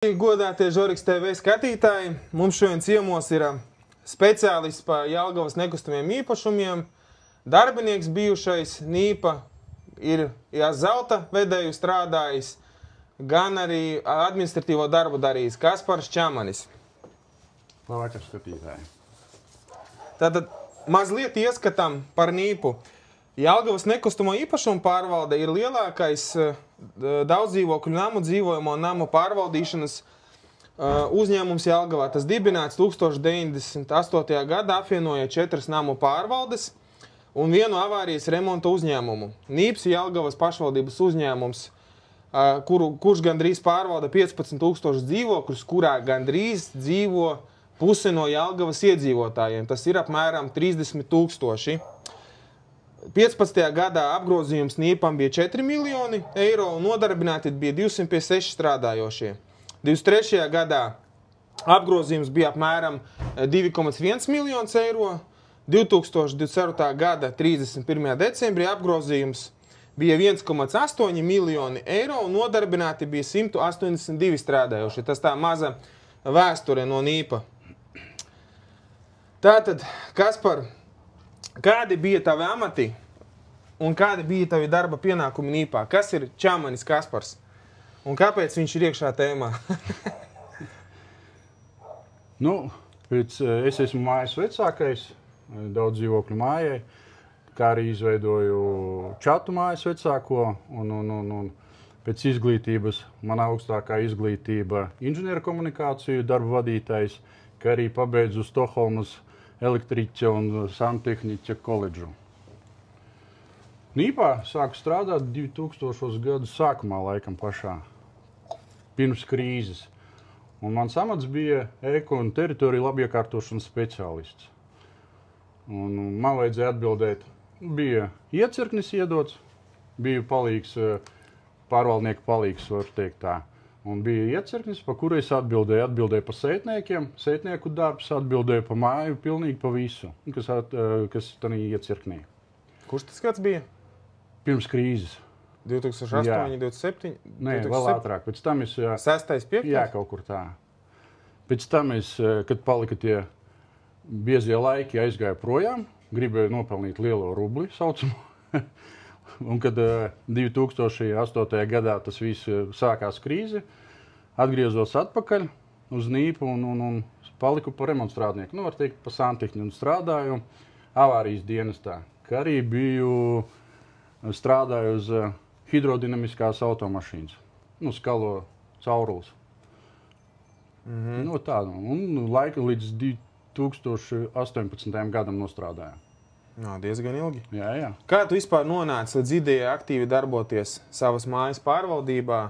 Godātie Žoriks TV skatītāji, mums šodien ciemos ir speciālists par Jelgavas nekustamiem īpašumiem, darbinieks bijušais, NIPA ir zelta vedēju strādājis, gan arī administratīvo darbu darījis Kaspars Čamanis. Labvakar, skatītāji. Tātad mazliet ieskatam par NIPU. Jelgavas nekustamo īpašumu pārvalde ir lielākais daudzdzīvokļu namu, dzīvojamo namu pārvaldīšanas uzņēmums Jelgavā. Tas dibināts 1998. gadā, apvienoja 4 namu pārvaldes un vienu avārijas remonta uzņēmumu. NIPS Jelgavas pašvaldības uzņēmums, kurš gandrīz pārvalda 15,000 dzīvokļus, kurā gandrīz dzīvo puse no Jelgavas iedzīvotājiem. Tas ir apmēram 30,000. 15. gadā apgrozījums NIPam bija 4 miljoni eiro un nodarbināti bija 256 strādājošie. 23. gadā apgrozījums bija apmēram 2,1 miljonus eiro. 2024. gada 31. decembrī apgrozījums bija 1,8 miljoni eiro un nodarbināti bija 182 strādājošie. Tas tā maza vēsture no NIPA. Tātad, Kaspar, kādi bija tavi amati un kādi bija tavi darba pienākumi NIPā? Kas ir Čamanis Kaspars? Un kāpēc viņš ir iekšā tēmā? Es esmu mājas vecākais, daudz dzīvokļu mājai, kā arī izveidoju čatu mājas vecāko. Un pēc izglītības, man augstākā izglītība inženieru komunikāciju darba vadītājs, kā arī pabeidzu Stokholmas elektriķa un santehniķa koledžu. NIPā sāku strādāt 2000. gadu sākumā laikam pašā, pirms krīzes. Un mans amats bija eko un teritoriju labiekārtošanas speciālists. Un man vajadzēja atbildēt, bija iecirknis iedots, biju palīgs, pārvaldnieku palīgs, var teikt tā. Un bija iecirknis, pa kuru es atbildēju par sētniekiem, sētnieku darbs, atbildēju pa māju, pilnīgi pa visu, kas tādā iecirknī. Kurš tas gads bija? Pirms krīzes. 2008, jā. 27? Nē, 2007? Vēl ātrāk. Pēc tam es... 6. 5. Jā, kaut kur tā. Pēc tam es, kad palika tie biezie laiki, aizgāju projām, gribēju nopelnīt lielo rubli, saucamu. Un kad 2008. gadā tas viss sākās krīze, atgriezos atpakaļ uz NIPu un paliku par remontstrādnieku. Var teikt, pa santehniku un strādāju avārijas dienestā, kā arī biju strādāju uz hidrodinamiskās automašīnas, skalo caurules. Tā, un laika līdz 2018. gadam nostrādāju. Diezgan ilgi. Jā. Kā tu vispār nonāci līdz idejai aktīvi darboties savas mājas pārvaldībā?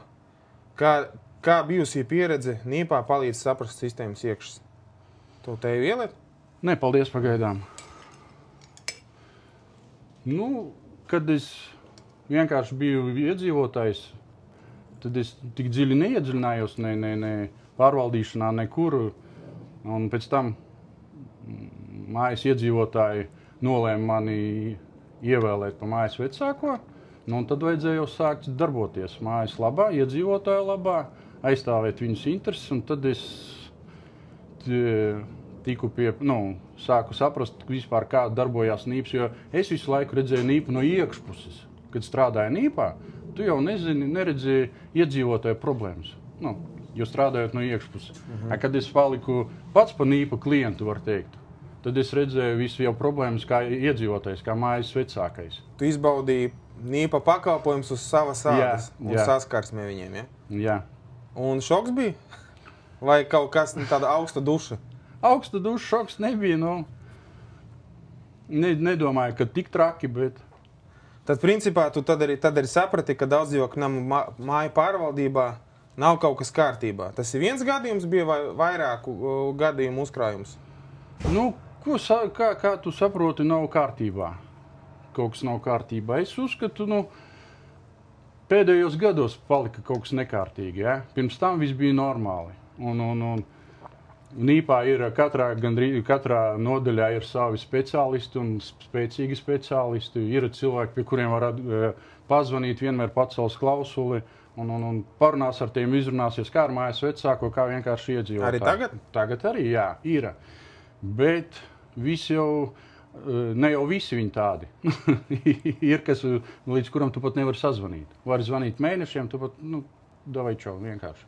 Kā bijusī pieredze NIPā palīdz saprast sistēmas iekšas? Tu tevi ieliet? Nē, paldies pagaidām. Kad es vienkārši biju iedzīvotājs, tad es tik dziļi neiedziļinājos ne pārvaldīšanā, nekur. Un pēc tam mājas iedzīvotāji nolēma mani ievēlēt pa mājas vecāko, un tad vajadzēja jau sākt darboties mājas labā, iedzīvotāju labā, aizstāvēt viņus intereses, un tad es sāku saprast vispār, kā darbojās NIPs, jo es visu laiku redzēju NIPu no iekšpuses. Kad strādāju NIPā, tu jau neredzēji iedzīvotāju problēmas, jo strādājot no iekšpuses. Kad es paliku pats pa NIPa klientu, var teikt, tad es redzēju visu jau problēmas kā iedzīvotājs, kā mājas vecākais. Tu izbaudīji NIPa pakalpojumus uz savas ādas un saskarsmē viņiem, ja? Jā. Un šoks bija? Vai kaut kas tāda augsta duša? Augsta duša šoks nebija, nedomāju, ka tik traki, bet... Tad, principā, tu tad arī saprati, ka daudzdzīvokļu namu māju pārvaldībā nav kaut kas kārtībā. Tas ir viens gadījums bija vai vairāku gadījumu uzkrājums? Kā tu saproti, nav kārtībā? Kaut kas nav kārtībā. Es uzskatu, pēdējos gados palika kaut kas nekārtīgi. Ja? Pirms tam viss bija normāli. Un NIPā ir katrā nodaļā ir savi speciālisti un spēcīgi speciālisti. Ir cilvēki, pie kuriem var pazvanīt, vienmēr pacels klausuli. un parunās ar tiem, izrunāsies kā ar mājas vecāko, kā vienkārši iedzīvotāji. Arī tagad? Tagad arī, jā, ir. Bet visi jau, ne jau visi viņi tādi. Ir, kas līdz kuram tu pat nevari sazvanīt. Vari zvanīt mēnešiem, tu pat, davai čau, vienkārši.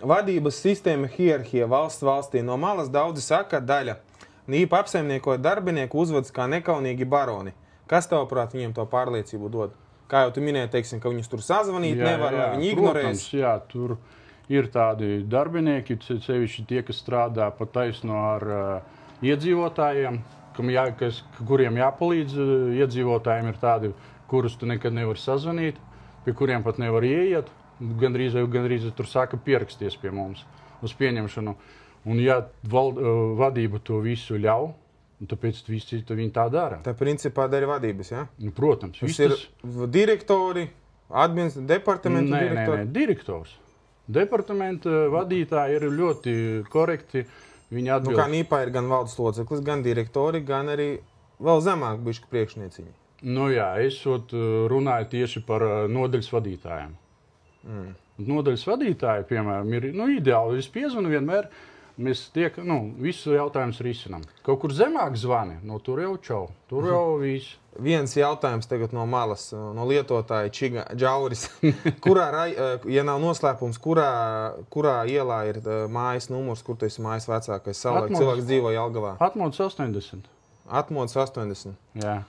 Vadības sistēma, hierarhija valstī no malas daudzi saka, daļa NIPA apsaimniekoja darbinieku uzvedas kā nekaunīgi baroni. Kas tavuprāt viņiem to pārliecību dod? Kā jau tu minēji, teiksim, ka viņus tur sazvanīt nevar, vai viņi ignorēs? Protams, jā, tur ir tādi darbinieki, sevišķi tie, kas strādā pa taisno ar iedzīvotājiem, kuriem jāpalīdz iedzīvotājiem, ir tādi, kurus tu nekad nevari sazvanīt, pie kuriem pat nevar ieiet. Gandrīz tur saka pieraksties pie mums uz pieņemšanu. Un ja vadība to visu ļauj, tāpēc visi viņi tā dara. Tā principā dara vadības, jā? Protams. Tas ir direktori, departamentu direktori? Nē, direktors. Departamenta vadītāji ir ļoti korekti. Viņi atbild. Kā NIPA ir gan valdes loceklis, gan direktori, gan arī vēl zemāk bišķi priekšnieciņi. Jā, es runāju tieši par nodaļas vadītājiem. Nodaļas vadītāji, piemēram, ir ideāli. Es piezvanu vienmēr, mēs visu jautājumus risinām. Kaut kur zemāk zvani, tur jau čau, tur jau viss. Viens jautājums tagad no malas, no lietotāja Džauris. Ja nav noslēpums, kurā ielā ir mājas numurs, kur tu esi mājas vecākais? Savulaik cilvēks dzīvo Jelgavā. Atmodas 80. Atmodas 80. Jā.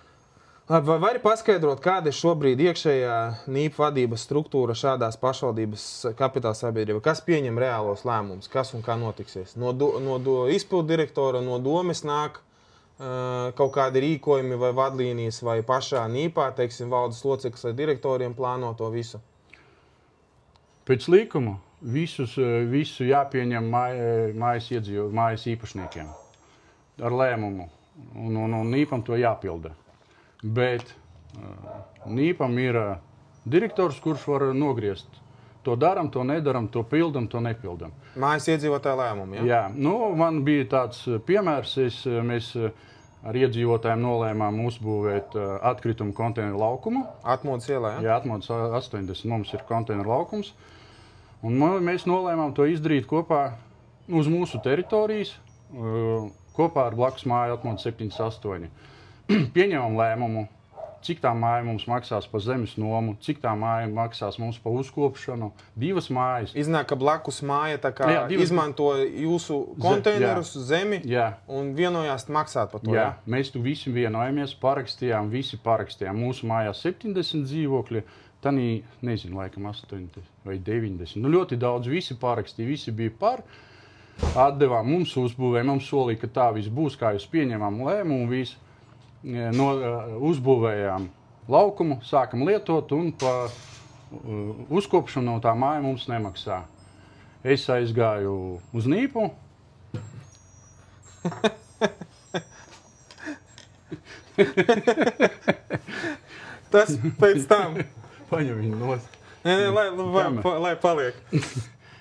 Vai vari paskaidrot, kāda ir šobrīd iekšējā NIPA vadības struktūra šādās pašvaldības kapitāla sabiedrība? Kas pieņem reālos lēmumus? Kas un kā notiksies? No izpildu direktora, no domes nāk kaut kādi rīkojumi vai vadlīnijas vai pašā NIPA, teiksim, valdes loceklis vai direktoriem plāno to visu? Pēc likuma visu jāpieņem mājas īpašniekiem ar lēmumu. Un NIPam to jāpilda. Bet NIPam ir direktors, kurš var nogriezt. To daram, to nedaram, to pildam, to nepildam. Mājas iedzīvotāju lēmumu, jā? Jā, man bija tāds piemērs. Mēs ar iedzīvotājiem nolēmām uzbūvēt atkritumu konteineru laukumu. Atmodas ielā, jā? Jā, Atmodas 80 mums ir konteineru laukums. Un mēs nolēmām to izdarīt kopā uz mūsu teritorijas, kopā ar blakus māju Atmodas 78. Pieņemam lēmumu, cik tā māja mums maksās par zemes nomu, cik tā māja maksās mums par uzkopšanu. 2 mājas. Iznāk, ka blakus māja tā kā izmanto jūsu konteinerus, zemi un vienojās maksāt par to. Jā, mēs tu visi vienojamies, visi parakstījām. Mūsu mājās 70 dzīvokļi, tanī, nezinu, laikam 80 vai 90. Ļoti daudz, visi parakstīja, visi bija par. Atdevām, mums uzbūvēja, mums solīja, ka tā viss būs, kā jūs pieņemam lēmumu, visu. Uzbūvējām laukumu, sākam lietot un pa uzkopšanu no tā māja mums nemaksā. Es aizgāju uz NIPu. Tas pēc tam. Paņem viņu nost. Lai paliek.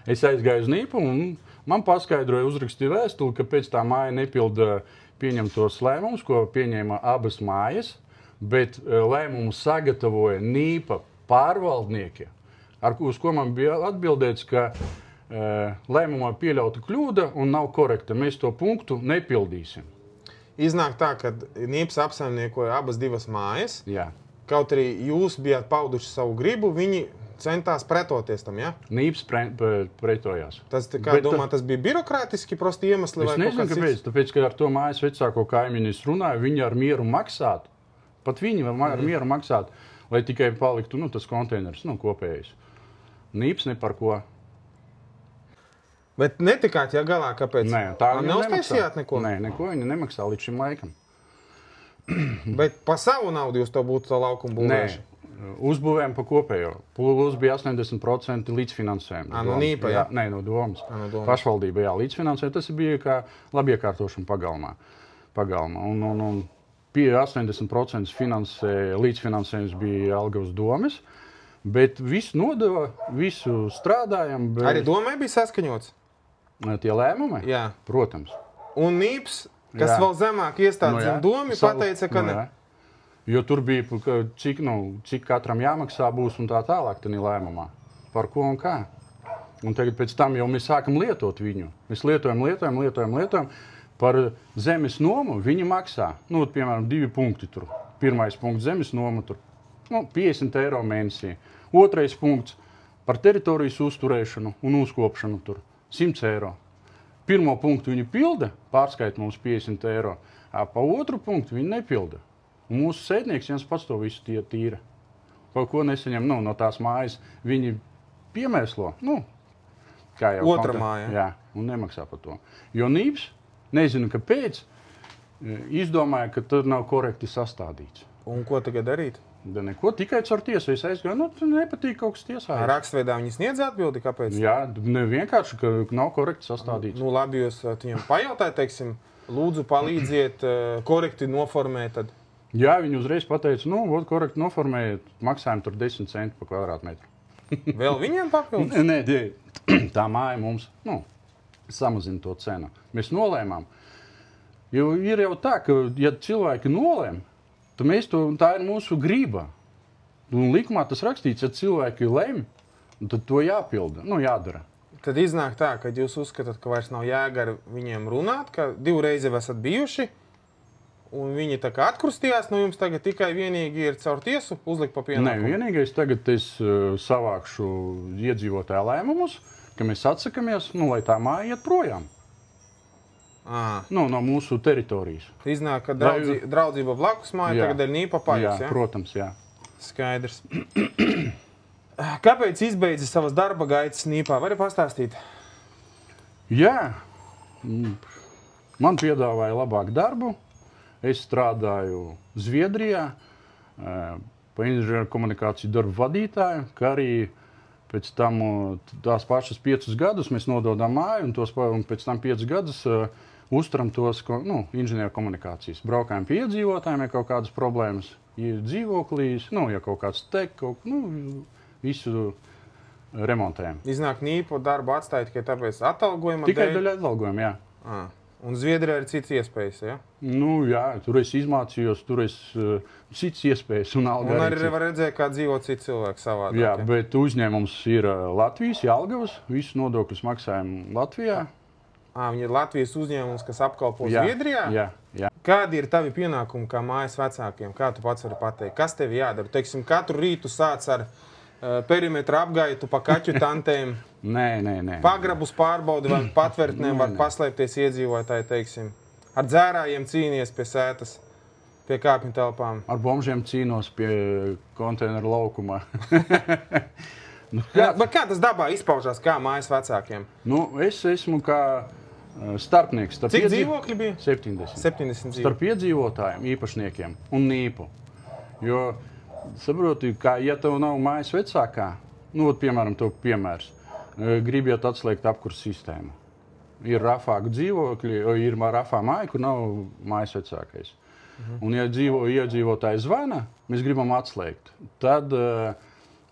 Es aizgāju uz NIPu un man paskaidroja, uzrakstīja vēstuli, ka pēc tā māja nepilda pieņemtos lēmumus, ko pieņēma abas mājas, bet lēmumu sagatavoja NIPA pārvaldnieki, uz ko man bija atbildēts, ka lēmumā pieļauta kļūda un nav korekta. Mēs to punktu nepildīsim. Iznāk tā, ka NIPS apsaimniekoja abas 2 mājas. Jā. Kaut arī jūs bijāt pauduši savu gribu, viņi centās pretoties tam, jā? NIPS pretojās. Tas, tas bija birokrātiski prosti iemesli? Es nezinu, kāpēc. Tāpēc, ka ar to mājas vecāko kaimiņu es runāju, viņi ar mieru maksāt. Pat viņi ar mieru maksāt, lai tikai paliktu tas konteiners kopējais. NIPS ne par ko. Bet netikāt, galā, kāpēc? Nē, tā viņi neuztaisījāt neko? Nē, neko viņi nemaksā līdz šim laikam. Bet pa savu naudu jūs to būtu to laukumu būvējuši? Nē. Uzbūvējām pa kopējo. Plus bija 80% līdzfinansējuma. No NIPA, jā? Nē, no domas. No domas. Pašvaldība, jā, līdzfinansējuma. Tas bija kā labiekārtošana pagalmā. Un pie 80% līdzfinansējums bija Jelgavas domas, bet visu nodeva, visu strādājam. Bet... Arī domai bija saskaņots? Tie lēmumi? Jā. Protams. Un NIPS, kas vēl zemāk iestādes domi, pateica, ka ne? Jo tur bija, cik katram jāmaksā būs un tā tālāk tādā lēmumā. Par ko un kā. Un tagad pēc tam jau mēs sākam lietot viņu. Mēs lietojam. Par zemes nomu viņi maksā. Nu, piemēram, 2 punkti tur. Pirmais punkts zemes noma tur. 50 eiro mēnesī. Otrais punkts par teritorijas uzturēšanu un uzkopšanu tur. 100 eiro. Pirmo punktu viņi pilda, pārskaita mums 50 eiro. Pa otru punktu viņi nepilda. Un mūsu sētnieks viens pats to visu tīra. Par ko nesaņem no tās mājas. Viņi piemēslo. Kā jau otra māja. Jā, un nemaksā par to. Jo NIBS, nezinu kāpēc, izdomāja, ka tur nav korekti sastādīts. Un ko tagad darīt? Da neko, tikai caur tiesu. Es aizgāju, nepatīk kaut kas tiesā. Rakstveidā viņi sniedz atbildi, kāpēc? Jā, vienkārši, ka nav korekti sastādīts. Labi, jūs viņam pajautājat, teiksim, lūdzu palīdziet korekti noformēt tad. Jā, viņi uzreiz pateica, korekti noformējiet, maksājam tur 10 centi par kvadrātmetru. Vēl viņiem papildus? Nē, tā māja mums samazina to cenu. Mēs nolēmām. Jo ir jau tā, ka ja cilvēki nolēm, tad tā ir mūsu griba. Un likumā tas rakstīts, ja cilvēki lemj, tad to jāpilda, jādara. Tad iznāk tā, ka jūs uzskatāt, ka vairs nav jēga ar viņiem runāt, ka 2 reizes jau esat bijuši, un viņi tā kā atkrustījās no jums tagad tikai vienīgi ir caur tiesu uzlikt pa pienākumu? Nē, vienīgais tagad es savākšu iedzīvotāju lēmumus, ka mēs atsakamies, lai tā māja iet projām. No mūsu teritorijas. Iznāk, ka draudzība blakus māja tagad ir Nīpa pajus, jā? Protams, jā. Skaidrs. Kāpēc izbeidzi savas darba gaitas Nīpā? Vari pastāstīt? Jā. Man piedāvāja labāku darbu. Es strādāju Zviedrijā pa inženieru komunikāciju darbu vadītāju, kā arī pēc tam tās pašas 5 gadus mēs nododam māju un pēc tam 5 gadus uzturam tos inženieru komunikācijas. Braukājam pie iedzīvotājiem, ja kaut kādas problēmas ir dzīvoklīs, ja kaut kāds visu remontējam. Iznāk Nīpu darbu atstāja tikai tāpēc atalgojuma dēļ? Tikai daļa atalgojuma, jā. Un Zviedrijā ir citas iespējas, ja? Jā, tur es izmācījos, tur es citas iespējas un alga. Un arī var redzēt, kā dzīvo citi cilvēki savādāk. Jā, bet uzņēmums ir Latvijas, Jelgavas, visus nodokļus maksājam Latvijā. Viņi ir Latvijas uzņēmums, kas apkalpo Zviedrijā? Jā. Kādi ir tavi pienākumi kā mājas vecākiem? Kā tu pats vari pateikt? Kas tev jādara? Teiksim, katru rītu sāc ar perimetra apgaitu pa kaķu tantēm. Nē. Pagrabus pārbaudi vai patvertnēm var paslēpties iedzīvotāji, teiksim. Ar dzērājiem cīnies pie sētas, pie kāpņu telpām. Ar bombžiem cīnos pie konteineru laukumā. Bet kā tas dabā izpaužās kā mājas vecākiem? Es esmu kā starpnieks. Cik dzīvokļi bija? 70. 70 dzīvokļi. Starp iedzīvotājiem, īpašniekiem un Nīpu. Jo, saproti, ja tev nav mājas vecākā, piemēram, tev piemērs, gribiet atslēgt apkurs sistēmu. Ir rafāku dzīvokļi, ir rafā māja, kur nav mājas vecākais. Un, ja iedzīvotāji zvana, mēs gribam atslēgt, tad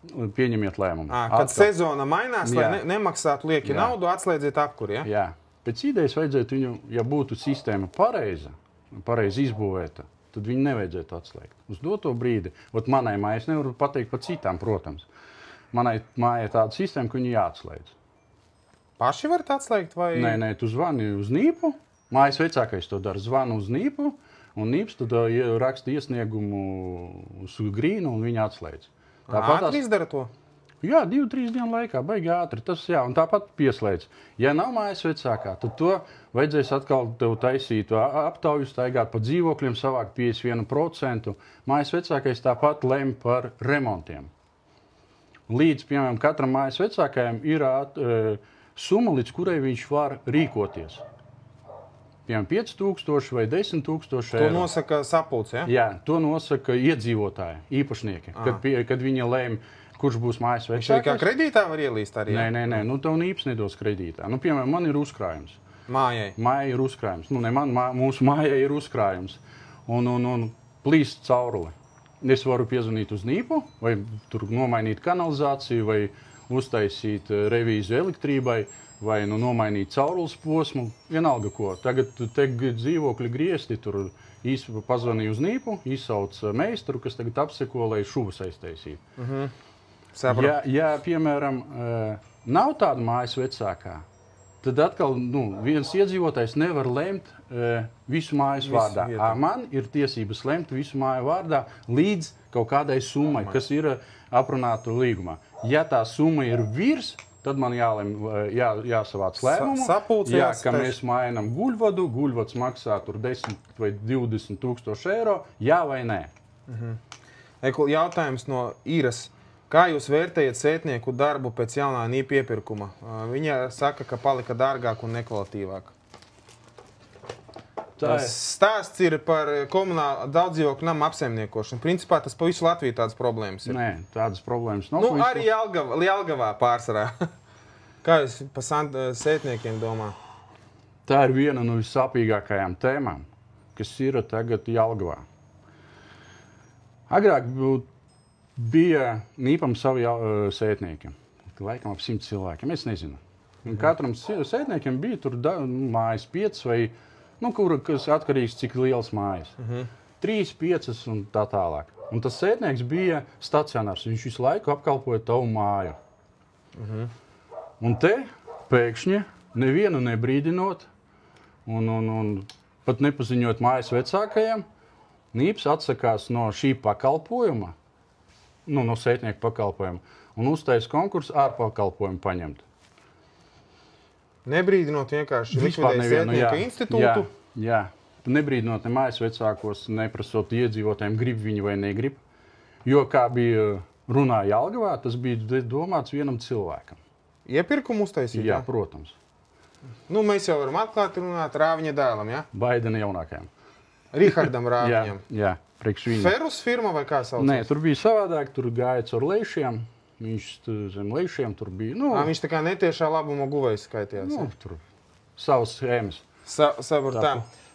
pieņemiet lēmumu. Kad sezona mainās, lai nemaksātu lieki naudu, atslēdziet apkuri, ja? Jā. Pēc idejas vajadzētu viņu, ja būtu sistēma pareizi izbūvēta, tad viņu nevajadzētu atslēgt. Uz doto brīdi, manai mājai, es nevaru pateikt par citām, protams. Manai mājai tāda sistēma, ka viņu jāatslēdz. Paši varat atslēgt vai? Nē, tu zvani uz Nīpu, mājas vecākais to dara, zvani uz Nīpu, un Nīps tad raksta iesniegumu uz grīnu un viņa atslēdz. Ātri izdara to? Jā, 2-3 dienu laikā, baigi ātri, tas jā, un tāpat pieslēdz. Ja nav mājas vecākā, tad to vajadzēs atkal tev taisīt aptauju, staigāt pa dzīvokļiem, savākt 51%. Mājas vecākais tāpat lem par remontiem. Līdz, piemēram, katram mājas vecākajam ir summa, līdz kurai viņš var rīkoties. Piemēram, 5000 vai 10 000 eiro. To nosaka sapulce, ja? Jā, to nosaka iedzīvotāji, īpašnieki, kad viņi lēm, kurš būs mājas vecākais. Viņš kā kredītā var ielīst arī? Nē, tev Nīps nedos kredītā. Piemēram, man ir uzkrājums. Mājai? Mājai ir uzkrājums. Mūsu mājai ir uzkrājums. Un plīst caurule. Es varu piezvanīt uz Nīpu, vai tur nomainīt kanalizāciju, vai uztaisīt revīziju elektrībai, vai nomainīt caurules posmu, vienalga ko. Tagad te dzīvokļi griezti, tur pazvanīja uz Nīpu, izsauc meistaru, kas tagad apseko, lai šuvas aiztaisītu. Ja, piemēram, nav tāda mājas vecākā, tad atkal viens iedzīvotājs nevar lemt visu mājas vārdā. Man ir tiesības lemt visu māju vārdā līdz kaut kādai summai, kas ir aprunāta līgumā. Ja tā summa ir virs, tad man jāsavāc lēmumu, ka mēs mainām guļvadu, guļvads maksā tur 10 vai 20 tūkstoši eiro, jā vai nē. Jautājums no Iras. Kā jūs vērtējat sētnieku darbu pēc jaunā Nīpa iepirkuma? Viņa saka, ka palika dārgāk un nekvalitīvāk. Stāsts ir par komunālu daudzdzīvokļu namu apsaimniekošanu. Principā tas pa visu Latviju tādas problēmas ir. Nē, tādas problēmas nav. Arī Jelgavā pārsvarā. Kā jūs pa sētniekiem domā? Tā ir viena no vissāpīgākajām tēmām, kas ir tagad Jelgavā. Agrāk bija Nīpam savi sētnieki. Laikam ap 100 cilvēkiem, es nezinu. Un katram sētniekiem bija tur mājas 5 vai, kas atkarīgs, cik liels mājas. 3, 5 un tā tālāk. Un tas sētnieks bija stacionārs, viņš visu laiku apkalpoja tavu māju. Un te pēkšņi nevienu nebrīdinot un pat nepaziņot mājas vecākajiem, Nīps atsakās no šī pakalpojuma, no sētnieku pakalpojuma, un uztais konkursu ārpakalpojumu paņemt. Nebrīdinot vienkārši likvidēja sētnieku institūtu? Jā. Nebrīdinot ne mājas vecākos, neprasot iedzīvotājiem, grib viņi vai negrib. Jo, kā bija runā Jelgavā, tas bija domāts vienam cilvēkam. Iepirkumu uztaisīt? Jā, protams. Mēs jau varam atklāt runāt Rāviņa dēlam, jā? Baidena jaunākajam. Rihardam Rāviņam? Jā. Ferus firma vai kā saucās? Nē, tur bija savādāk, tur gāja caur lejšiem, viņš zem lejšiem tur bija. Viņš tā kā netiešā labuma guvējs skaitījās. Tur savas schēmas. Savar tā.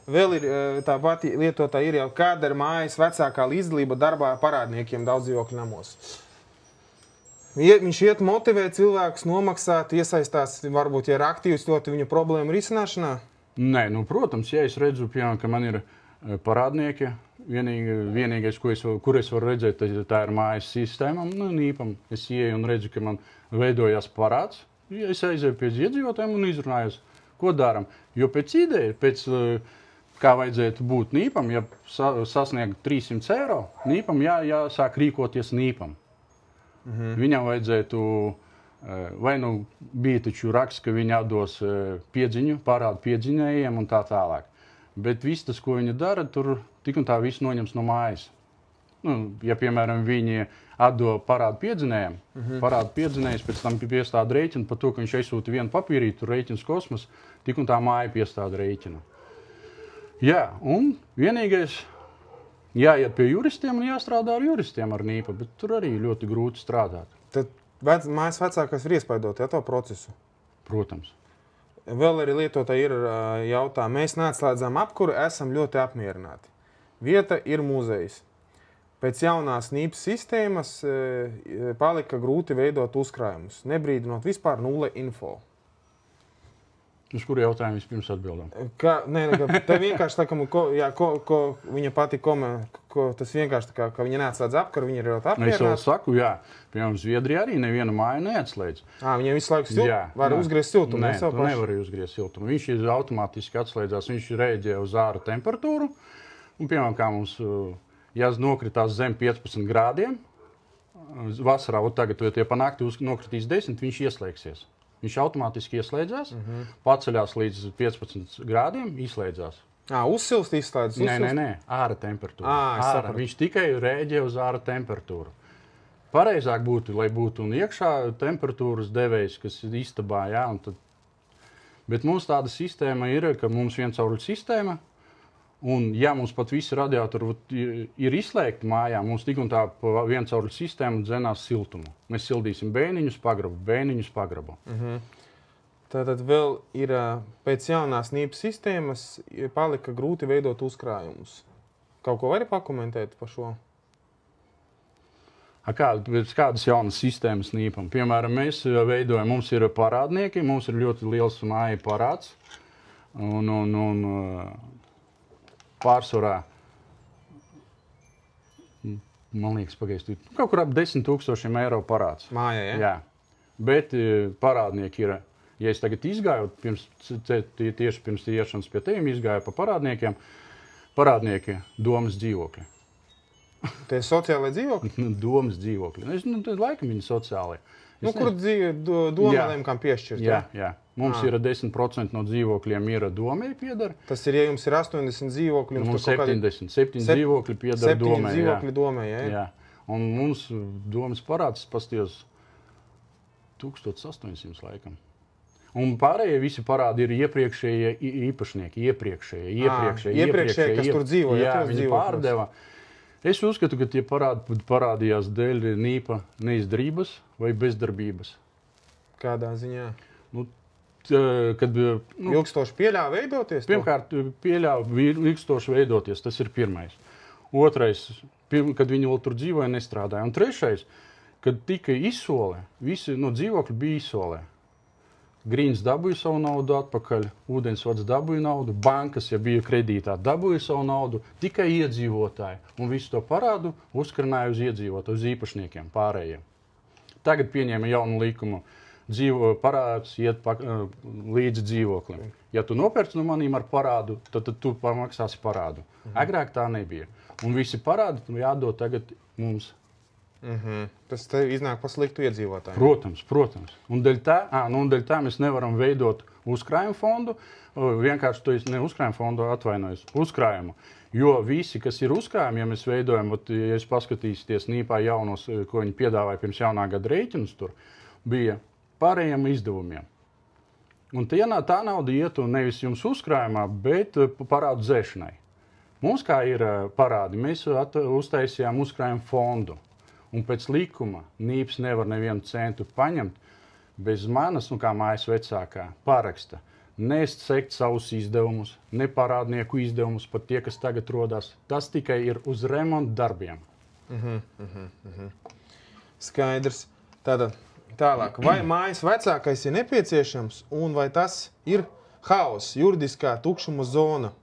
Vēl ir tā pati lietotā ir jau kāda ir mājas vecākā līdzdalība darbā parādniekiem daudzdzīvokļu namos. Viņš iet motivē cilvēkus nomaksāt, iesaistās, varbūt, ja ir aktīvs ļoti viņa problēmu risināšanā? Nē, protams, ja es redzu, piemēram, ka man ir parādnieki, vienīgais, kur es varu redzēt, tā ir mājas sistēma, Nīpam. Es ieju un redzu, ka man veidojās parāds. Es aizēju pēc iedzīvotājiem un izrunājos, ko daram. Jo pēc ideja, kā vajadzētu būt Nīpam, ja sasniegt 300 eiro, Nīpam jāsāk rīkoties Nīpam. Viņam vajadzētu, vai bija taču raksts, ka viņi atdos piedziņu, parādu piedziņējiem un tā tālāk. Bet viss tas, ko viņi dara, tur tik un tā viss noņems no mājas. Ja, piemēram, viņi atdo parādu piedzinējiem, parādu piedzinējs pēc tam piestāda rēķinu par to, ka viņš aizsūta vienu papīrītu, rēķins kosmos, tik un tā māja piestāda rēķinu. Jā, un vienīgais jāiet pie juristiem un jāstrādā ar juristiem ar Nīpa, bet tur arī ļoti grūti strādāt. Tad mājas vecākais ir iespaidot, to procesu? Protams. Vēl arī lietotāji ir jautā, mēs neatslēdzām apkuru, esam ļoti apmierināti. Vieta ir muzejs. Pēc jaunās Nīpas sistēmas palika grūti veidot uzkrājumus, nebrīdinot vispār nulle info. Uz kuru jautājumu vispirms atbildam? Tā vienkārši, ko viņa pati tas vienkārši, ka viņa neatslēdz apkaru, viņa ir ļoti apmierināta. Es jau saku, jā. Piemēram, Zviedrija arī nevienu māju neatslēdz. Viņam visu laiku var uzgriezt siltumu? Nē, tu nevari uzgriezt siltumu. Viņš ir automātiski atslēdzās, viņš rēģē uz āra temperatūru. Un, piemēram, kā mums, ja nokritās zem 15 grādiem, vasarā, tagad, ja tie pa nakti nokritīs 10, viņš ieslēgsies. Viņš automātiski ieslēdzās, paceļās līdz 15 grādiem, izslēdzās. Uzsilst izslēdzas? Nē, āra temperatūra. Viņš tikai rēģē uz āra temperatūru. Pareizāk būtu, lai būtu un iekšā temperatūras devējs, kas ir istabā, jā. Bet mums tāda sistēma ir, ka mums viencauruļu sistēma, un ja mums pat visi radiatori ir izslēgti mājā, mums tik un tā pa viencauruļu sistēmu dzenās siltumu. Mēs sildīsim bēniņus pagrabu. Tātad vēl ir pēc jaunās Nīpas sistēmas palika grūti veidot uzkrājumus. Kaut ko vari pakomentēt par šo? Kādas jaunas sistēmas nīpam? Piemēram, mēs veidojam, mums ir parādnieki, mums ir ļoti liels māja parāds. Un pārsvarā, man liekas, kaut kur ap 10 000 eiro parāds. Mājā, ja? Jā. Bet parādnieki ir, ja es tagad izgāju, tieši pirms iešanas pie tiem izgāju pa parādniekiem, parādnieki domas dzīvokļi. Tie sociālai dzīvokļi? Domas dzīvokļi. Laikam viņi sociāli. Kur domēlēm kam piešķirt? Jā. Mums ir 10% no dzīvokļiem ir domē piedara. Tas ir, ja jums ir 80 dzīvokļi. Mums 7 dzīvokļi piedara domē. 7 dzīvokļi domē, jā. Un mums domas parāds pastījos 1800 laikam. Un pārējie visi parādi ir iepriekšējie īpašnieki. Iepriekšējie, kas tur dzīvo. Jā, viņi pārdeva. Es uzskatu, ka tie parādījās dēļ nīpa neizdarības vai bezdarbības. Kādā ziņā? Ilgstoši pieļāva veidoties? Pirmkārt, pieļāva ilgstoši veidoties. Tas ir pirmais. Otrais, kad viņi vēl tur dzīvoja, nestrādāja. Un trešais, kad tika izsolē, visi dzīvokļi bija izsolē. Grīns dabūja savu naudu atpakaļ, ūdensvads dabūja naudu, bankas, ja bija kredītā, dabūja savu naudu, tikai iedzīvotāji. Un visu to parādu uzkarināja uz iedzīvotāju, uz īpašniekiem, pārējiem. Tagad pieņēma jaunu likumu. Parāds iet līdz dzīvoklim. Ja tu nopērci no manīm ar parādu, tad tu pamaksāsi parādu. Agrāk tā nebija. Un visi parādi jādod tagad mums. Tas te iznāk pa sliktu iedzīvotāju. Protams. Un dēļ tā mēs nevaram veidot uzkrājumu fondu. Vienkārši to ne uzkrājumu fondu, atvainojos, uzkrājumu. Jo visi, kas ir uzkrājumi, ja mēs veidojam, ja jūs paskatīsieties nīpā jaunos, ko viņi piedāvāja pirms jaunā gada rēķinus, tur bija pārējiem izdevumiem. Un tā nauda ietu nevis jums uzkrājumā, bet parādu dzēšanai. Mums kā ir parādi, mēs uztaisījām uzkrājumu fondu. Un pēc likuma nīps nevar nevienu centu paņemt bez manas, kā mājas vecākā, paraksta. Nesekt savus izdevumus, ne parādnieku izdevumus, pat tie, kas tagad rodās. Tas tikai ir uz remontu darbiem. Skaidrs. Tātad tālāk. Vai mājas vecākais ir nepieciešams un vai tas ir haoss, juridiskā tukšuma zona?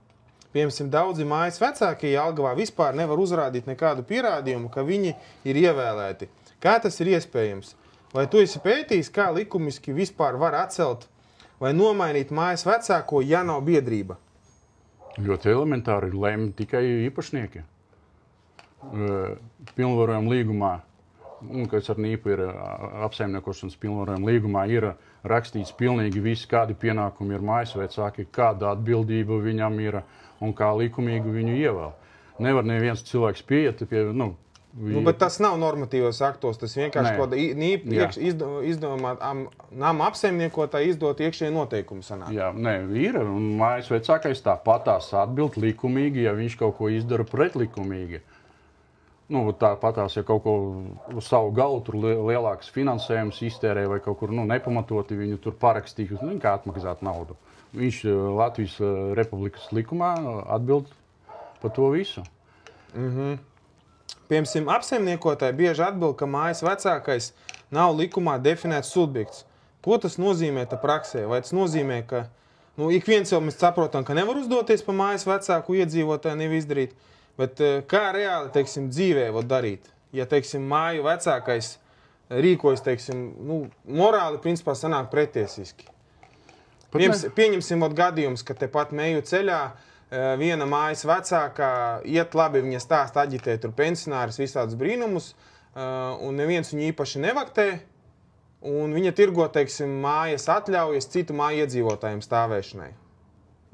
Piemēram, daudzi mājas vecākie Jelgavā vispār nevar uzrādīt nekādu pierādījumu, ka viņi ir ievēlēti. Kā tas ir iespējams? Vai tu esi pētījis, kā likumiski vispār var atcelt vai nomainīt mājas vecāko, ja nav biedrība? Ļoti elementāri lemj tikai īpašnieki. Pilnvarojuma līgumā, kas ar nīpu ir apsaimniekošanas pilnvarojuma līgumā, ir rakstīts pilnīgi visi, kādi pienākumi ir mājas vecāki, kāda atbildība viņam ir un kā likumīgi viņu ievēl. Nevar neviens cilvēks pieiet pie... bet tas nav normatīvos aktos, tas vienkārši izdevumā nama apsaimniekotāji izdot iekšēji noteikumu sanāk. Jā, ir, un mājas vecākais tāpatās atbild likumīgi, ja viņš kaut ko izdara pretlikumīgi. Tāpatās, ja kaut ko uz savu galvu tur lielāks finansējums iztērē vai kaut kur nepamatoti viņu tur parakstīja, kā atmaksāt naudu. Viņš Latvijas Republikas likumā atbild par to visu. Piemēram, apsaimniekotāji bieži atbild, ka mājas vecākais nav likumā definēts subjekts. Ko tas nozīmē praksē? Vai tas nozīmē, ka ik viens jau mēs saprotam, ka nevar uzdoties pa mājas vecāku iedzīvotāju nevis izdarīt, bet kā reāli, dzīvē var darīt? Ja, māju vecākais rīkojas, morāli, principā, sanāk pretiesiski. Pieņemsim gadījumus, ka tepat Meju ceļā viena mājas vecākā iet labi, viņa stāsta aģitē tur pensionārus visādus brīnumus, un neviens viņu īpaši nevaktē, un viņa tirgo, mājas atļaujas citu māju iedzīvotājiem stāvēšanai.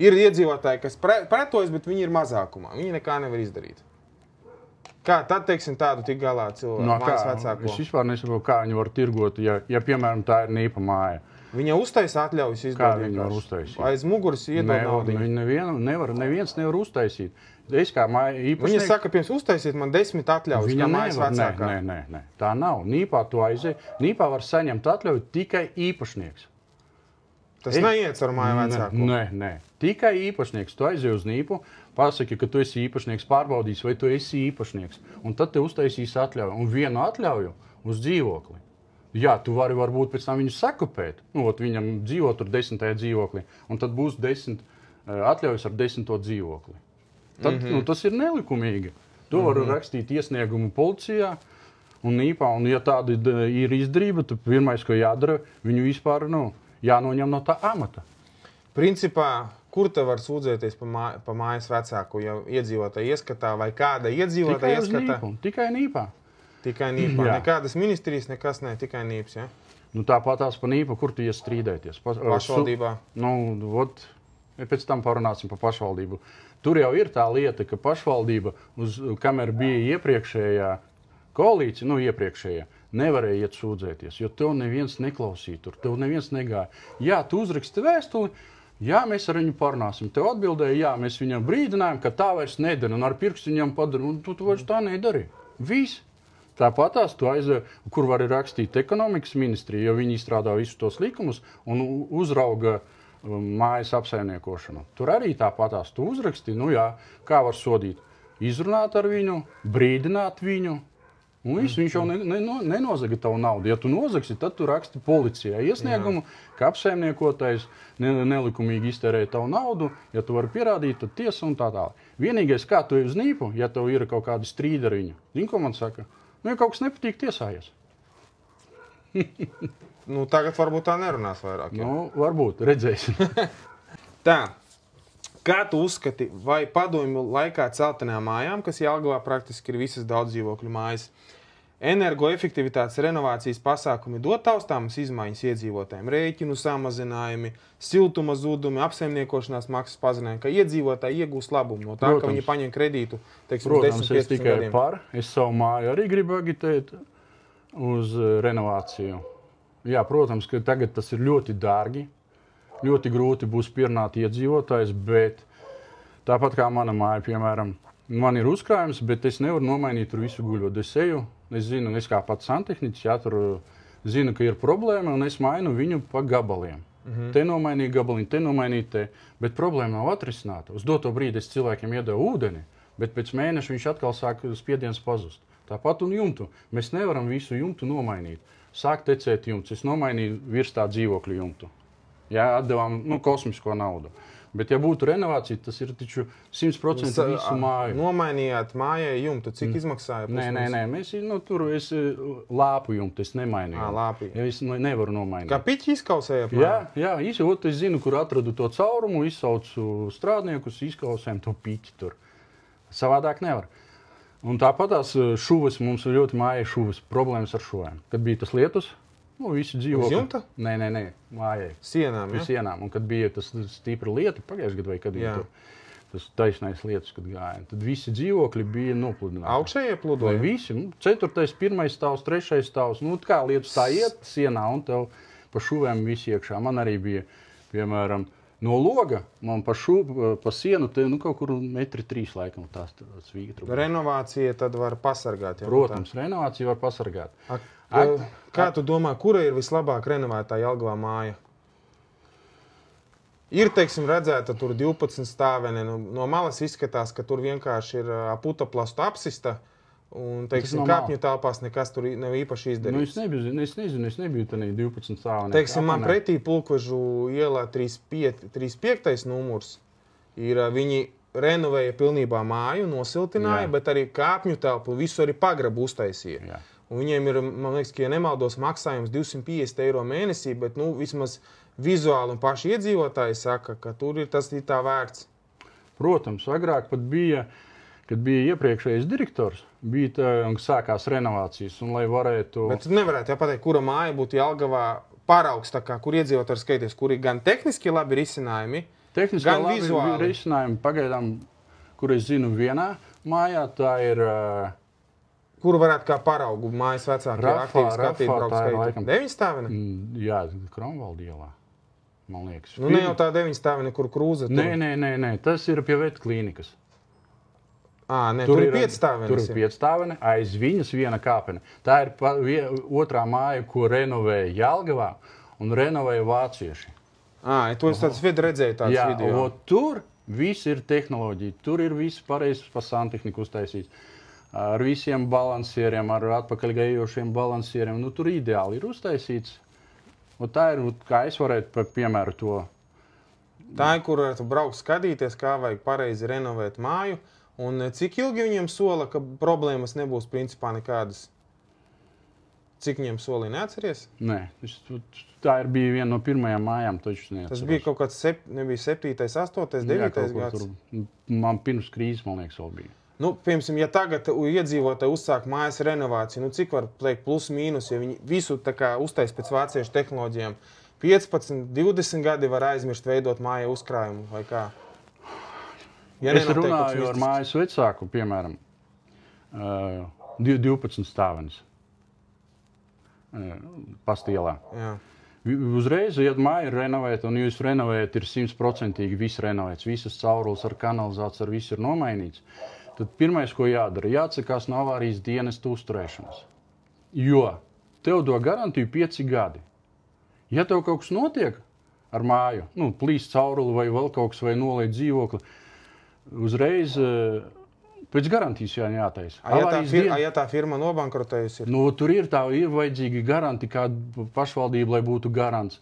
Ir iedzīvotāji, kas pretojas, bet viņi ir mazākumā, viņi nekā nevar izdarīt. Kā tad, tādu tik galā mājas vecāko? Es vispār nesaprotu, kā viņi var tirgot, ja piemēram, tā ir nīpa māja. Viņa uztaisa atļaujas izdot. Kā viņa var uztaisīt? Aiz muguras iedod naudu. Neviens nevar uztaisīt. Es kā māja īpašnieks... Viņa saka, pirms uztaisīt man 10 atļaujas, kā mājas vecākā. Nē. Tā nav. Nīpā to aiziet. Nīpā var saņemt atļauju tikai īpašnieks. Tas neiet ar māju vecāku? Nē. Tikai īpašnieks. Tu aizej uz Nīpu, pasaki, ka tu esi īpašnieks, pārbaudīs, vai tu esi īpašnieks. Un tad te uztaisīs atļauju. Un vienu atļauju uz dzīvokli. Jā, tu vari varbūt pēc tam viņu sakupēt. Viņam dzīvo tur 10. dzīvoklī. Un tad būs 10 atļaujas ar 10. dzīvokli. Tad tas ir nelikumīgi. To var rakstīt iesniegumu policijā un Nīpā. Un ja tāda ir izdarība, tad pirmais, ko jādara, viņu vispār jānoņem no tā amata. Principā, kur te var sūdzēties pa mājas vecāku, ja iedzīvotāji ieskatā vai kāda iedzīvotāja ieskatā? Tikai Nīpā. Tikai Nīpā. Nekādas ministrijas, nekas ne, tikai Nīps, ja? Tāpatās pa Nīpu, kur tu iestrīdēties? Pašvaldībā. Pēc tam parunāsim par pašvaldību. Tur jau ir tā lieta, ka pašvaldība, kamēr bija iepriekšējā koalīcija, iepriekšējā, nevarēja iet sūdzēties, jo tev neviens neklausīja tur, tev neviens negāja. Jā, tu uzraksti vēstuli, jā, mēs ar viņu parunāsim. Tev atbildēja, jā, mēs viņam brīdinājām, ka tā vairs nedara, un ar pirkstu viņam padara, un tu vairs tā nedari. Viss. Tāpatās tu aizēji, kur var rakstīt ekonomikas ministrija, jo viņi izstrādā visus tos likumus un uzrauga mājas apsaimniekošanu. Tur arī tāpatās tu uzraksti, kā var sodīt. Izrunāt ar viņu, brīdināt viņu. Viņš jau nenozaga tavu naudu. Ja tu nozagsi, tad tu raksti policijai iesniegumu, ka apsaimniekotais nelikumīgi iztērē tavu naudu. Ja tu vari pierādīt, tad tiesa un tā tālāk. Vienīgais, kā tu ej uz Nīpu, ja tev ir kaut kādi strīdi ar viņu. Zini, ko man saka? Ja kaut kas nepatīk, tiesājies. Tagad varbūt tā nerunās vairāk. Ja? Varbūt, redzēsim. Tā. Kā tu uzskati, vai padomju laikā celtenām mājām, kas Jelgavā praktiski ir visas daudzdzīvokļu mājas, energoefektivitātes renovācijas pasākumi dod taustāmas izmaiņas iedzīvotājiem, rēķinu samazinājumi, siltuma zudumi, apsaimniekošanās maksas pazinājumi, ka iedzīvotāji iegūs labumu no tā, ka viņi paņem kredītu, teiksim, 10-15 gadiem? Es savu māju arī gribu agitēt uz renovāciju. Jā, protams, ka tagad tas ir ļoti dārgi. Ļoti grūti būs pierunāt iedzīvotājs, bet tāpat kā mana māja, piemēram, man ir uzkrājums, bet es nevaru nomainīt tur visu guļot. Es eju, es zinu, es kā pats santehniķis, tur zinu, ka ir problēma, un es mainu viņu pa gabaliem. Te nomainīju gabaliņu, te nomainīju te, bet problēma nav atrisināta. Uz doto brīdi es cilvēkiem iedevu ūdeni, bet pēc mēneša viņš atkal sāk spiediens pazust. Tāpat un jumtu. Mēs nevaram visu jumtu nomainīt. Sāk tecēt jumts. Es nomainīju virs tā dzīvokļu jumtu. Jā, atdevām kosmisko naudu. Bet, ja būtu renovācija, tas ir taču 100% visu māju. Nomainījāt mājai jumtu. Cik izmaksāja? Nē. Mēs tur lāpu jumtu es nemainīju. Lāpi. Ja es nevaru nomainīt. Kā piķi izkausējāt? Jā, es zinu, kur atradu to caurumu, izsaucu strādniekus, izkausējam to piķi tur. Savādāk nevar. Un tāpatās šuvas, mums ļoti mājai šuvas, problēmas ar šuvām. Kad bija tas lietus, visi dzīvokļi. Uz jumta? Nē, mājai. Sienām, ja? Sienām. Un kad bija tas stipra lieta, pagājušajā gadā vai kad bija tas taisnais lietus, kad gāja, tad visi dzīvokļi bija nopludināti. Augšējie pludoja? Visi. 4., 1. stāvs, 3. stāvs. Kā lietus tā iet sienā un tev pa šuvēm visi iekšā. Man arī bija, piemēram, no loga, man pa sienu te kaut kur 1,3 metri laikam tās svīga. Renovācija tad var pasargāt. Ja? Protams, renovācija var pasargāt. Kā tu domā, kura ir vislabāk renovētā Jelgavā māja? Ir, teiksim, redzēta tur 12 stāvene. No malas izskatās, ka tur vienkārši ir putaplastu apsista. Un, teiksim, kāpņu telpās nekas tur nav īpaši izdarīts. Es nebiju tādā 12 stāvenē. Teiksim, man pretī Pulkvežu ielā 35. numurs ir, viņi renovēja pilnībā māju, nosiltināja, bet arī kāpņu telpu, visu arī pagrabu uztaisīja. Jā. Un viņiem ir, man liekas, ja nemaldos, maksājums 250 eiro mēnesī, bet vismaz vizuāli un paši iedzīvotāji saka, ka tur ir tas tā vērts. Protams, agrāk pat bija, kad bija iepriekšējais direktors, un sākās renovācijas, un lai varētu... Bet tu nevarētu pateikt, kura māja būtu Jelgavā paraugs, kur iedzīvotāji skaities, kuri gan tehniski labi risinājumi, gan vizuāli. Risinājumi pagaidām, kur es zinu vienā mājā, tā ir... Kuru varētu kā paraugu mājas vecāki aktīvi skatīt braukt skaitu? 9 stāvene? Jā, Kronvalda ielā, man liekas. Ne jau tā 9 stāvene, kur krūze tur? Nē, tas ir pie vet klīnikas. Tur ir 5 stāvenes. Tur ir 5 stāvene, aiz viņas viena kāpene. Tā ir otrā māja, ko renovēja Jelgavā un renovēja vācieši. To es tāds redzēju tāds video. Tur viss ir tehnoloģija, tur ir viss pareizs pa santehniku uztaisīts. Ar visiem balansieriem, ar atpakaļgājošiem balansieriem. Nu, tur ideāli ir uztaisīts. Un tā ir, kā es varētu piemēru to. Tā ir, kur tu braukt skatīties, kā vajag pareizi renovēt māju. Un cik ilgi viņiem sola, ka problēmas nebūs principā nekādas? Cik viņiem solīja, neatceries? Nē, tā bija viena no pirmajām mājām, taču neatceros. Tas bija kaut kāds, nebija 7., 8., 9. gads? Man pirms krīzes, man liekas, vēl bija. Nu, piemēram, ja tagad iedzīvotāji uzsāk mājas renovāciju, nu cik var teikt plus mīnus, ja viņi visu tā kā uztais pēc vāciešu tehnoloģijām, 15, 20 gadi var aizmirst veidot māju uzkrājumu vai kā? Ja es runāju ar mājas vecāku, piemēram, 12 stāvenes. Pastielā. Jā. Uzreiz, ja māja ir renovēta un jūs renovējat, ir 100% viss renovēts, visas caurules ar kanalizāciju, ar visu ir nomainīts, tad pirmais, ko jādara, jāatsakās no avārijas dienestu uzturēšanas. Jo tev do garantiju 5 gadi. Ja tev kaut kas notiek ar māju, plīst cauruli vai vēl kaut kas vai noliet dzīvokli, uzreiz pēc garantijas jātaisa. Ja tā firma nobankrotējusi? Tur ir vajadzīgi garanti, kāda pašvaldība, lai būtu garants.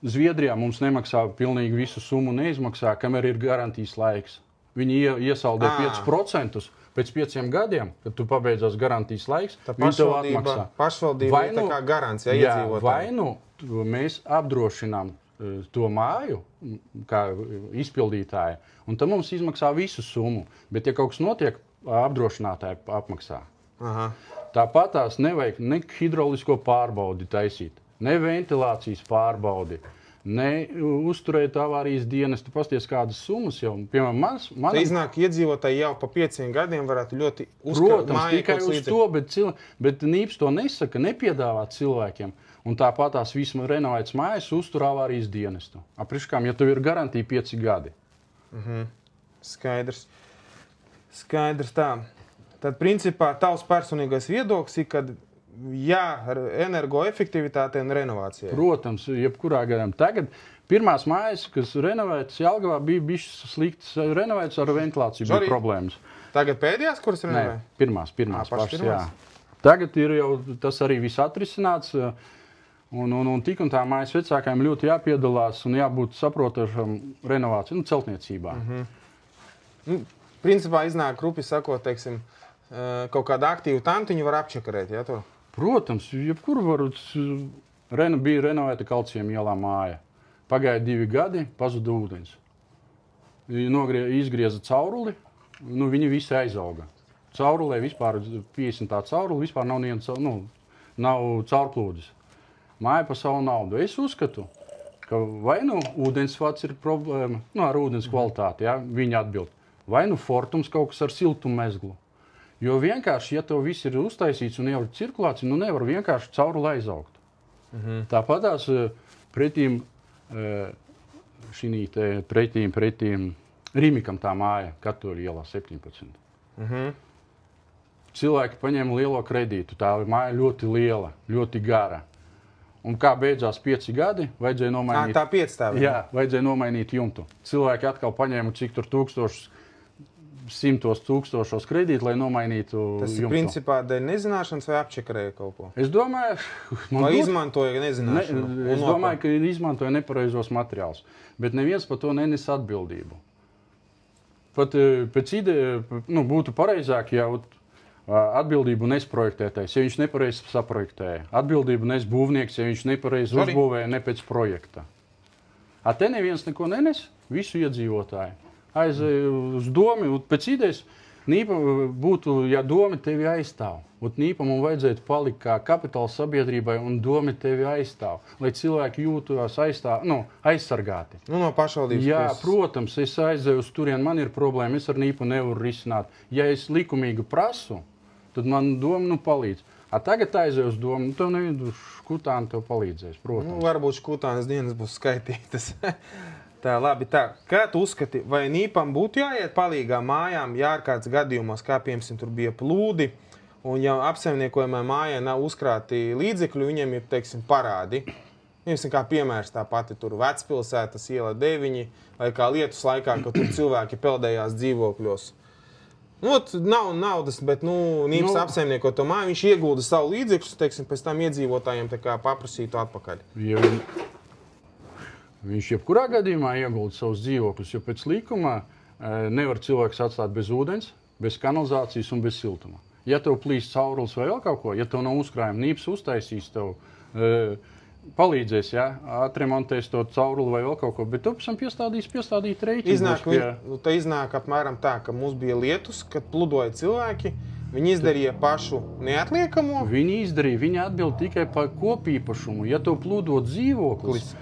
Zviedrijā mums nemaksā pilnīgi visu summu, neizmaksā, kamēr ir garantijas laiks. Viņi iesaldē 5% pēc 5 gadiem, kad tu pabeidzās garantijas laiks, viņi tev atmaksā. Pašvaldība ir tā kā garants, ja iedzīvotāji. Vai mēs apdrošinām to māju, kā izpildītāja, un tad mums izmaksā visu summu. Bet, ja kaut kas notiek, apdrošinātāji apmaksā. Aha. Tāpat tās nevajag ne hidraulisko pārbaudi taisīt, ne ventilācijas pārbaudi, ne uzturēt avārijas dienestu. Pasties, kādas summas jau, piemēram, Tā iznāk iedzīvotāji jau pa 5 gadiem varētu ļoti Protams, tikai uz to, bet NIPS to nesaka, nepiedāvā cilvēkiem. Un tāpat tās vismaz renovētas mājas uztur avārijas dienestu. Apriškām, ja tev ir garantija 5 gadi. Skaidrs. Skaidrs tā. Tad, principā, tavs personīgais viedoklis ir, kad energoefektivitāte un renovācija. Protams, jebkurā gadam. Tagad pirmās mājas, kas renovētas Jelgavā, bija bišķi sliktas renovētas, ar ventilāciju bija problēmas. Tagad pēdējās, kuras renovē? Nē, pirmās pašas, jā. Tagad ir jau tas arī viss atrisināts. Un tik un tā mājas vecākajiem ļoti jāpiedalās un jābūt saprotašam renovāciju, celtniecībā. Principā iznāk rupi sakot, teiksim, kaut kādu aktīvu tantiņu var apčakarēt, ja to? Protams, jebkur var. Bija renovēta Kalcijiem ielā māja. Pagāja 2 gadi, pazuda ūdens. Izgrieza cauruli, viņi visi aizauga. Caurulē vispār 50 tā cauruli, vispār nav caurplūdes. Māja pa savu naudu. Es uzskatu, ka vai ūdensvads ir problēma, ar ūdens kvalitāti, ja, viņi atbild. Vai Fortums kaut kas ar siltumu mezglu. Jo vienkārši, ja tev viss ir uztaisīts un jau ir cirkulācija, nevar vienkārši cauruli aizaugt. Tāpatās pretīm Rīmikam tā māja, Katoļu ielā 17. Cilvēki paņēma lielo kredītu, tā māja ļoti liela, ļoti gara. Un kā beidzās 5 gadi, vajadzēja nomainīt. Tā 5 stāvi. Jā, vajadzēja nomainīt jumtu. Cilvēki atkal paņēma cik tur simtos tūkstošos kredītu, lai nomainītu jumtu. Tas ir principā dēļ nezināšanas vai apčakarēja kaut ko? Es domāju, vai izmantoja nezināšanu? Es domāju, ka izmantoja nepareizos materiālus, bet neviens par to nenes atbildību. Pat pēc ideja, būtu pareizāk, ja atbildību nes projektētājs, ja viņš nepareizi saprojektēja. Atbildību nes būvnieks, ja viņš nepareizi uzbūvēja ne pēc projekta. Te neviens neko nenes, visu iedzīvotāju. Aizēja uz domu, pēc idejas Nīpa būtu, ja domi tevi aizstāv. Nīpam vajadzētu palikt kā kapitāla sabiedrībai un domi tevi aizstāv, lai cilvēki jūtas aizsargāti. No pašvaldības Jā, puses. Protams, es aizēju uz turien, man ir problēma, es ar Nīpu nevaru risināt. Ja es likumīgi prasu, tad man doma palīdz. Tagad aizēju uz domu, tev nevienu škutāni tev palīdzēs, protams. Varbūt škutānas dienas būs skaitītas. Tā, labi, tā. Kā tu uzskati, vai Nīpam būtu jāiet palīgā mājām, ja ārkārtas gadījumos, kā piemēram tur bija plūdi, un ja apsaimniekojumā mājā nav uzkrāti līdzekļi, viņiem ir, teiksim, parādi, Jums kā piemērs tā pati tur Vecpilsētas iela 9, vai kā lietus laikā, kad tur cilvēki peldējās dzīvokļos. Nu, nav naudas, bet, Nīps apsaimnieko to māju, viņš iegulda savu līdzekļus, teiksim, pēc tam iedzīvotājiem tā kā paprasītu atpakaļ. Ja viņš jebkurā gadījumā iegulda savus dzīvokļus, jo pēc likuma nevar cilvēks atstāt bez ūdens, bez kanalizācijas un bez siltuma. Ja tev plīst caurulis vai vēl kaut ko, ja tev nav uzkrājuma, Nīps uztaisīs tev, palīdzēs, atremontēs to cauruli vai vēl kaut ko, bet tu pēc tam piestādīt rēķinu. Iznāk apmēram tā, ka mums bija lietus, kad pludoja cilvēki, viņi izdarīja pašu neatliekamo. Viņi atbild tikai par kopīpašumu. Ja tev plūdo dzīvoklis,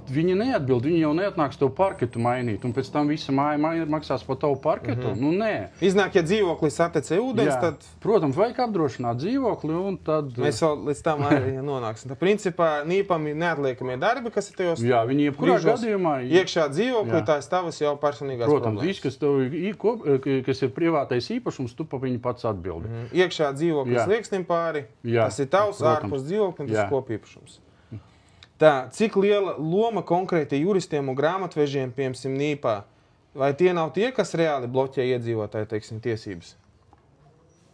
viņi neatbild, viņi jau neatnāks tev parketu mainīt, un pēc tam visa māja maksās par tavu parketu. Nē. Iznāk, ja dzīvoklis atecē ūdens, tad... Protams, vajag apdrošināt dzīvokli, un tad... Mēs vēl līdz tam arī nonāksim. Tā principā Nīpam ir neatliekamie darbi, kas ir tajos... Jā, viņi jebkurā gadījumā... Iekšā dzīvokli, tās tavas jau personīgās problēmas. Protams, viss, kas ir privātais īpašums, tu pa viņu pats atbildi. Iekšā dzīvoklis lieksnim pāri, tas ir tavs, ārpus dzīvoklim, tas ir kopīpašums. Tā, cik liela loma konkrēti juristiem un grāmatvežiem, piemēram, Nīpā? Vai tie nav tie, kas reāli bloķē iedzīvotāju, teiksim, tiesības?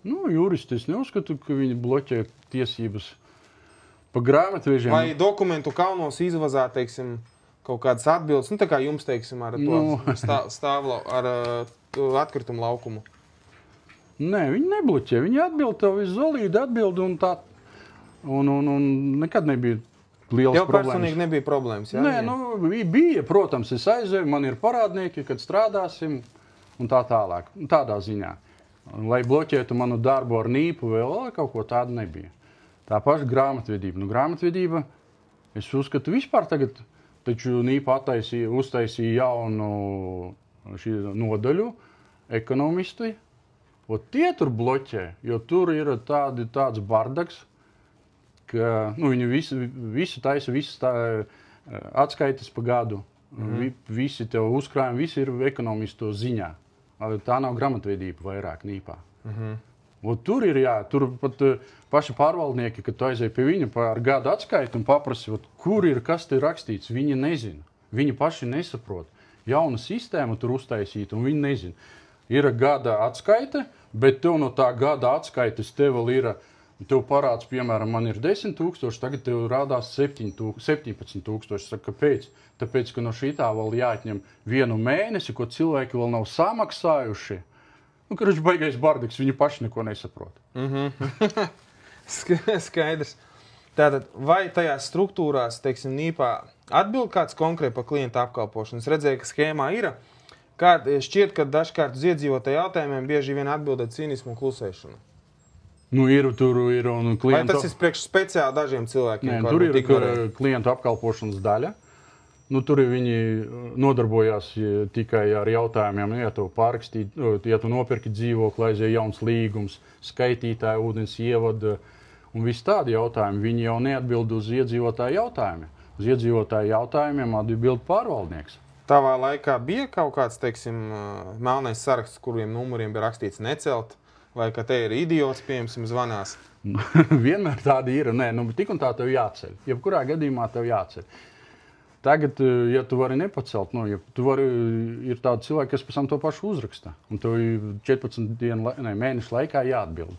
Juristi, es neuzskatu, ka viņi bloķē tiesības pa grāmatvežiem. Vai dokumentu kalnos izvazā, teiksim, kaut kādas atbildes, tā kā jums, teiksim, ar to stāvlo, ar atkritumu laukumu? Nē, viņi nebloķē. Viņi atbild tev viszolīdi atbild un tā. Un nekad nebija liels Tev problēmas. Personīgi nebija problēmas, jā? Nē, bija, protams, es aizēju, man ir parādnieki, kad strādāsim un tā tālāk, tādā ziņā. Lai bloķētu manu darbu ar Nīpu vēl kaut ko tādu nebija. Tā paša grāmatvedība. Grāmatvedība, es uzskatu vispār tagad, taču Nīpa uztaisīja jaunu nodaļu, ekonomisti, tie tur bloķē, jo tur ir tāds bardaks, ka viņi visu taisa, atskaitas pa gadu, visi tev uzkrājumi, visi ir ekonomistu ziņā. Tā nav grāmatvedība vairāk Nīpā. Tur ir, tur pat paši pārvaldnieki, kad tu aizēji pie viņa par gadu atskaiti un paprasi, kur ir, kas te ir rakstīts, viņi nezina. Viņi paši nesaprot. Jauna sistēma tur uztaisīta un viņi nezina. Ir gada atskaite, bet tev no tā gada atskaites tev vēl ir. Tev parāds, piemēram, man ir 10 000, tagad tev rādās 17 000. Saka, kāpēc? Tāpēc, ka no šitā vēl jāatņem 1 mēnesi, ko cilvēki vēl nav samaksājuši. Karš baigais bardaks, viņi paši neko nesaprot. Skaidrs. Tātad, vai tajās struktūrās, teiksim, Nīpā atbild kāds konkrēti par klienta apkalpošanu? Es redzēju, ka schēmā ir. Šķiet, ka dažkārt uz iedzīvotāju jautājumiem bieži vien atbildēt cīnismu un klusēšanu. Tur ir un klientu... Vai tas ir priekš speciāli dažiem cilvēkiem? Nē, tur ir klientu apkalpošanas daļa. Tur viņi nodarbojās tikai ar jautājumiem, ja tu pārrakstīt, ja tu nopirki dzīvokli, aizēja jauns līgums, skaitītāja, ūdens ievada un viss tādi jautājumi. Viņi jau neatbild uz iedzīvotāju jautājumiem. Uz iedzīvotāju jautājumiem atbild pārvaldnieks. Tavā laikā bija kaut kāds, teiksim, melnais saraksts, kuriem numuriem bija rakstīts necelt? Vai ka te ir idiots, piemēram, zvanās? Vienmēr tādi ir. Nē, tik un tā tev jāceļ. Jebkurā gadījumā tev jāceļ. Tagad, ja tu vari nepacelt, ir tādi cilvēki, kas pēc tam to pašu uzraksta. Un tev 14 mēnešu laikā jāatbild.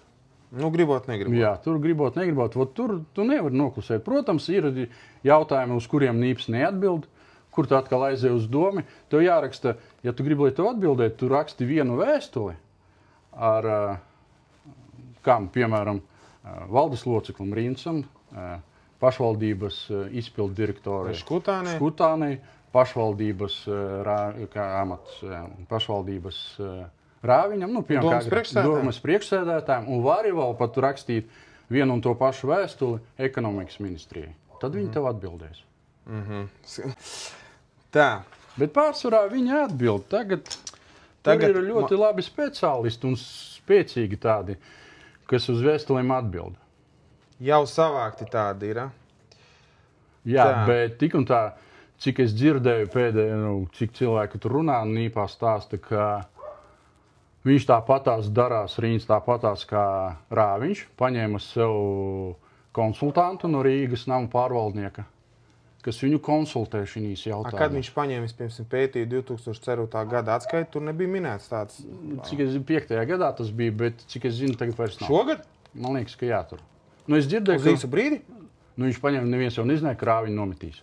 Gribot, negribot. Jā, tur gribot, negribot. Tur tu nevari noklusēt. Protams, ir jautājumi, uz kuriem Nīps neatbild, kur tu atkal aizēji uz domi. Tev jāraksta, ja tu gribi, lai tev atbildēt, tu raksti vienu vēstuli. Ar kam, piemēram, valdes loceklim Rīncam, pašvaldības izpildu direktorai Škutānei, pašvaldības pašvaldības Rāviņam, domas priekšsēdētājiem, un vari vēl pat rakstīt vienu un to pašu vēstuli ekonomikas ministrijai. Tad viņi tev atbildēs. Tā. Bet pārsvarā viņi atbild. Tagad ir ļoti labi speciālisti un spēcīgi tādi, kas uz vēstulēm atbild. Jau savākti tādi ir, Jā, bet tik un tā, cik es dzirdēju pēdējo, cik cilvēki tur runā, Nīpā stāsta, ka viņš tāpatās darās, Rīns tāpatās kā Rāviņš, paņēma sev konsultantu no Rīgas nama pārvaldnieka. kas viņu konsultē šīs jautājumos. Kad viņš paņēmis, piemēram, pētīja 2004. gada atskaitu, tur nebija minēts tāds? Cik es zinu, 5. gadā tas bija, bet cik es zinu, tagad vairs nav. Šogad? Man liekas, ka jā, tur. Nu, es dzirdēju, Uz īsu brīdi? Nu, viņš paņēma, neviens jau nezināja, ka rāviņu nometīs.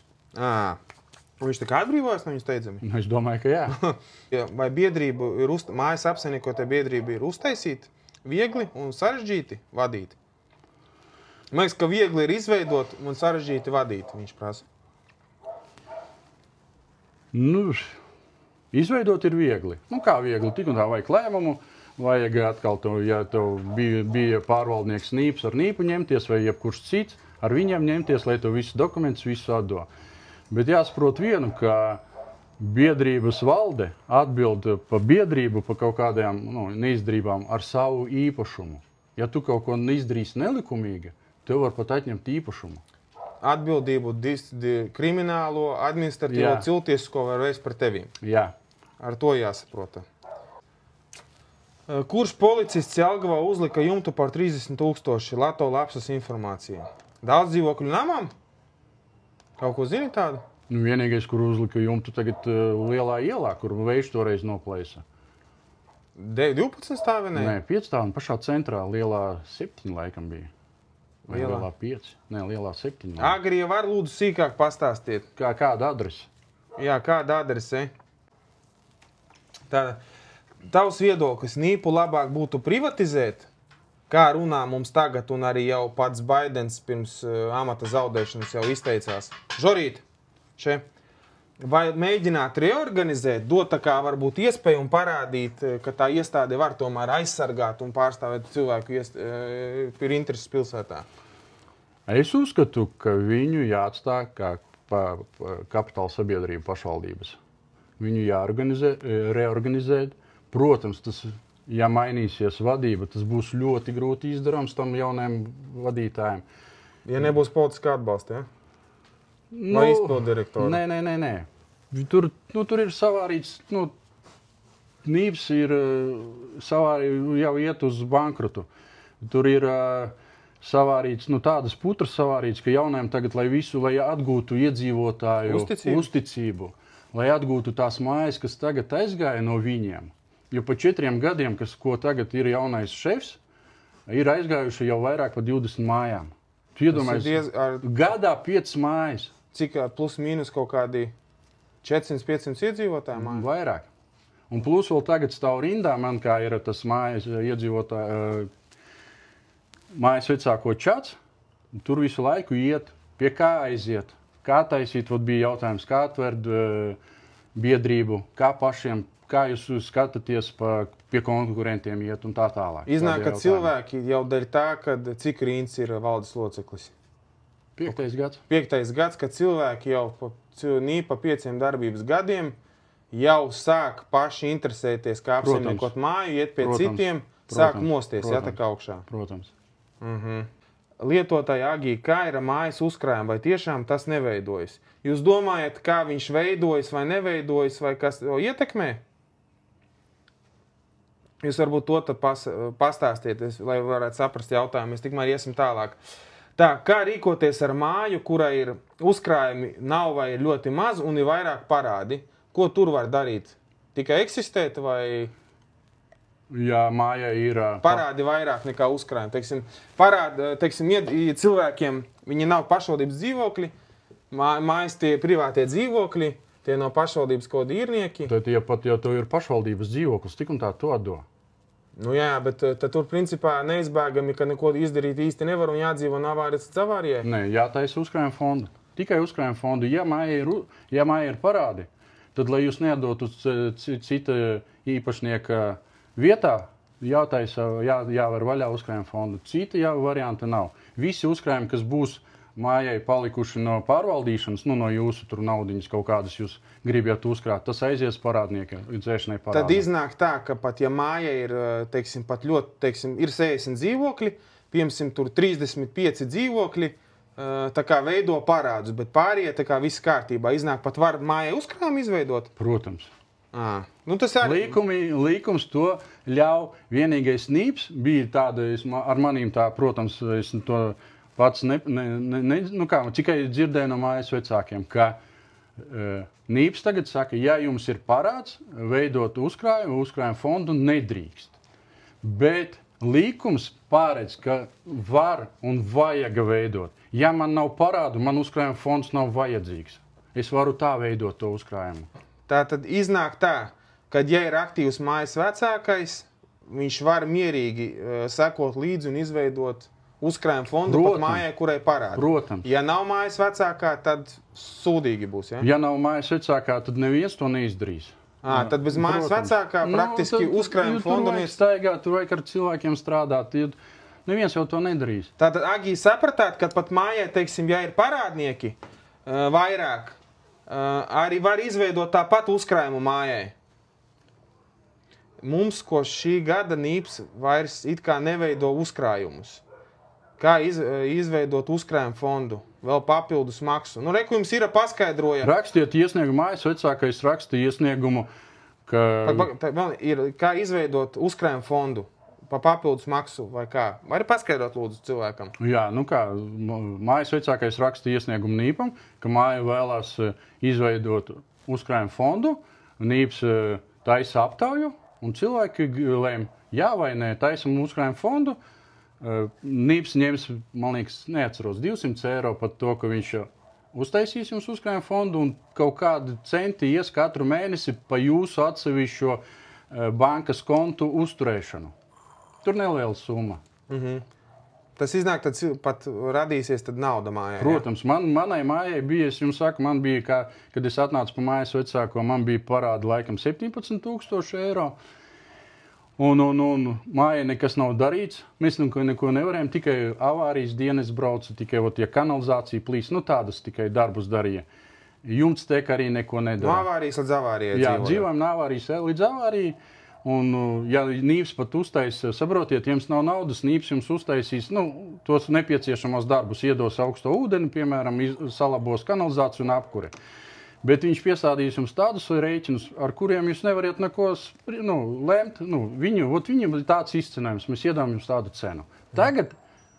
Viņš tā kā atbrīvojas no viņa steidzami? Nu, es domāju, ka jā. Vai biedrību ir mājas apsaimniekotāja biedrība ir uztaisīta, viegli un sarežģīti vadīt? Man liekas, ka viegli ir izveidot un sarežģīti vadīt, viņš prasa. Nu, izveidot ir viegli. Nu, kā viegli? Tik un tā vajag lēmumu, vajag atkal, ja tev bija pārvaldnieks nīps ar nīpu ņemties, vai jebkurš cits, ar viņiem ņemties, lai tev visus dokumentus, visu atdo. Bet jāsaprot vienu, ka biedrības valde atbild pa biedrību, pa kaut kādām neizdarībām ar savu īpašumu. Ja tu kaut ko izdarīsi nelikumīgi, tev var pat atņemt īpašumu. Atbildību kriminālo, administratīvo, cilvēcisko var veikt par tevīm. Jā. Ar to jāsaprota. Kurš policists Jelgavā uzlika jumtu par 30 000 Lato lapsas informācija? Daudz dzīvokļu namām? Kaut ko zini tādu? Nu, vienīgais, kur uzlika jumtu tagad lielā ielā, kur vējš toreiz noplaisa. 12 stāvenē? Nē, 5 stāvi pašā centrā, lielā 7 laikam bija. Vai lielā 5? Nē, lielā 7. Agri, var lūdzu sīkāk pastāstīt. Kāda adrese? Jā, kāda adrese? Tavs viedoklis, nīpu labāk būtu privatizēt, kā runā mums tagad, un arī jau pats Baidens pirms amata zaudēšanas jau izteicās. Žorīt, vai mēģināt reorganizēt, dot tā kā varbūt iespēju un parādīt, ka tā iestāde var tomēr aizsargāt un pārstāvēt cilvēku ir intereses pilsētā? Es uzskatu, ka viņu jāatstāj kā kapitāla sabiedrība pašvaldības. Viņu reorganizē. Protams, tas, ja mainīsies vadība, tas būs ļoti grūti izdarāms tam jaunajiem vadītājiem. Ja nebūs politiskā atbalsta, ja? Vai izpildirektori? Nē. Tur ir savārīts, nīps ir jau iet uz bankrotu. Tur ir savārīts, tādas putras savārīts, ka jaunajiem tagad, lai atgūtu iedzīvotāju uzticību, lai atgūtu tās mājas, kas tagad aizgāja no viņiem. Jo pa 4 gadiem, ko tagad ir jaunais šefs, ir aizgājuši jau vairāk par 20 mājām. Tu iedomājies, gadā 5 mājas. Cik plus mīnus kaut kādi 400-500 iedzīvotāji mājas? Vairāk. Un plus vēl tagad stāv rindā, man kā ir tas mājas iedzīvotāji, mājas vecāko čats, tur visu laiku iet, pie kā aiziet, kā taisīt, bija jautājums, kā atvert biedrību, kā pašiem, kā jūs skatāties pie konkurentiem iet un tā tālāk. Iznāk, ka cilvēki jau dēļ tā, kad cik Rīns ir valdes loceklis? 5. gads. 5. gads, kad cilvēki jau pa 5 darbības gadiem jau sāk paši interesēties, kā apsaimniekot māju, iet pie citiem, sāk mosties, ja tā kā augšā. Protams. Lietotāji Agī, kā ir mājas uzkrājumi, vai tiešām tas neveidojas? Jūs domājat, kā viņš veidojas vai neveidojas, vai kas to ietekmē? Jūs varbūt to pastāstiet, lai varētu saprast jautājumu. Mēs tikmēr iesim tālāk. Kā rīkoties ar māju, kurai ir uzkrājumi nav vai ir ļoti maz un ir vairāk parādi? Ko tur var darīt? Tikai eksistēt vai... Jā, māja ir... Parādi vairāk nekā uzkrājumi. Ja cilvēkiem viņi nav pašvaldības dzīvokļi, mājas tie privātie dzīvokļi, tie no pašvaldības kaut īrnieki. Tad, ja pat jau tev ir pašvaldības dzīvoklis, tik un tā to atdo. Nu jā, bet tur principā neizbēgami, ka neko izdarīt īsti nevar un jādzīvo avārijas avārijai. Nē, jātaisa uzkrājuma fonda. Tikai uzkrājuma fonda. Ja māja ir parādi, tad, lai jūs neatdotu uz cita īpašnieka vietā, jāvar vaļā uzkrājuma fondu. Cita varianta nav. Visi uzkrājumi, kas būs mājai palikuši no pārvaldīšanas, no jūsu tur naudiņas kaut kādas jūs gribat uzkrāt, tas aizies parādniekiem, dzēšanai parādniekiem. Tad iznāk tā, ka pat ja māja ir, pat ļoti, ir 60 dzīvokļi, piemēram, tur 35 dzīvokļi, tā kā veido parādus, bet pārējie tā kā viss kārtībā. Iznāk pat var mājai uzkrājumu izveidot? Protams. Tas arī... Līkums to ļauj. Vienīgais nīps bija tāda, ar manīm tā, protams, es to pats tikai dzirdēju no mājas vecākiem, ka Nīps tagad saka, ja jums ir parāds, veidot uzkrājumu fondu nedrīkst. Bet likums pārēdz, ka var un vajag veidot. Ja man nav parādu, man uzkrājuma fonds nav vajadzīgs. Es varu tā veidot to uzkrājumu. Tā tad iznāk tā, ka, ja ir aktīvs mājas vecākais, viņš var mierīgi sekot līdzi un izveidot uzkrājumu fondu pat mājai, kurai parāda. Protams. Ja nav mājas vecākā, tad sūdīgi būs, ja? Ja nav mājas vecākā, tad neviens to neizdarīs. Tad bez mājas vecākā praktiski uzkrājuma fonda mēs staigāt, tur vajag ar cilvēkiem strādāt. Neviens jau to nedarīs. Tātad, Agī, sapratāt, ka pat mājai, teiksim, ja ir parādnieki vairāk, arī var izveidot tāpat uzkrājumu mājai. Mums, ko šī gada Nīps vairs it kā neveido uzkrājumus. Kā izveidot uzkrājumu fondu, vēl papildus maksu. Reku jums ir paskaidroja. Rakstiet iesniegumu, mājas vecākais raksta iesniegumu, ka... Kā izveidot uzkrājumu fondu pa papildus maksu vai kā? Vari paskaidrot lūdzu cilvēkam? Jā, mājas vecākais raksta iesniegumu Nīpam, ka māja vēlās izveidot uzkrājumu fondu, Nīps taisa aptauju, un cilvēki lēm, jā vai nē, taisam uzkrājumu fondu. Nīps ņems, man liekas, neatceros, 200 eiro par to, ka viņš uztaisīs jums uzkrājumu fondu un kaut kādi centi ies katru mēnesi pa jūsu atsevišķo bankas kontu uzturēšanu. Tur neliela summa. Tas iznāk, tad pat radīsies tad nauda mājai. Protams, manai mājai bija, es jums saku, man bija, kad es atnācu pa mājas vecāko, man bija parādi laikam 17,000 eiro. Un mājai nekas nav darīts. Mēs neko nevarējām, tikai avārijas dienas brauca, tikai ja kanalizācija plīs, tādas tikai darbus darīja. Jumts tek arī neko nedara. No avārijas līdz avārijai Jā, dzīvojam no avārijas līdz avārijai. Un, ja Nīps pat uztaisa, saprotiet, jums nav naudas, Nīps jums uztaisīs tos nepieciešamos darbus, iedos augsto ūdeni, piemēram, salabos kanalizāciju un apkuri. Bet viņš piesādīs jums tādus rēķinus, ar kuriem jūs nevariet neko lēmt. Viņam ir tāds izcenājums, mēs iedām jums tādu cenu. Tagad,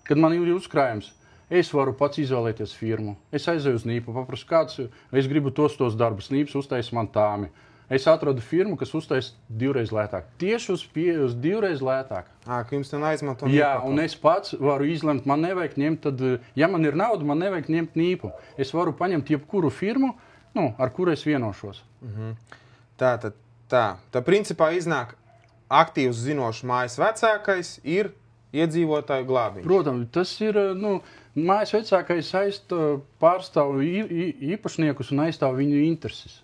kad man ir uzkrājums, es varu pats izvēlēties firmu. Es aizēju uz Nīpu, paprasu kāds, es gribu tos darbus, Nīps uztaisa man tāmi. Es atradu firmu, kas uztaisa 2 reizes lētāk. Tieši uz 2 reizes lētāk. Ka jums te neaizmanto Nīpu. Jā, un es pats varu izlemt, man nevajag ņemt, ja man ir nauda, man nevajag ņemt Nīpu. Es varu paņemt jebkuru firmu, ar kuru es vienošos. Tā principā iznāk aktīvs zinošs mājas vecākais ir iedzīvotāju glābiņš. Protams, tas ir, mājas vecākais pārstāv īpašniekus un aizstāv viņu intereses.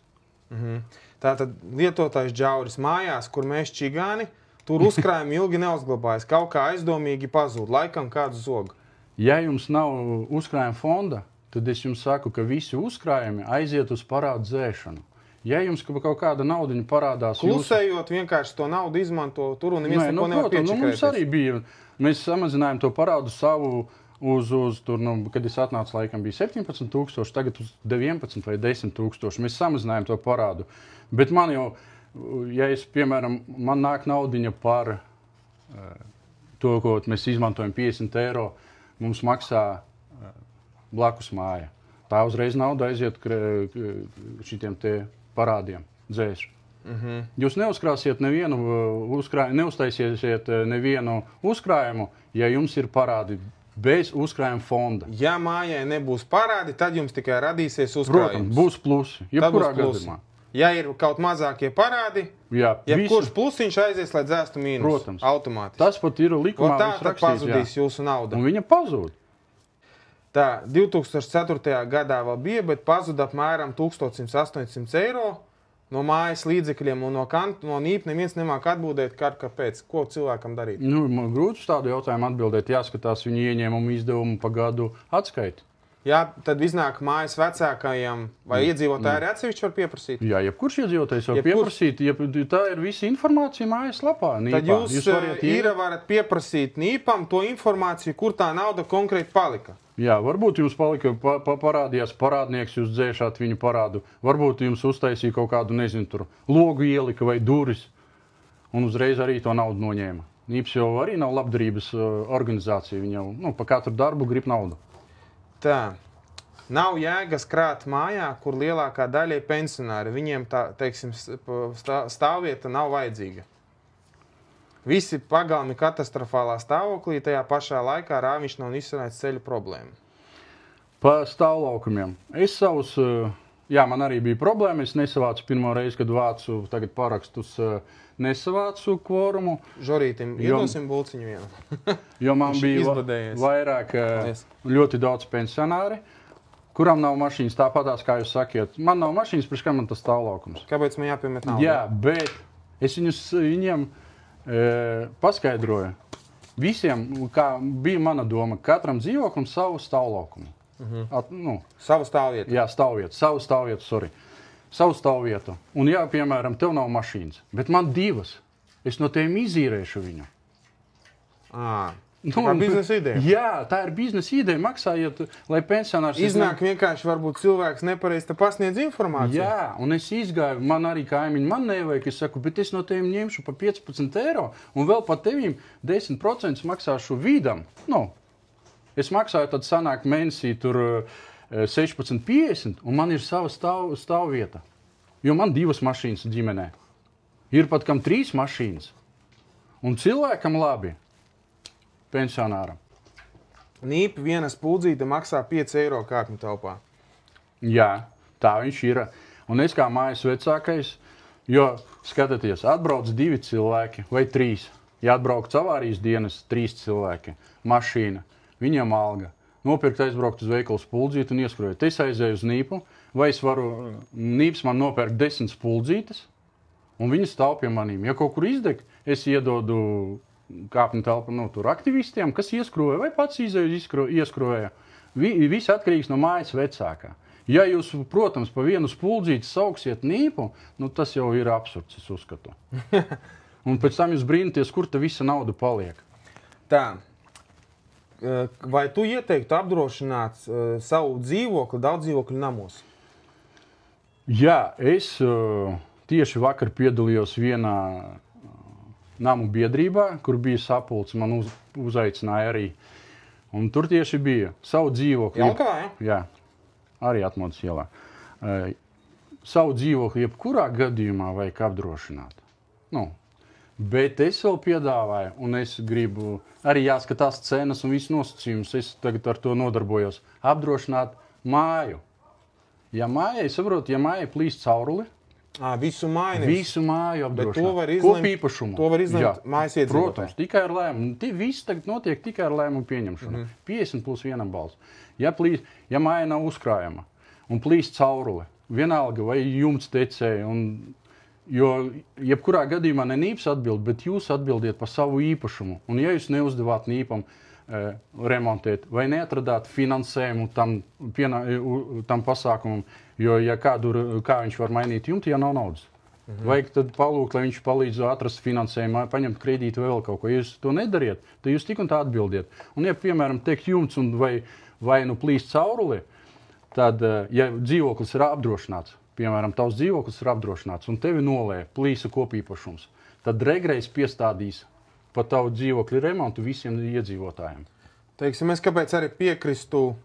Tātad lietotājs džauris mājās, kur mēs čigāni, tur uzkrājumi ilgi neuzglabājas, kaut kā aizdomīgi pazūd, laikam kādu zogu. Ja jums nav uzkrājuma fonda, tad es jums saku, ka visi uzkrājumi aiziet uz parādu dzēšanu. Ja jums kaut kāda naudiņa parādās... Klusējot, vienkārši to naudu izmanto tur un neviens neko nevar piečakrēties. Mums arī bija. Mēs samazinājām to parādu savu kad es atnācu, laikam bija 17,000, tagad uz 11 vai 10,000. Mēs samazinājām to parādu. Bet man jau, ja es, piemēram, man nāk naudiņa par to, ko mēs izmantojam 50 eiro, mums maksā blakus māja. Tā uzreiz nauda aiziet šitiem te parādiem dzēšu. Jūs neuzkrāsiet neuztaisiet nevienu uzkrājumu, ja jums ir parādi bez uzkrājuma fonda. Ja mājai nebūs parādi, tad jums tikai radīsies uzkrājums. Protams, būs plusi. Jebkurā gadījumā. Ja ir kaut mazākie parādi, jebkurš plusiņš aizies, lai dzēstu mīnus. Protams. Automātiski. Tas pat ir likumā viss rakstīts. Tā pazudīs jūsu nauda. Un viņa pazūd. Tā, 2004. gadā vēl bija, bet pazuda apmēram 1100-800 eiro no mājas līdzekļiem un no Nīpa neviens nemāk atbildēt, kāpēc, ko cilvēkam darīt. Man grūti uz tādu jautājumu atbildēt, jāskatās viņu ieņēmumu izdevumu pa gadu atskaiti. Jā, tad iznāk mājas vecākajiem, vai iedzīvotāji arī atsevišķi var pieprasīt? Jā, jebkurš iedzīvotājs var pieprasīt, tā ir visa informācija mājas lapā. Nīpā. Tad jūs varat pieprasīt Nīpam to informāciju, kur tā nauda konkrēti palika. Jā, varbūt jums palika parādījās parādnieks, jūs dzēšāt viņu parādu. Varbūt jums uztaisīja kaut kādu, nezinu, tur logu ielika vai duris, un uzreiz arī to naudu noņēma. Nīps jau arī nav labdarības organizācija. Viņa jau pa katru darbu grib naudu. Tā. Nav jēgas krāt mājā, kur lielākā daļa ir pensionāri. Viņiem tā, teiksim, stāvvieta nav vajadzīga. Visi pagalmi katastrofālā stāvoklī, tajā pašā laikā rāviņš nav izsvarēts ceļu problēmu. Pa stāvlaukumiem. Es savus, jā, man arī bija problēma. Es nesavācu pirmo reizi, kad vācu tagad parakstus, nesavācu kvorumu. Žorītim iedosim bulciņu vienu. Jo man bija vairāk, ļoti daudz pensionāri, kuram nav mašīnas tāpatās, kā jūs sakiet. Man nav mašīnas, priekš kā man tas stāvlaukums. Kāpēc man jāpiemet naudu? Jā, bet es viņiem paskaidroju. Visiem, kā bija mana doma, katram dzīvoklim savu stāvlaukumu. Savu stāvvietu. Jā, savu stāvvietu, Savu stāvvietu. Un jā, piemēram, tev nav mašīnas, bet man divas. Es no tiem izīrēšu viņu. Tā ir biznesa ideja. Jā, tā ir biznesa ideja. Maksājiet, lai pensionārs... Iznāk vienkārši, varbūt cilvēks nepareizi pasniedz informāciju. Jā, un es izgāju, man arī kaimiņi, man nevajag, es saku, bet es no tevim ņemšu pa 15 eiro un vēl pa tevim 10% maksāšu vidam. Es maksāju, tad sanāk mēnesī tur 16,50 un man ir sava stāvvieta. Jo man 2 mašīnas ģimenē. Ir pat kam 3 mašīnas. Un cilvēkam labi. Pensionāram. Nīpa viena spuldzīte maksā 5 eiro kāpņu telpā. Jā, tā viņš ir. Un es kā mājas vecākais, jo, skatieties, atbrauc 2 cilvēki vai 3. Ja atbrauc avārijas dienas 3 cilvēki, mašīna, viņam alga. Nopirkt, aizbraukt uz veikalu spuldzīti un ieskrojot. Es aizēju uz Nīpu, vai es varu, Nīps man nopērkt 10 spuldzītes, un viņi stāv pie manīm. Ja kaut kur izdeg, es iedodu kāpņu telpu tur aktivistiem, kas ieskroja, vai pats ieskroja. Viss atkarīgs no mājas vecākā. Ja jūs, protams, pa vienu spuldzīti sauksiet Nīpu, tas jau ir absurds, es uzskatu. Un pēc tam jūs brīnaties, kur ta visa nauda paliek. Tā. Vai tu ieteiktu apdrošināt savu dzīvokli daudz dzīvokļu namos? Jā, es tieši vakar piedalījos vienā namu biedrībā, kur bija sapulce, man uzaicināja arī. Un tur tieši bija savu dzīvokli. Jelgavā, ja? Jā, arī Atmodas ielā. Savu dzīvokli jebkurā gadījumā vajag apdrošināt. Bet es vēl piedāvāju, un es gribu, arī jāskatās cenas un visu nosacījumus, es tagad ar to nodarbojos, apdrošināt māju. Ja mājai, saprot, ja mājai plīst cauruli, visu māju apdrošināt. Kopīpašumu. To var izlemt mājas iedzīvotāji. Protams, tikai ar lēmumu. Viss tagad notiek tikai ar lēmumu pieņemšanu. 50 plus 1 balss. Ja ja māja nav uzkrājama un plīst caurule, vienalga vai jumts tecēja, jo jebkurā gadījumā ne Nīps atbild, bet jūs atbildiet par savu īpašumu. Un ja jūs neuzdevāt Nīpam remontēt vai neatradāt finansējumu tam pasākumam, jo ja kā viņš var mainīt jumtu, ja nav naudas. Vajag tad palūkt, lai viņš palīdz atrast finansējumu, paņemt kredītu vai vēl kaut ko. Ja jūs to nedariet, tad jūs tik un tā atbildiet. Un ja, piemēram, teikt jumts un vai plīst cauruli, tad, ja dzīvoklis ir apdrošināts, piemēram, tavs dzīvoklis ir apdrošināts un tevi nolē plīsa kopīpašums, tad regreiz piestādīs pa tavu dzīvokļu remontu visiem iedzīvotājiem. Teiksim, es kāpēc arī piekristu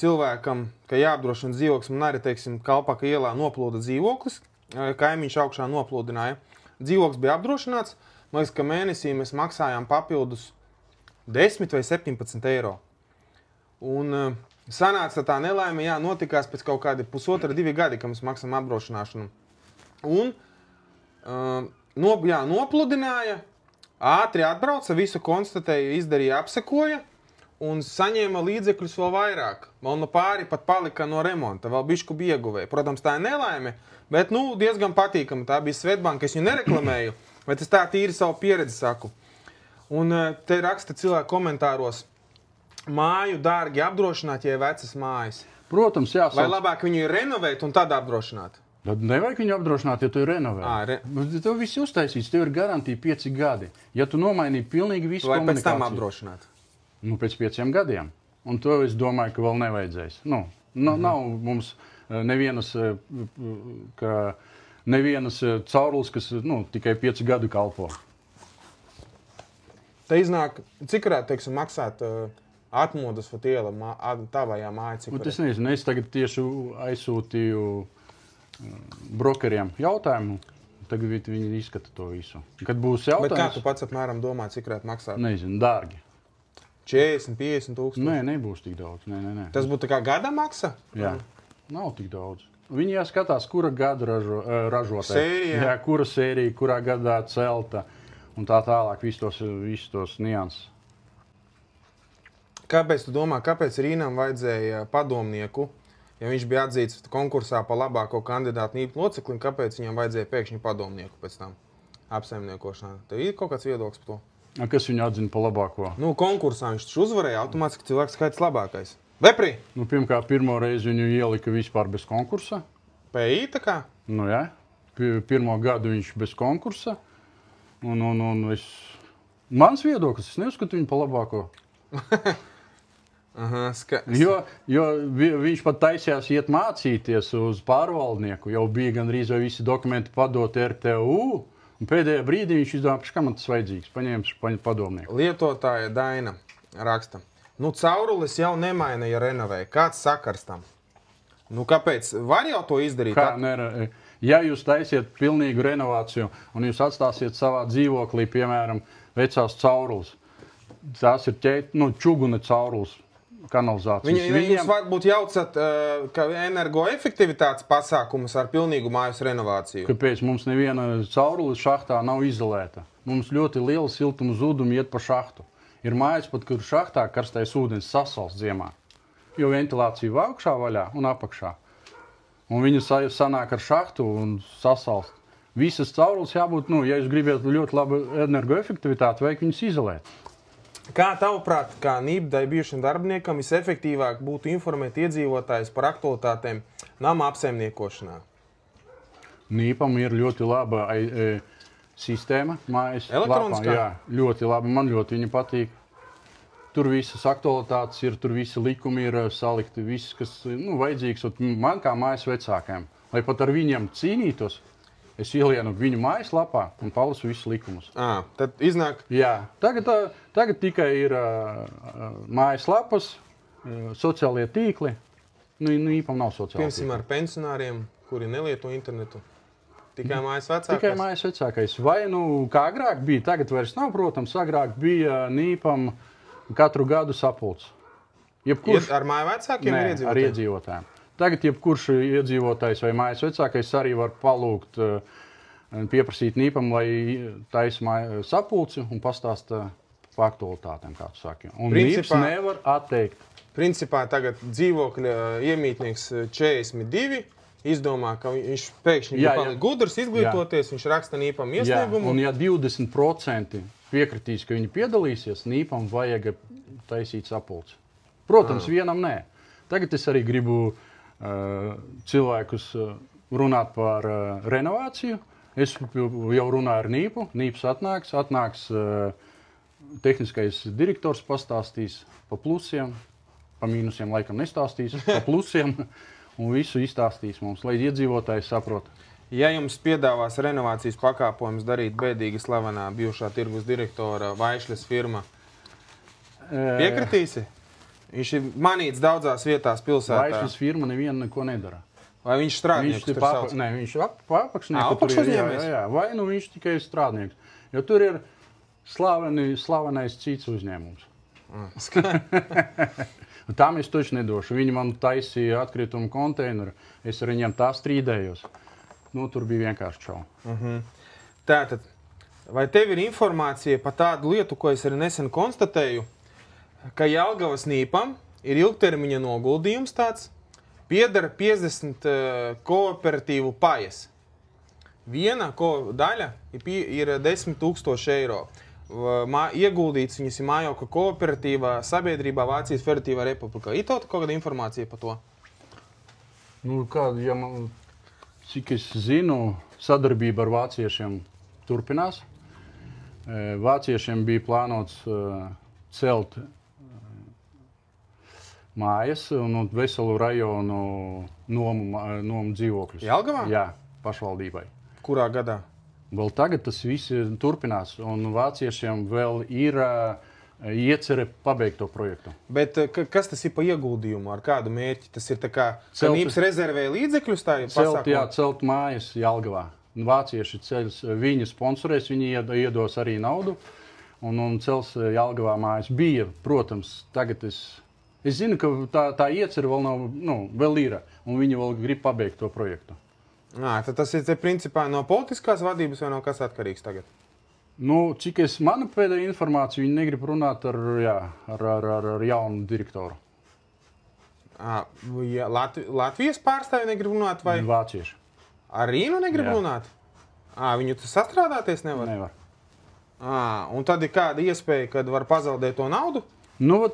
cilvēkam, ka jāapdrošina dzīvoklis, man arī, teiksim, Kalpaka ielā noplūda dzīvoklis, kaimiņš augšā noplūdināja. Dzīvoklis bija apdrošināts, man liekas, ka mēnesī mēs maksājām papildus 10 vai 17 eiro. Un sanāca tā nelaime, notikās pēc kaut kādi 1,5–2 gadi, kad mēs maksām apdrošināšanu. Un nopludināja, ātri atbrauca, visu konstatēja, izdarīja, apsekoja un saņēma līdzekļus vēl vairāk. Un pāri pat palika no remonta, vēl bišku bija ieguvēja. Protams, tā ir nelaime, bet diezgan patīkama. Tā bija Svetbanka, es viņu nereklamēju, bet es tā tīri savu pieredzi saku. Un te raksta cilvēki komentāros, māju dārgi apdrošināt, ja ir vecas mājas. Protams, jāsauc. Vai labāk viņu renovēt un tad apdrošināt? Tad nevajag viņu apdrošināt, ja tu ir renovē. Tev viss uztaisīts, tev ir garantija 5 gadi. Ja tu nomainīji pilnīgi visu vai komunikāciju. Vai pēc tam apdrošināt? Pēc 5 gadiem. Un to es domāju, ka vēl nevajadzēs. Nav mums nevienas, ka nevienas caurules, kas tikai 5 gadu kalpo. Te iznāk, cik varētu, teiksim, maksāt atmodas Fatiela tavajā māja? Es nezinu, es tagad tieši aizsūtīju brokeriem jautājumu. Tagad viņi izskata to visu. Kad būs jautājums... Bet kā tu pats apmēram domā, cik varētu maksāt? Nezinu, dārgi. 40, 50 tūkstoši? Nē, nebūs tik daudz. Nē. Tas būtu tā kā gada maksa? Jā, nav tik daudz. Viņi jāskatās, kura gada ražotājs. Sērija. Jā, kura sērija, kurā gadā celta un tā tālāk, visus tos nianses. Kāpēc tu domā, kāpēc Rīnam vajadzēja padomnieku, ja viņš bija atzīts konkursā pa labāko kandidātu NIP loceklim, kāpēc viņam vajadzēja pēkšņi padomnieku pēc tam apsaimniekošanā? Tev ir kaut kāds viedoklis par to? Kas viņu atzina pa labāko? Konkursā viņš taču uzvarēja, automātiski cilvēks skaits labākais. Vepri! Pirmkārt, pirmo reizi viņu ielika vispār bez konkursa. PI tā kā? Jā. Pirmo gadu viņš bez konkursa. Mans viedoklis, es neuzskatu viņu pa labāko. Jo viņš pat taisījās iet mācīties uz pārvaldnieku. Jau bija gandrīz vai visi dokumenti padoti RTU. Un pēdējā brīdī viņš izdomā, ka man tas vajadzīgs. Paņēmis padomnieku. Lietotāja Daina raksta. Caurules jau nemaina, ja renovē. Kāds sakars tam? Kāpēc? Var jau to izdarīt? Ja jūs taisiet pilnīgu renovāciju un jūs atstāsiet savā dzīvoklī, piemēram, vecās caurules, tās ir čuguna caurules. Kanalizācijas. Jūs varbūt jaucat energoefektivitātes pasākumus ar pilnīgu mājas renovāciju. Kāpēc mums neviena caurule šahtā nav izolēta? Mums ļoti liela siltuma zuduma iet pa šahtu. Ir mājas pat, kur šahtā karstais ūdens sasals ziemā. Jo ventilācija va augšā vaļā un apakšā. Un viņa sanāk ar šahtu un sasals. Visas caurules jābūt, ja jūs gribat ļoti labu energoefektivitāti, vajag viņas izolēt. Kā tavuprāt, kā NIP bijušam darbiniekam, visefektīvāk būtu informēt iedzīvotājus par aktualitātēm nama apsaimniekošanā? NIPam ir ļoti laba sistēma mājas. Elektroniskā? Jā, ļoti labi. Man ļoti viņa patīk. Tur visas aktualitātes ir, tur visi likumi ir salikti, viss, kas vajadzīgs. Man kā mājas vecākajiem, lai pat ar viņiem cīnītos, es ielienu viņu mājaslapā un palasu visus likumus. Tad iznāk... Jā, tagad tikai ir mājaslapas, sociālie tīkli. Īpam nav sociāli tīkli. Piemēram, ar pensionāriem, kuri nelieto internetu. Tikai mājas vecākais? Tikai mājas vecākais. Vai kā agrāk bija, tagad vairs nav, protams, agrāk bija NIPam katru gadu sapulcs. Ar māju vecākiem ir iedzīvotājiem? Ar iedzīvotājiem. Tagad jebkurš iedzīvotājs vai mājas vecākais arī var palūgt, pieprasīt NIPam, lai taisa sapulci un pastāsta par aktualitātēm, kā tu saki. Un NIPs nevar atteikt. Principā tagad dzīvokļa iemītnieks 42 izdomā, ka viņš pēkšņi ir gudrs izglītoties, viņš raksta NIPam iesniegumu. Un ja 20% piekritīs, ka viņi piedalīsies, NIPam vajag taisīt sapulci. Protams, vienam nē. Tagad es arī gribu cilvēkus runāt par renovāciju. Es jau runāju ar NIPu. NIPs atnāks tehniskais direktors pastāstīs pa plusiem, pa mīnusiem laikam nestāstīs, pa plusiem un visu izstāstīs mums, lai iedzīvotājs saprot. Ja jums piedāvās renovācijas pakāpojumus darīt bēdīgi slavenā bijušā tirgus direktora Vaišļas firma, piekritīsi? Viņš ir manīts daudzās vietās pilsētā. Vaišļas firma neviena neko nedara. Vai viņš strādnieks tur sauc? Nē, viņš ir apakšnieks. Apakšuzņēmējs? Jā, vai viņš tikai ir strādnieks. Jo tur ir slavenais cits uzņēmums. Tā mēs taču nedošu. Viņi man taisīja atkritumu konteineru. Es ar viņiem tā strīdējos. Tur bija vienkārši čau. Tātad, vai tev ir informācija par tādu lietu, ko es arī nesen konstatēju, ka Jelgavas NIPam ir ilgtermiņa noguldījums tāds, piedara 50 kooperatīvu pajas. Viena daļa ir 10 000 eiro. Ieguldīts viņas ir mājokļa kooperatīvā sabiedrībā Vācijas Federatīvā Republikā. Ir kaut kāda informācija par to? Cik es zinu, sadarbība ar vāciešiem turpinās. Vāciešiem bija plānots celt mājas un veselu rajonu nomu dzīvokļus. Jelgavā? Jā. pašvaldībai. Kurā gadā? Vēl tagad tas viss turpinās, un vāciešiem vēl ir iecerē pabeigt to projektu. Bet kas tas ir pa ieguldījumu? Ar kādu mērķi? Tas ir tā kā Kanības rezervē līdzekļus tā pasākumu? Celt mājas Jelgavā. Vācieši ceļus, viņi sponsorēs, viņi iedos arī naudu, un cels Jelgavā mājas. Bija, protams, tagad es zinu, ka tā iecerē vēl nav, vēl ir, un viņi vēl grib pabeigt to projektu. Tad tas ir principā no politiskās vadības vai no kas atkarīgs tagad? Cik mana pēdējā informācija, viņi negrib runāt ar jaunu direktoru. Latvijas pārstāvji negrib runāt vai? Vācieši. Ar Rīnu negrib runāt? Viņu tas sastrādāties nevar? Nevar. Un tad ir kāda iespēja, kad var pazaudēt to naudu?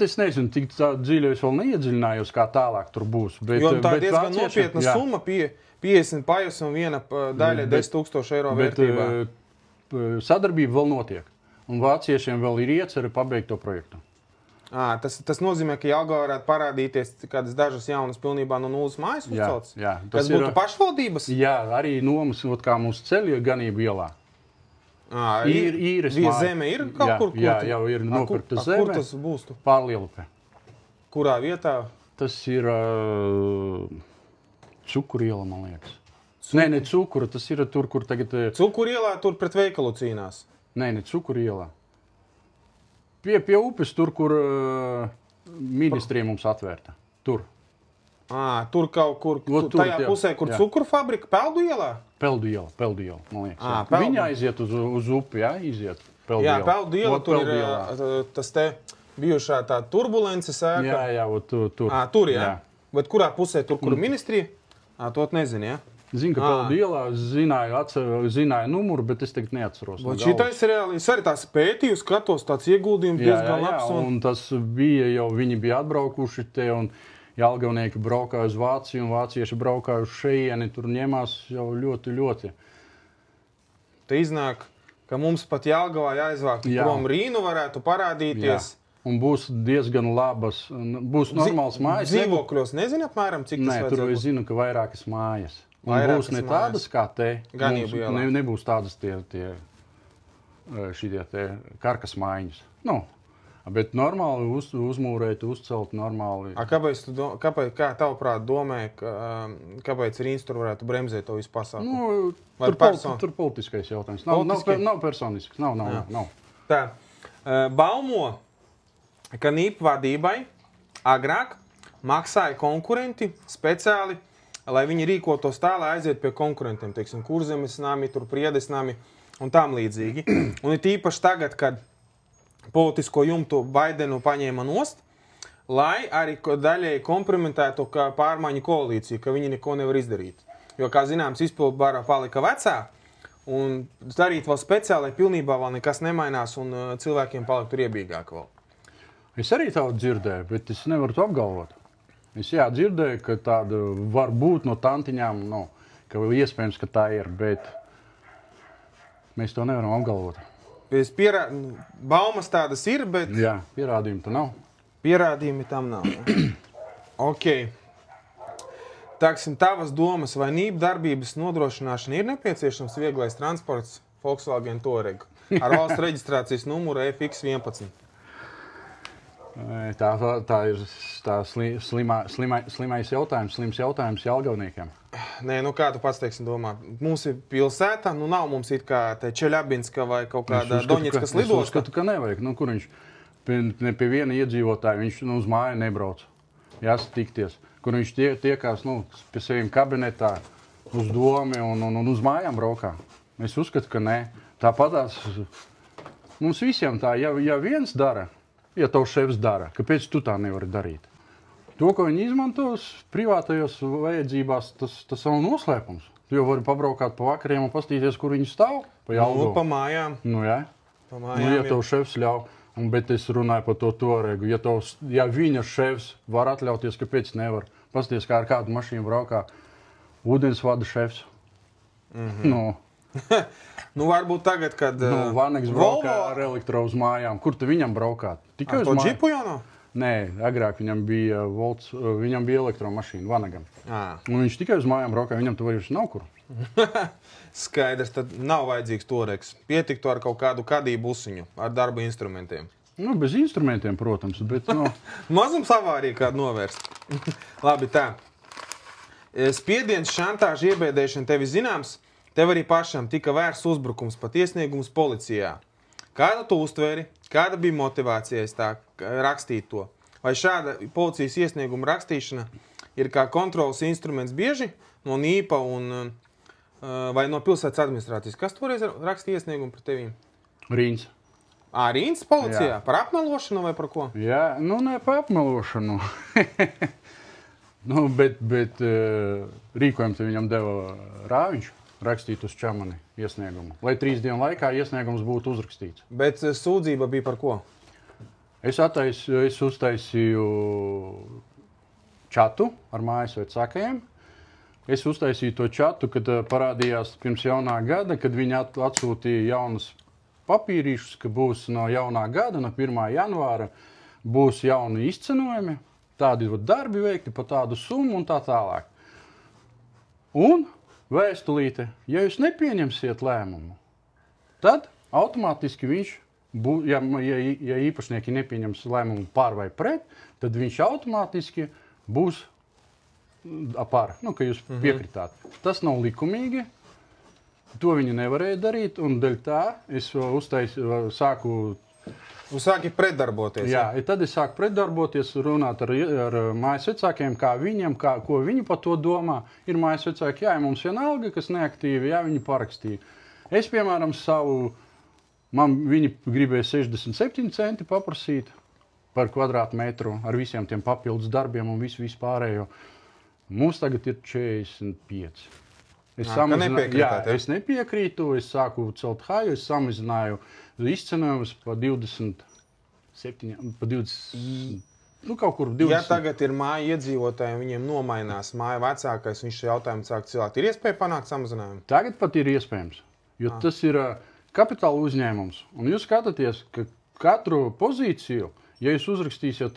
Es nezinu, tik dziļi es vēl neiedziļinājos, kā tālāk tur būs. Jo tā ir diezgan nopietna summa, 50 pajas un viena daļa 10,000 eiro vērtībā. Sadarbība vēl notiek, un vāciešiem vēl ir iecerē pabeigt to projektu. Tas nozīmē, ka Jelgavā varētu parādīties kādas dažas jaunas pilnībā no nulles mājas uzceltas? Jā. Tas būtu pašvaldības? Jā, arī nomas, kā mūsu ceļu ganību ielā. Īres māja. Zeme ir kaut kur? Jā, jau ir nopirkta zeme. Kur tas būs? Pārlielupē. Kurā vietā? Tas ir Cukuriela, man liekas. Ne Cukura, tas ir tur, kur tagad... Cukurielā tur pret veikalu cīnās? Ne Cukurielā. Pie upes tur, kur ministrija mums atvērta. Tur. Tur kaut kur, tajā pusē, kur cukuru fabrika, Peldu ielā? Peldu iela, man liekas. Viņa aiziet uz upi, iziet. Jā, Peldu iela, tur ir tas te bijušā tā turbulences ēka. Jā, tur. Tur, jā. Bet kurā pusē, tur, kur ministrija? To nezinu, jā? Zinu, ka Peldu ielā zināju numuru, bet es tagad neatceros. Šitais reāli, es arī tās pētīju, skatos, tāds ieguldījums diezgan labs. Un tas bija jau, viņi bija atbraukuši te, un jelgavnieki braukāja uz Vāciju, un vācieši braukāja uz šeieni, tur ņemās jau ļoti. Te iznāk, ka mums pat Jelgavā jāizvāk prom Rīnu varētu parādīties. Un būs diezgan labas, būs normāls mājas. Dzīvokļos nezinu apmēram, cik tas vajadzētu? Tur es zinu, ka vairākas mājas. Un būs ne tādas kā te, nebūs tādas šitie karkas mājiņas. Bet normāli uzmūrēt, uzcelt normāli. Kā tavuprāt domē, kāpēc Rīns tur varētu bremzēt to visu pasākumu? Tur politiskais jautājums. Nav personisks. Nav. Tā. Baumo, ka NIP vadībai agrāk maksāja konkurenti speciāli, lai viņi rīkotos tā, lai aiziet pie konkurentiem, teiksim, Kurzemes nami, tur Priedes nami un tam līdzīgi. Un ir tīpaši tagad, kad politisko jumtu Baidenu paņēma nost, lai arī daļēji kompromitētu pārmaiņu koalīciju, ka viņi neko nevar izdarīt. Jo, kā zināms, izpildvara palika vecā, un darīt vēl speciāli, pilnībā vēl nekas nemainās, un cilvēkiem paliek tur iebīgāk vēl. Es arī tādu dzirdēju, bet es nevaru to apgalvot. Es dzirdēju, ka tāda var būt no tantiņām, ka iespējams, ka tā ir, bet mēs to nevaram apgalvot. Baumas tādas ir, bet... Jā, pierādījumi tam nav. Pierādījumi tam nav. Ok. Tāksim, tavas domas, vai NIP darbības nodrošināšana ir nepieciešams vieglais transports Volkswagen Touareg ar valsts reģistrācijas numuru FX11? Tā ir slims jautājums jelgavniekiem. Nē, kā tu pats teiksim domā? Mums ir pilsēta, nav mums it kā Čeļabinska vai kaut kāda Doņetskas lidosta. Es uzskatu, ka nevajag. Kur viņš pie viena iedzīvotāja, viņš uz māju nebrauc. Jāsatikties. Kur viņš tiekās pie saviem kabinetā uz domi un uz mājām braukā. Es uzskatu, ka nē. Tāpatās mums visiem tā, ja viens dara, ja tavs šefs dara, kāpēc tu tā nevari darīt? To, ko viņi izmantos privātajos vajadzībās, tas nav noslēpums. Tu jau vari pabraukāt pa vakariem un pastīties, kur viņi stāv. Pa mājām. Jā. Pa mājām, ja tev šefs ļauj, bet es runāju par to Touaregu. Ja viņa šefs var atļauties, kāpēc nevar? Pastīties, kā ar kādu mašīnu braukā ūdensvada šefs. Varbūt tagad, kad Vaneks braukā ar elektro uz mājām. Kur tu viņam braukāt? Tikai uz mājām? Džipu jau nav? Nē, agrāk viņam bija elektromašīna Vanagam. Un viņš tikai uz mājām braukāja, viņam tur vairs nav kur. Skaidrs, tad nav vajadzīgs toreks. Pietiktu ar kaut kādu kadību busiņu, ar darba instrumentiem. Nu, bez instrumentiem, protams, bet... Nu... Mazums avāriju kādu novērst. Labi, tā. Spiediens, šantāža, iebiedēšana tevi zināms, tev arī pašam tika vērsts uzbrukums, pat iesniegums policijā. Kādu tu uztvēri? Kāda bija motivācija tā rakstīt to? Vai šāda policijas iesnieguma rakstīšana ir kā kontrolas instruments bieži no NIPA un vai no pilsētas administrācijas? Kas toreiz rakstīja iesniegumu par tevīm? Rīns. Rīns policijā? Jā. Par apmelošanu vai par ko? Jā, nu ne par apmelošanu. bet rīkojumu viņam deva Rāviņš. Rakstīt uz čamani iesniegumu. Lai 3 dienu laikā iesniegums būtu uzrakstīts. Bet sūdzība bija par ko? Es uztaisīju čatu ar mājas vecākajiem. Es uztaisīju to čatu, kad parādījās pirms jaunā gada, kad viņi atsūtīja jaunus papīrīšus, ka būs no jaunā gada, no 1. janvāra, būs jauni izcenojumi, tādi darbi veikti pa tādu summu un tā tālāk. Un vēstulīte, ja jūs nepieņemsiet lēmumu, tad automātiski viņš, ja īpašnieki nepieņems lēmumu par vai pret, tad viņš automātiski būs par, ka jūs piekritāt. Tas nav likumīgi, to viņi nevarēja darīt, un dēļ tā es sāki pretdarboties. Jā, tad es sāku pretdarboties, runāt ar mājas vecākiem, kā viņam, ko viņi par to domā. Ir mājas vecāki, jā, mums vienalga, kas neaktīvi, jā, viņi parakstīja. Es, piemēram, viņi gribēja 67 centi paprasīt par kvadrātmetru ar visiem tiem papildus darbiem un visu pārējo. Mums tagad ir 45. Es nepiekrītu, es sāku celt haju, es samazināju izcenojumus pa 27, pa 20, kaut kur 20. Ja tagad ir māja iedzīvotājiem, viņiem nomainās māja vecākais, viņš šo jautājumu sāk cilāt. Ir iespēja panākt samazinājumu? Tagad pat ir iespējams, jo tas ir kapitāla uzņēmums. Un jūs skatāties, ka katru pozīciju, ja jūs uzrakstīsiet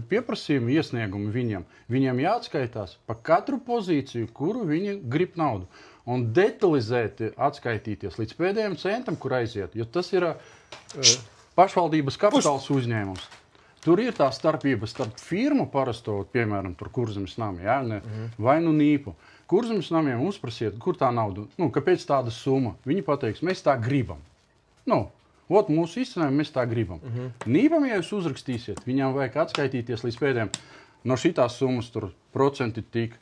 pieprasījumu iesniegumu viņiem jāatskaitās par katru pozīciju, kuru viņi grib naudu. Un detalizēti atskaitīties līdz pēdējiem centam, kur aiziet, jo tas ir pašvaldības kapitāls uzņēmums. Tur ir tā starpība starp firmu parasto, piemēram, tur Kurzemes nami, vai nu NIPu. Kurzemes namiem uzprasiet, kur tā nauda, kāpēc tāda summa. Viņi pateiks, mēs tā gribam. Mūsu izcenojumi mēs tā gribam. NIPam, ja jūs uzrakstīsiet, viņam vajag atskaitīties līdz pēdējiem. No šitās summas tur procenti tik,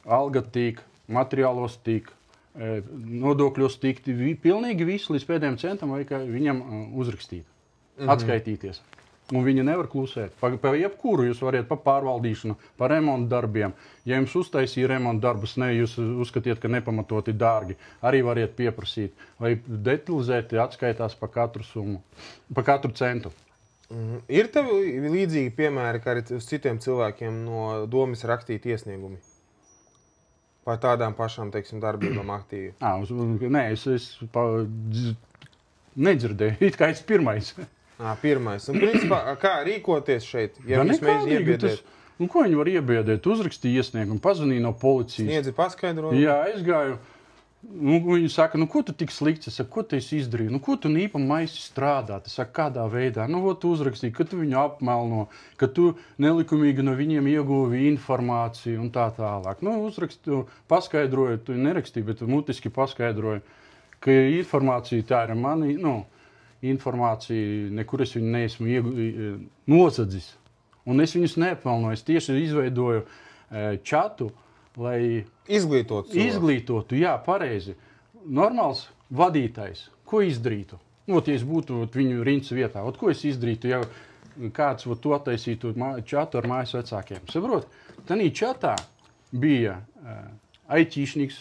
alga tik, materiālos tik, nodokļos tik, pilnīgi visu līdz pēdējiem centam vajag viņam uzrakstīt, atskaitīties. Un viņi nevar klusēt. Pa jebkuru jūs variet pa pārvaldīšanu, pa remontu darbiem. Ja jums uztaisīja remontu darbus, jūs uzskatiet, ka nepamatoti dārgi, arī variet pieprasīt, vai detalizēti atskaitās pa katru summu, pa katru centu. Ir tev līdzīgi piemēri, kā arī uz citiem cilvēkiem no domas rakstīt iesniegumi? Vai tādām pašām, darbībām aktīvi? Nē, es nedzirdēju, it kā es pirmais. Pirmais. Un principā, kā rīkoties šeit, ja jūs mēģināt iebiedēt? Ko viņi var iebiedēt? Uzrakstīja iesniegumu, pazvanīja no policijas. Sniedzi paskaidrojumu? Jā, es gāju. Viņi saka, ko tu tik slikts? Es saku, ko tu izdarīji? Ko tu NIPam maisi strādāt? Es saku, kādā veidā? Tu uzrakstīji, ka tu viņu apmelno, ka tu nelikumīgi no viņiem ieguvi informāciju un tā tālāk. Uzrakstīju, paskaidroju, tu nerakstīji, bet mutiski paskaidroju, ka informācija tā ir mani, informācija, nekur es viņu neesmu nosadzis. Un es viņus neapmelnoju. Es tieši izveidoju čatu, lai izglītotu, jā, pareizi. Normāls vadītājs, ko izdarītu? Ja es būtu viņu rindas vietā, ko es izdarītu, ja kāds to attaisītu čatu ar mājas vecākiem? Saprot, tanī čatā bija aitīšniks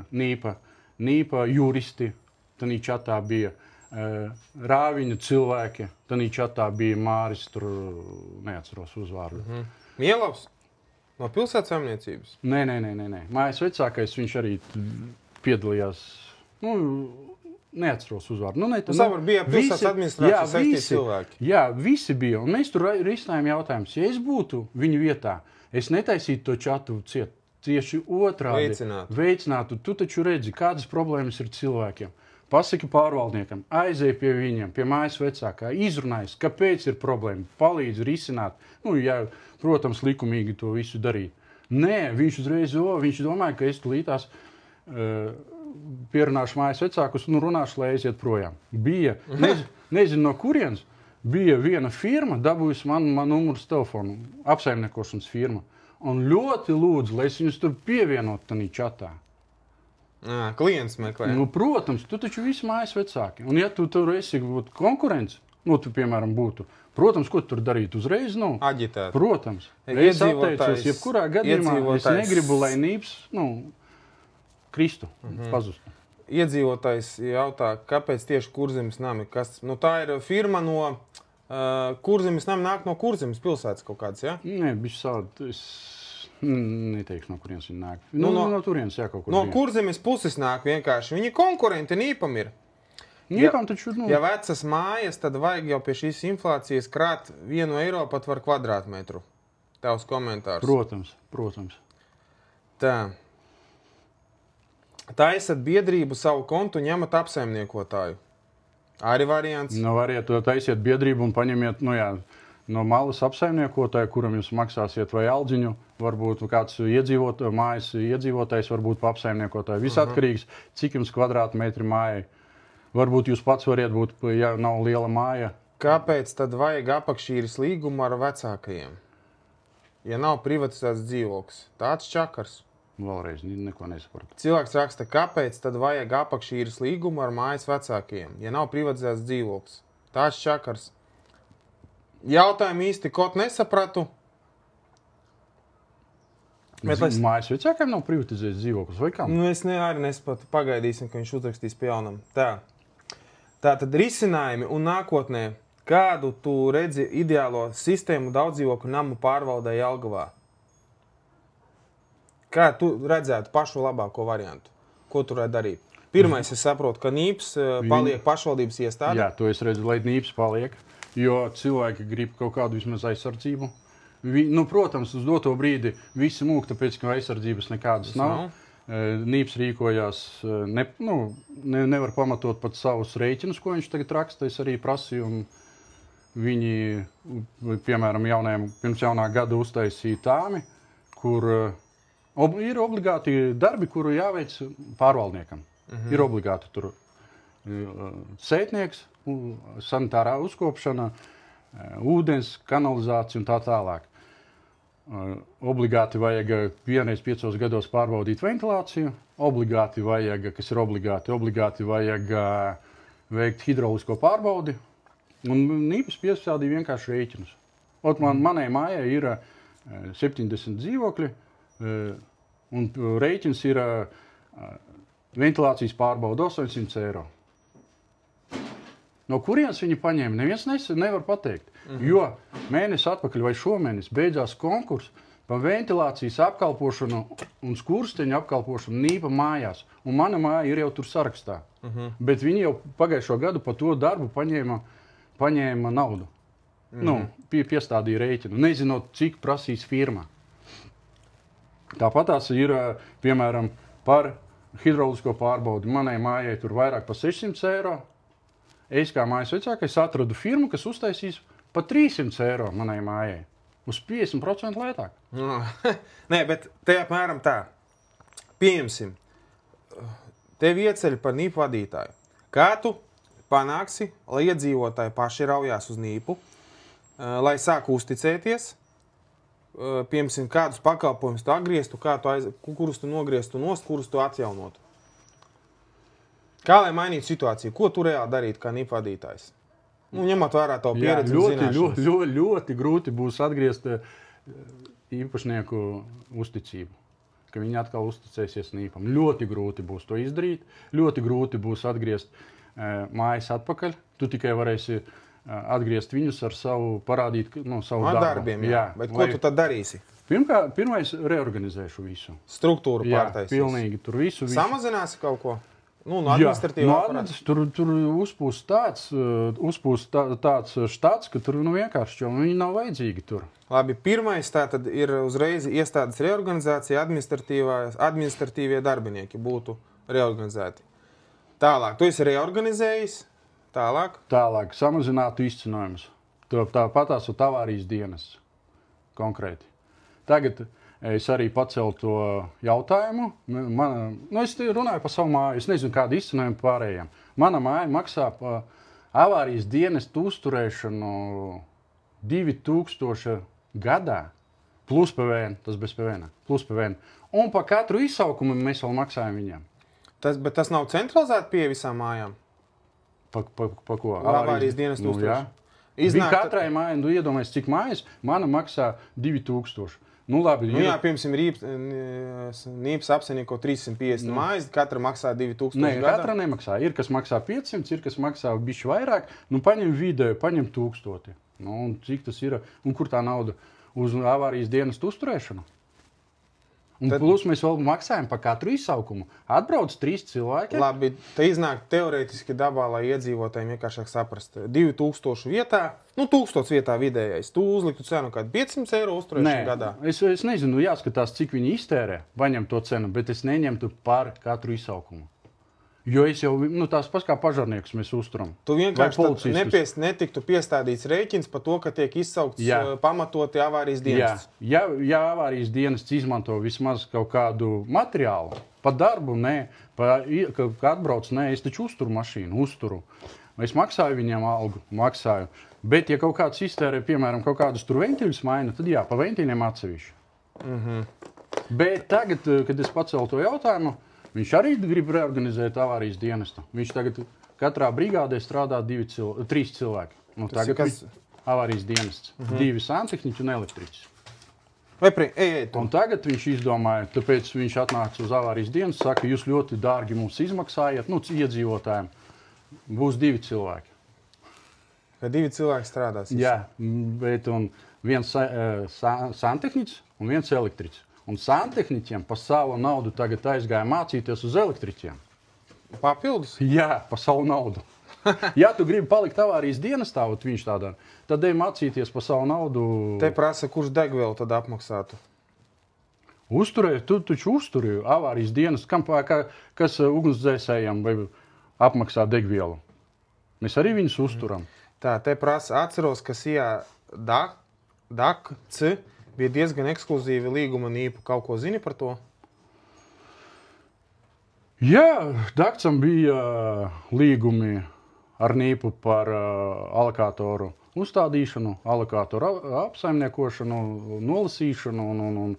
NIPA juristi, tanī čatā bija Rāviņu cilvēki, tanī čatā bija Māris, tur neatceros uzvārdu. Mielovs? No pilsētas saimniecības? Nē. Mājas vecākais, viņš arī piedalījās, neatceros uzvārdu. Savar bija pilsētas administrācijas saistīti cilvēki. Jā, visi bija. Un mēs tur risinājām jautājumus. Ja es būtu viņu vietā, es netaisītu to čatu ciet. Tieši otrādi. Veicinātu. Tu taču redzi, kādas problēmas ir cilvēkiem. Pasaki pārvaldniekam, aizej pie viņiem, pie mājas vecākā, izrunājas, kāpēc ir problēma, palīdz risināt. Ja, protams, likumīgi to visu darīt. Nē, viņš uzreiz, viņš domāja, ka es tulītās pierunāšu mājas vecākus un runāšu, lai aiziet projām. Bija, nezinu no kurienes, bija viena firma, dabūjusi man numurus telefonu, apsaimniekošanas firma. Un ļoti lūdzu, lai es viņus tur pievienotu tādā čatā. Klients meklē. Protams, tu taču visi mājas vecāki. Un ja tu tur esi konkurence, tu, piemēram, būtu, protams, ko tu tur darīt uzreiz? Aģitēt. Protams. Es atteicos, jebkurā gadījumā es negribu, lai nīps, kristu, pazustu. Iedzīvotājs jautā, kāpēc tieši Kurzemes nami? Tā ir firma no Kurzemes nami, nāk no Kurzemes pilsētas kaut kāds, ja? Nē, bišķi savādi. Es neteikšu, no kurienes viņi nāk. No turienes, jā, kaut kur. No Kurzemes puses nāk vienkārši. Viņi konkurenti Nīpam ir. Nīpam taču, Ja vecas mājas, tad vajag jau pie šīs inflācijas krāt 1 eiro pat var kvadrātmetru. Tavs komentārs. Protams. Tā. Taisat biedrību savu kontu, ņemat apsaimniekotāju. Arī variants. Variet taisiet biedrību un paņemiet, no malas apsaimniekotāju, kuram jūs maksāsiet vai aldziņu, varbūt kāds mājas iedzīvotājs, varbūt pa apsaimniekotāju. Viss atkarīgs, cik jums kvadrātmetri mājai. Varbūt jūs pats variet būt, ja nav liela māja. Kāpēc tad vajag apakšīres līgumu ar vecākajiem? Ja nav privatizēts dzīvoklis, tāds čakars. Vēlreiz neko nesapratu. Cilvēks raksta, kāpēc tad vajag apakšīres līgumu ar mājas vecākajiem, ja nav privatizēts dzīvoklis. Tāds čakars. Jautājumu īsti kaut nesapratu. Mājas vecākajiem nav privatizēts dzīvoklis, vai kam? Es arī nesapratu. Pagaidīsim, ka viņš uzrakstīs pie jaunam. Tātad risinājumi un nākotnē, kādu tu redzi ideālo sistēmu daudzdzīvokļu namu pārvaldē Jelgavā? Kā tu redzētu pašu labāko variantu? Ko tu varētu darīt? Pirmais, es saprotu, ka Nīps paliek pašvaldības iestāde. Jā, to es redzu, lai Nīps paliek, jo cilvēki grib kaut kādu vismaz aizsardzību. Protams, uz doto brīdi visi mūk, tāpēc, ka aizsardzības nekādas nav. Nīps rīkojās, nevar pamatot pat savus rēķinus, ko viņš tagad raksta. Es arī prasīju, un viņi, piemēram, pirms jaunā gada uztaisīja tāmi, kur ir obligāti darbi, kuru jāveic pārvaldniekam. Ir obligāti tur sētnieks, sanitārā uzkopšana, ūdens, kanalizācija un tā tālāk. Obligāti vajag vienreiz 5 gados pārbaudīt ventilāciju, obligāti vajag, kas ir obligāti vajag veikt hidraulisko pārbaudi, un Nīpas piesādīja vienkārši rēķinus. Manai mājai ir 70 dzīvokļi, un rēķins ir ventilācijas pārbauda 800 eiro. No kurienes viņi paņēma? Neviens nevar pateikt. Jo mēnesi atpakaļ vai šomēnes beidzās konkurss par ventilācijas apkalpošanu un skursteņu apkalpošanu Nīpa mājās. Un mana māja ir jau tur sarakstā. Bet viņi jau pagājušo gadu par to darbu paņēma naudu. Piestādīja rēķinu, nezinot, cik prasīs firmā. Tāpat tās ir, piemēram, par hidraulisko pārbaudi. Manai mājai tur vairāk par 600 eiro. Es kā mājas vecākais atradu firmu, kas uztaisīs par 300 eiro manai mājai. Uz 50% lētāk. Nē, bet te apmēram tā. Pieņemsim. Tevi ieceļ par Nīpu vadītāju. Kā tu panāksi, lai iedzīvotāji paši raujās uz Nīpu, lai sāk uzticēties, piemēram, kādus pakalpojumus tu atgrieztu, kurus tu nogrieztu nost, kurus tu atjaunotu? Kā lai mainītu situāciju? Ko tu reāli darītu kā Nīpa vadītājs? Ņemot vērā tavu pieredzi un zināšanas. Ļoti grūti būs atgriezt īpašnieku uzticību, ka viņi atkal uzticēsies Nīpam. Ļoti grūti būs to izdarīt, ļoti grūti būs atgriezt mājas atpakaļ. Tu tikai varēsi atgriezt viņus ar savu, parādīt savu darbiem, jā. Bet ko tu tad darīsi? Pirmais reorganizēšu visu. Struktūru pārtaisīs. Jā, pilnīgi tur visu. Samazināsi kaut ko? Nu, no administratīvā aparāta. Tur uzpūst tāds štats, ka tur vienkārši viņi nav vajadzīgi tur. Labi, pirmais tātad ir uzreiz iestādes reorganizācija, administratīvie darbinieki būtu reorganizēti. Tālāk, tu esi reorganizējis, tālāk, samazinātu izcenojumus. Tāpatās ir avārijas dienas konkrēti. Tagad es arī pacelu to jautājumu. Es runāju par savu māju. Es nezinu, kāda izcenojuma pārējiem. Mana māja maksā par avārijas dienestu uzturēšanu 2000 gadā. Plus PVN, tas bez PVN. Plus PVN. Un par katru izsaukumu mēs vēl maksājam viņiem. Bet tas nav centralizēti pie visām mājām? Pa ko? Avārijas dienestu uzturēšanu. Iznāk, katrai mājai, iedomājies, cik mājas, mana maksā 2000. Nu, labi, jā, piemēram, Nīpas apsaimnieko 350 mājas, katra maksā 2000 gadā. Nē, katra nemaksā. Ir, kas maksā 500, ir, kas maksā bišķi vairāk. Nu, paņem vidēju, paņem 1000. Nu, un cik tas ir? Un kur tā nauda? Uz avārijas dienestu uzturēšanu? Un plus mēs vēl maksājam par katru izsaukumu. Atbrauc 3 cilvēki. Labi, te iznāk teorētiski dabā, lai iedzīvotājiem vienkāršāk saprast. 2000 vietā, 1000 vietā vidējais. Tu uzliktu cenu kādu 500 eiro uzturēšanu gadā. Es nezinu, jāskatās, cik viņi iztērē, paņem to cenu, bet es neņemtu par katru izsaukumu. Jo es jau, tās pats kā pažarnieks mēs uzturam. Tu vienkārši netiktu piestādīts rēķins par to, ka tiek izsaukts pamatoti avārijas dienests. Ja avārijas dienests izmanto vismaz kaut kādu materiālu, pa darbu, ka atbrauc, es taču uzturu mašīnu, Es maksāju viņiem algu, Bet, ja kaut kāds iztērē, piemēram, kaut kādus tur ventiļus maina, tad pa ventiļiem atsevišķi. Bet tagad, kad es pacelu to jautājumu, viņš arī grib reorganizēt avārijas dienestu. Viņš tagad katrā brigādē strādā 3 cilvēki. Tagad avārijas dienests. 2 santehniķi un elektriķis. Un tagad viņš izdomāja, tāpēc viņš atnāca uz avārijas dienestu, saka, jūs ļoti dārgi mums izmaksājat, iedzīvotājiem. Būs 2 cilvēki. Ka 2 cilvēki strādās? Jā, bet viens santehniķis un viens elektriķis. Un santehniķiem pa savu naudu tagad aizgāja mācīties uz elektriķiem. Papildus? Jā, pa savu naudu. Ja tu gribi palikt avārijas dienestā, viņš tādā, tad ej mācīties pa savu naudu. Te prasa, kurš degvielu tad apmaksātu? Uzturēju, tu taču uzturi avārijas dienestu, kas ugunsdzēsējiem apmaksā degvielu. Mēs arī viņus uzturam. Tā, te prasa, atceros, ka Sijā DAC bija diezgan ekskluzīvi līguma Nīpu. Kaut ko zini par to? Jā, DACam bija līgumi ar Nīpu par alokātoru uzstādīšanu, alokātoru apsaimniekošanu, nolasīšanu un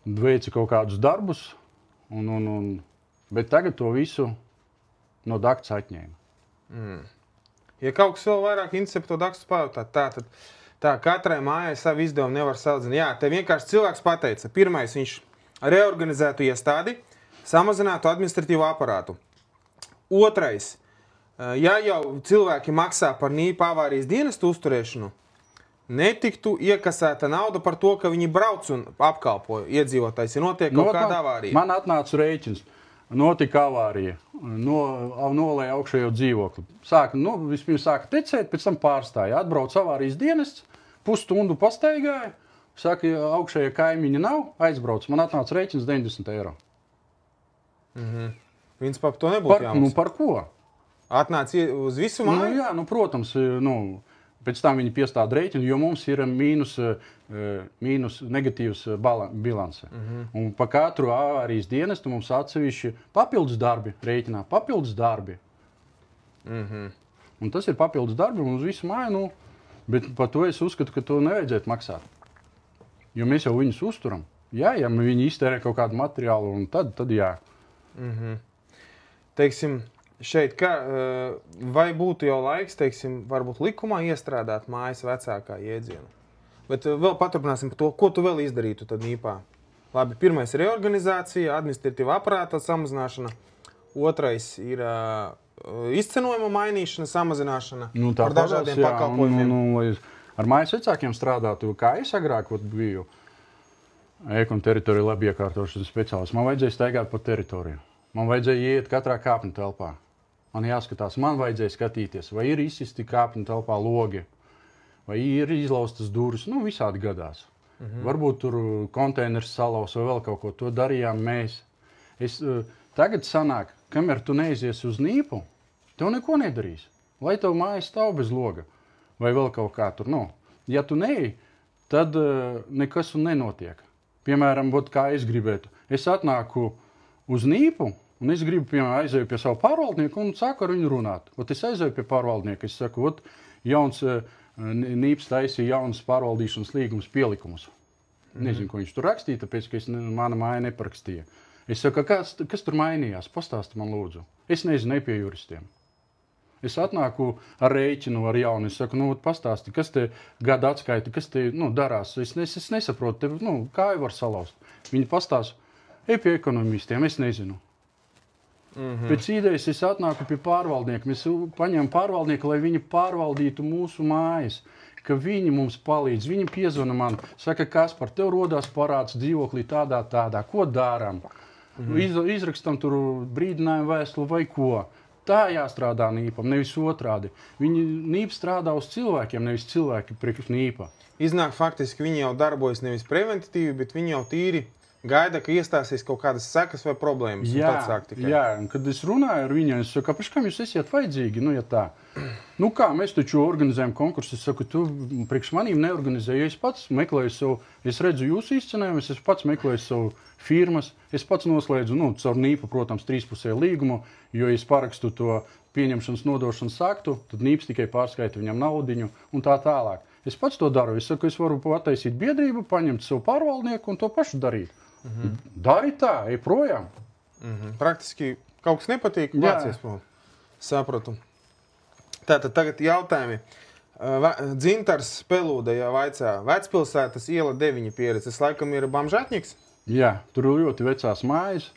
veica kaut kādus darbus. Bet tagad to visu no DACs atņēma. Ja kaut kas vēl vairāk interesē par to DACs pajautāt, tā, katrai mājai savu izdevumu nevar salīdzināt. Jā, te vienkārši cilvēks pateica. Pirmais, viņš reorganizētu iestādi, samazinātu administratīvo aparātu. Otrais, ja jau cilvēki maksā par Nīpu avārijas dienestu uzturēšanu, netiktu iekasēta nauda par to, ka viņi brauc un apkalpo iedzīvotājs, ja notiek kaut kāda avārija. Man atnāca rēķins. Notika avārija, nolēja augšējo dzīvokli. Vispirms sāka tecēt, pēc tam pārstāja. Atbrauc avārijas dienests, pusstundu pastaigāja, saka, augšējie kaimiņi nav, aizbrauc. Man atnāca rēķins 90 eiro. Viņas par to nebūtu jāmaksā. Par ko? Atnāca uz visu māju? Jā, protams, pēc tam viņi piestāda rēķinu, jo mums ir mīnus negatīvs bilance. Un pa katru avārijas dienestu mums atsevišķi papildus darbi rēķinā. Papildus darbi. Un tas ir papildus darbi un uz visu māju. Bet par to es uzskatu, ka to nevajadzētu maksāt. Jo mēs jau viņus uzturam. Jā, ja viņi iztērē kaut kādu materiālu, un tad jā. Teiksim, šeit, vai būtu jau laiks, teiksim, varbūt likumā iestrādāt mājas vecākā jēdzienu? Bet vēl paturpināsim par to, ko tu vēl izdarītu tad Nīpā. Labi, pirmais ir reorganizācija, administratīva aparāta samazināšana. Otrais ir izcenojuma mainīšana, samazināšana par dažādiem pakalpojumiem. Ar mājas vecākiem strādātu, kā es agrāk biju ēku un teritoriju labi iekārtošanas speciālists. Man vajadzēja staigāt pa teritoriju. Man vajadzēja iet katrā kāpņu telpā. Man jāskatās, man vajadzēja skatīties, vai ir izsisti kāpņu telpā logi, vai ir izlaustas durvis, nu visādi gadās. Varbūt tur konteineris salauz vai vēl kaut ko, to darījām mēs. Tagad sanāk, kamēr tu neizies uz Nīpu, tev neko nedarīs. Lai tev mājas stāv bez loga vai vēl kaut kā tur. No. Ja tu neej, tad nekas un nenotiek. Piemēram, kā es gribētu. Es atnāku uz Nīpu un es gribu, piemēram, aizeju pie savu pārvaldnieku un sāku ar viņu runāt. Es aizeju pie pārvaldnieka, es saku, jauns Nīps taisīja jaunas pārvaldīšanas līgumus pielikumus. Nezinu, ko viņš tur rakstīja, tāpēc, ka mana māja neparakstīja. Es saku, kas tur mainījās? Pastāsti man lūdzu. Es nezinu, ne pie juristiem. Es atnāku ar rēķinu, ar jaunu. Es saku, pastāsti, kas te gada atskaita, kas te darās. Es nesaprotu, tev kāju var salauzt. Viņi pastāsta, ej pie ekonomistiem, es nezinu. Pēc idejas es atnāku pie pārvaldnieka. Mēs paņēmu pārvaldnieku, lai viņi pārvaldītu mūsu mājas. Ka viņi mums palīdz. Viņi piezvana man, saka, Kaspar, tev rodās parāds dzīvoklī tādā. Ko darām? Izrakstam tur brīdinājumu vēstuli vai ko. Tā jāstrādā Nīpam, nevis otrādi. Nīpa strādā uz cilvēkiem, nevis cilvēki priekš Nīpa. Iznāk faktiski, viņi jau darbojas nevis preventīvi, bet viņi jau tīri gaida, ka iestāsies kaut kādas sekas vai problēmas. Jā, un kad es runāju ar viņiem, es saku, kāpēc jums esiet vajadzīgi, ja tā. Kā, mēs taču organizējam konkursu, es saku, tu priekš manīm neorganizēju, es pats meklēju es redzu jūsu izcenējumus, es pats meklēju savu firmas, es pats noslēdzu, caur Nīpu, protams, 3-pusēju līgumu, jo es parakstu to pieņemšanas nodošanas aktu, tad Nīps tikai pārskaita viņam naudiņu un tā tālāk. Es pats to daru, es saku, es varu attaisīt biedrību, paņemt savu pārvaldnieku un to pašu darīt. Dari tā, ej projām. Praktiski kaut kas nepatīk, vācies. Sapratu. Tātad tagad jautājumi. Dzintars Pelūda jau vaicā. Vecpilsētas iela 9 pieredze. Tas laikam ir Bamžatņiks? Jā, tur ir ļoti vecās mājas.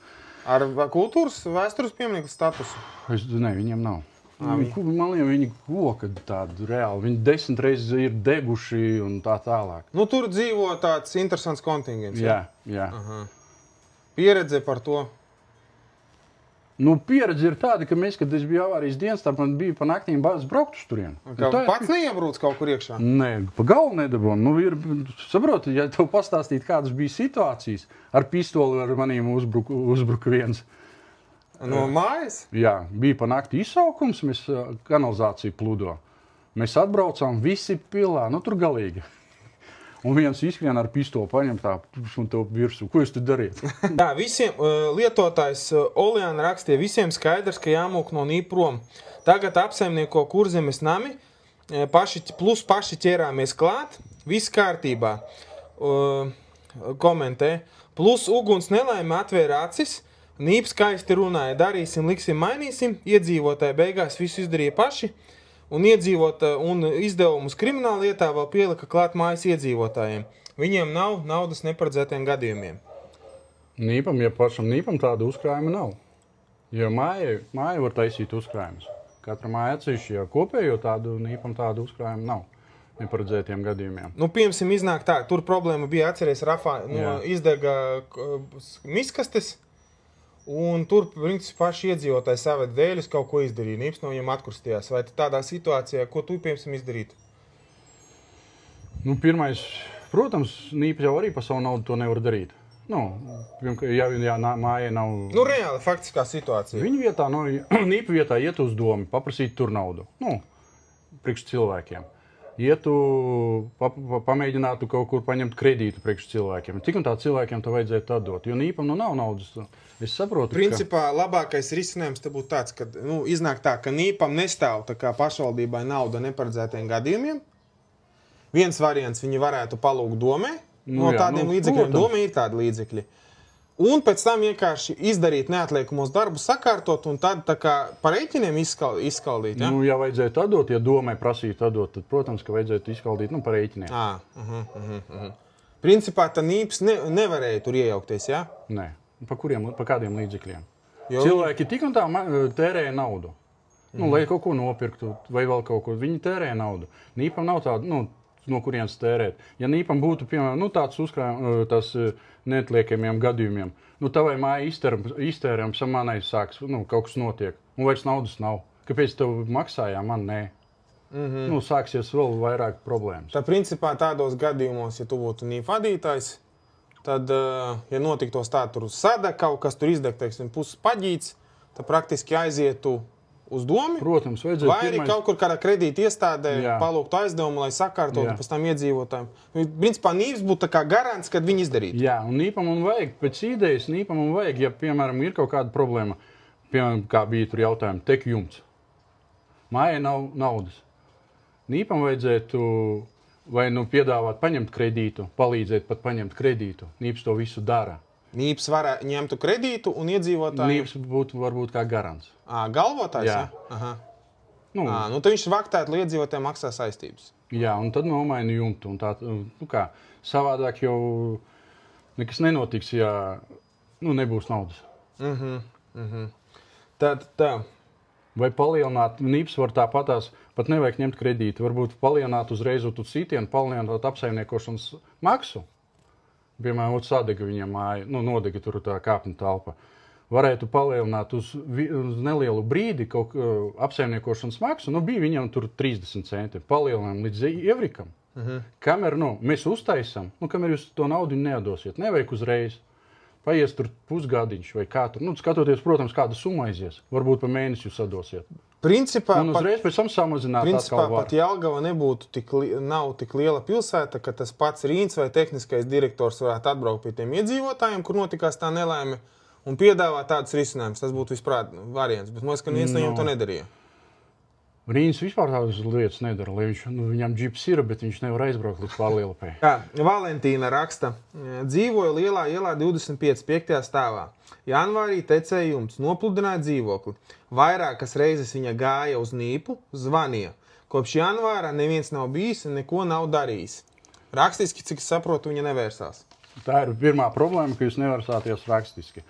Ar kultūras vēstures pieminekļu statusu? Ne, viņiem nav. Man liekas, viņi koka tādu reāli. Viņi 10 reizes ir deguši un tā tālāk. Tur dzīvo tāds interesants kontingents. Jā. Pieredze par to? Pieredze ir tāda, ka mēs, kad es biju avārijas dienestā, man bija pa naktīm bāzes braukt uz turieni. Pats neiebrūc kaut kur iekšā? Nē, pa galvu nedabūnu. Saproti, ja tev pastāstīt, kādas bija situācijas, ar pistoli ar manīm uzbruka viens. No mājas? Jā, bija pa nakti izsaukums, mēs kanalizāciju plūdo. Mēs atbraucām, visi pilā, tur galīgi. Un viens izskrien ar pistoli, paņem tā un tev virsū. Ko jūs tu darījat? Jā, visiem lietotājs Oljāna rakstīja, visiem skaidrs, ka jāmūk no Nīpa prom. Tagad apsaimnieko Kurzemes nami, paši ķerāmies klāt, viss kārtībā. Komentē. Plus uguns nelaime atvēra acis, Nīpa skaisti runāja, darīsim, liksim, mainīsim, iedzīvotāji beigās visu izdarīja paši. Un izdevumus krimināla lietā vēl pielika klāt mājas iedzīvotājiem. Viņiem nav naudas neparedzētiem gadījumiem. Nīpam, ja pašam Nīpam tāda uzkrājuma nav. Jo māja var taisīt uzkrājumus. Katra māja atsevišķi, jo kopējo tādu Nīpam tādu uzkrājumu nav neparedzētiem gadījumiem. Piemēram, iznāk tā, tur problēma bija, atceries, Rafā, izdega miskastes. Un tur paši iedzīvotāji saved dēļus kaut ko izdarīja. Nīps no viņiem atkurstījās. Vai tādā situācijā, ko tu, piemēram, izdarītu? Pirmais, protams, Nīps jau arī pa savu naudu to nevar darīt. Ja māja nav... Reāli, faktiskā situācija. Viņa vietā, Nīpa vietā iet uz domu, paprasīt tur naudu. Priekš cilvēkiem. Ietu, pamēģinātu kaut kur paņemt kredītu priekš cilvēkiem. Tik un tā cilvēkiem to vajadzētu atdot, jo Nīpam nav naudas. Es saprotu, principā labākais risinājums te būtu tāds, ka iznāk tā, ka Nīpam nestāv tā kā pašvaldībai nauda neparedzētiem gadījumiem. Viens variants viņi varētu palūgt domē, tādiem līdzekļiem. Domē ir tādi līdzekļi. Un pēc tam vienkārši izdarīt neatliekamos darbus, sakārtot un tad tā kā par rēķiniem izskaldīt. Ja? Ja vajadzētu atdot, ja domai prasītu atdot, tad, protams, ka vajadzētu izskaldīt par rēķiniem. Principā tā Nīps nevarēja tur iejaukties, jā? Nē. Pa kādiem līdzekļiem? Cilvēki tik un tā tērēja naudu. Lai kaut ko nopirktu vai vēl kaut ko. Viņi tērēja naudu. Nīpam nav tāda, no kurienes tērēt. Ja nīpam būtu, piemēram, tāds uzkrājums, tās neatliekamiem gadījumiem, tavai māja iztērēm samanai sāks, kaut kas notiek, un vairs naudas nav. Kāpēc tev maksājā, man nē? Sāksies vēl vairāk problēmas. Tā principā tādos gadījumos, ja tu būtu nīpa vadītājs, tad, ja notiktos tā, tur sada kaut kas, tur izdeg, teiksim, puses paģīts, tad praktiski aizietu uz domu. Protams, vajadzētu vai arī kaut kur kādā kredīta iestādē palūgtu aizdevumu, lai sakārtotu pēc tam iedzīvotājiem. Principā nīps būtu tā kā garants, kad viņi izdarītu. Jā, un nīpam un vajag, pēc idejas nīpam un vajag, ja, piemēram, ir kaut kāda problēma, piemēram, kā bija tur jautājumi, tek jumts. Mājai nav naudas. Nīpam vajadzētu vai piedāvāt paņemt kredītu, palīdzēt pat paņemt kredītu. Nīps to visu dara. Nīps var ņemtu kredītu un iedzīvotājiem? Nīps būtu varbūt kā garants. Galvotājs? Jā. Aha. Tad viņš vaktētu, lai iedzīvotājiem maksā saistības. Jā, un tad nomaina jumtu. Un tā, savādāk jau nekas nenotiks, ja nebūs naudas. Tā. Vai palielināt, nīps var tāpatās, pat nevajag ņemt kredītu, varbūt palielināt uzreiz uz sitienu, palielināt apsaimniekošanas maksu. Piemēram, sadega viņam māja, nodega tur tā kāpņu telpa. Varētu palielināt uz nelielu brīdi kaut apsaimniekošanas maksu, bija viņam tur 30 centi. Palielinām līdz ievrikam. Kamēr mēs uztaisam, kamēr jūs to naudu neatdosiet, nevajag uzreiz. Paies tur pusgadiņš vai kā tur. Skatoties, protams, kāda summa aizies. Varbūt pa mēnesi jūs atdosiet. Principā, un uzreiz pēc tam samazināt atkal var. Pat Jelgava nav tik liela pilsēta, ka tas pats Rīns vai tehniskais direktors varētu atbraukt pie tiem iedzīvotājiem, kur notikās tā nelēme, un piedāvāt tādus risinājumus. Tas būtu visprāt variants, bet man liekas, ka neviens no viņiem to nedarīja. Rīns vispār tādas lietas nedara, lai viņam džips ir, bet viņš nevar aizbraukt līdz Pārlielupei. Valentīna raksta, dzīvoja lielā ielā 25. 5. stāvā. Janvārī tecēja jumts, nopludināja dzīvokli. Vairākas reizes viņa gāja uz nīpu, zvanīja. Kopš janvāra neviens nav bijis un neko nav darījis. Rakstiski, cik es saprotu, viņa nevērsās. Tā ir pirmā problēma, ka jūs nevērsāties rakstiski.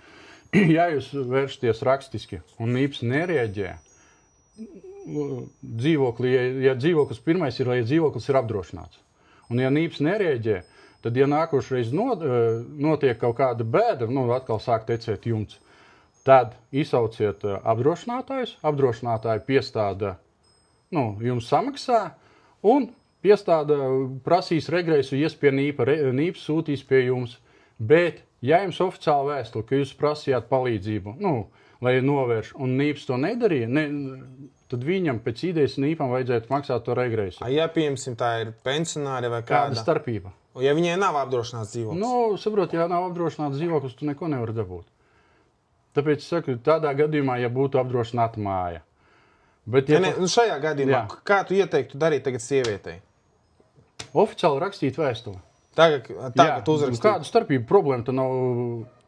Ja jūs vēršaties rakstiski un nīps nereaģē, ja dzīvoklis pirmais ir, lai dzīvoklis ir apdrošināts. Un ja nīps nereaģē, tad, ja nākošreiz notiek kaut kāda bēda, atkal sāk tecēt jumts, tad izsauciet apdrošinātājus, apdrošinātāji piestāda, jums samaksā, un piestāda prasīs regreisu, ies pie nīpa, nīps sūtīs pie jums. Bet, ja jums oficiāli vēstuli, ka jūs prasījāt palīdzību, lai novērš, un nīps to nedarīja, tad viņam pēc idejas nīpam vajadzētu maksāt to regreisu. Ja, piemēram, tā ir pensionāri vai kāda? Kāda starpība? Ja viņai nav apdrošināts dzīvoklis? Saprot, ja nav apdrošināts dzīvoklis, tu neko nevar dabūt. Tāpēc saku, tādā gadījumā, ja būtu apdrošināta māja. Bet, šajā gadījumā, kā tu ieteiktu darīt tagad sievietei? Oficiāli rakstīt vēstuli. Tagad uzrakstīt. Kāda starpība problēma tad nav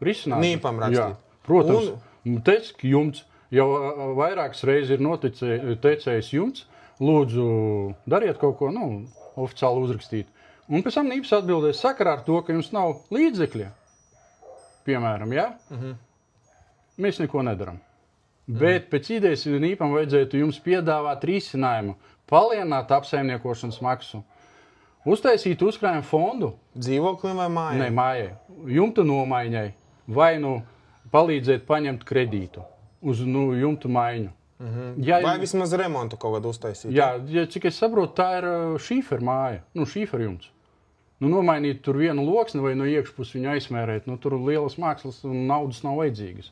risināta? Nīpam rakstīt. Jā, protams, teic jumts. Jau vairākas reizes ir tecējis jumts, lūdzu, dariet kaut ko, oficiāli uzrakstīt. Un pēc tam nīps atbildēs sakarā ar to, ka jums nav līdzekļi, piemēram, mēs neko nedaram. Bet pēc idejas nīpam vajadzētu jums piedāvāt risinājumu, palielināt apsaimniekošanas maksu, uztaisīt uzkrājumu fondu. Dzīvoklim vai mājai? Ne, mājai. Jumta nomaiņai vai palīdzēt paņemt kredītu uz jumtu maiņu. Vai vismaz remontu kaut kādu uztaisīt? Jā, cik es saprotu, tā ir šīfer māja, šīfer jumts. Nomainīt tur vienu loksni vai no iekšpus viņu aizmērēt, tur lielas mākslas un naudas nav vajadzīgas.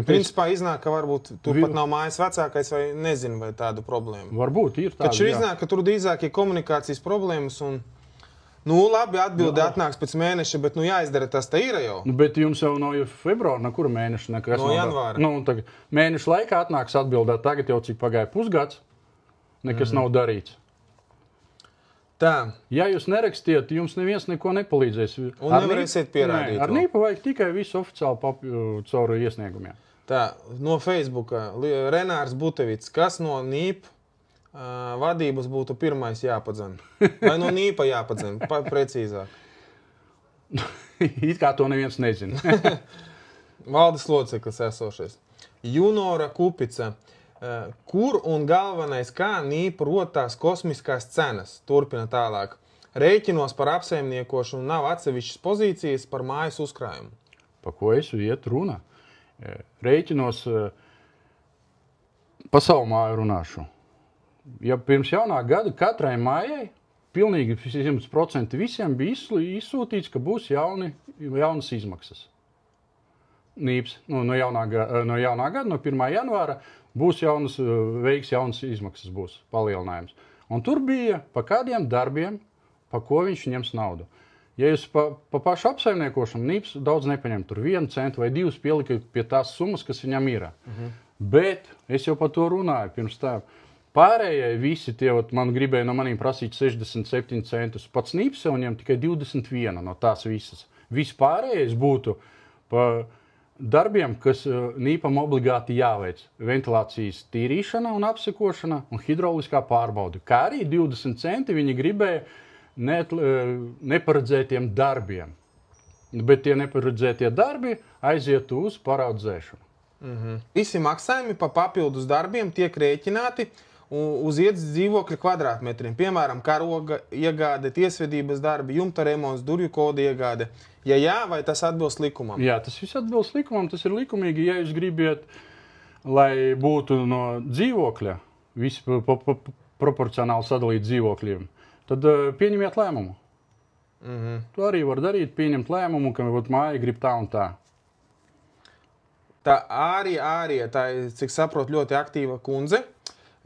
Principā iznāk, ka varbūt tur pat nav mājas vecākais vai nezinu, vai tādu problēmu. Varbūt ir tāda, Taču iznāk, ka tur drīzāk ir komunikācijas problēmas un labi, atbilde atnāks pēc mēneša, bet jāizdara tas te ir jau. Bet jums jau no februāra, kura mēneša nekas no janvāra. Tagad mēneša laikā atnāks atbildēt, tagad jau cik pagāja pusgads, nekas nav darīts. Tā. Ja jūs nerakstiet, jums neviens neko nepalīdzēs. Un nevarēsiet pierādīt. Ar nīpu vajag tikai visu oficiāli caur iesniegumiem. Tā, no Facebooka Renārs Butevits, kas no nīpa vadības būtu pirmais jāpadzen? Vai no nīpa jāpadzen? Precīzāk. It kā to neviens nezina. Valdes loceklis esošais. Junora Kupica. Kur un galvenais, kā nīpa rotās kosmiskās cenas? Turpina tālāk. rēķinos par apsaimniekošanu nav atsevišķas pozīcijas par mājas uzkrājumu. Pa ko es iet runa? Rēķinos pa savu māju runāšu. Ja pirms jaunā gada katrai mājai pilnīgi 100% visiem bija izsūtīts, ka būs jaunas izmaksas. Nīps, no jaunā gada, no 1. janvāra būs veiks jaunas izmaksas, būs palielinājums. Un tur bija pa kādiem darbiem, pa ko viņš ņems naudu. Ja jūs pa pašu apsaimniekošanu Nīps daudz nepaņem, tur 1 centu vai 2 pielikat pie tās summas, kas viņam ir. Bet es jau par to runāju pirms tā. Pārējai visi tie, man gribēja no manīm prasīt 67 centus. Pats Nīps sev ņem tikai 21 no tās visas. Viss pārējais būtu pa darbiem, kas Nīpam obligāti jāveic. Ventilācijas tīrīšana un apsekošana un hidrauliskā pārbaude. Kā arī 20 centi viņi gribēja neparedzētiem darbiem. Bet tie neparedzētie darbi aiziet uz paraudzēšanu. Visi maksājumi pa papildus darbiem tiek rēķināti uz dzīvokļa kvadrātmetriem. Piemēram, karoga iegāde, tiesvedības darbi, jumta remonts, durvju koda iegāde. Ja jā, vai tas atbilst likumam? Jā, tas viss atbilst likumam. Tas ir likumīgi, ja jūs gribiet, lai būtu no dzīvokļa visi proporcionāli sadalīt dzīvokļiem, tad pieņemiet lēmumu. To arī var darīt, pieņemt lēmumu, ka māja grib tā un tā. Tā Ārija, tā, cik saprot, ļoti aktīva kundze.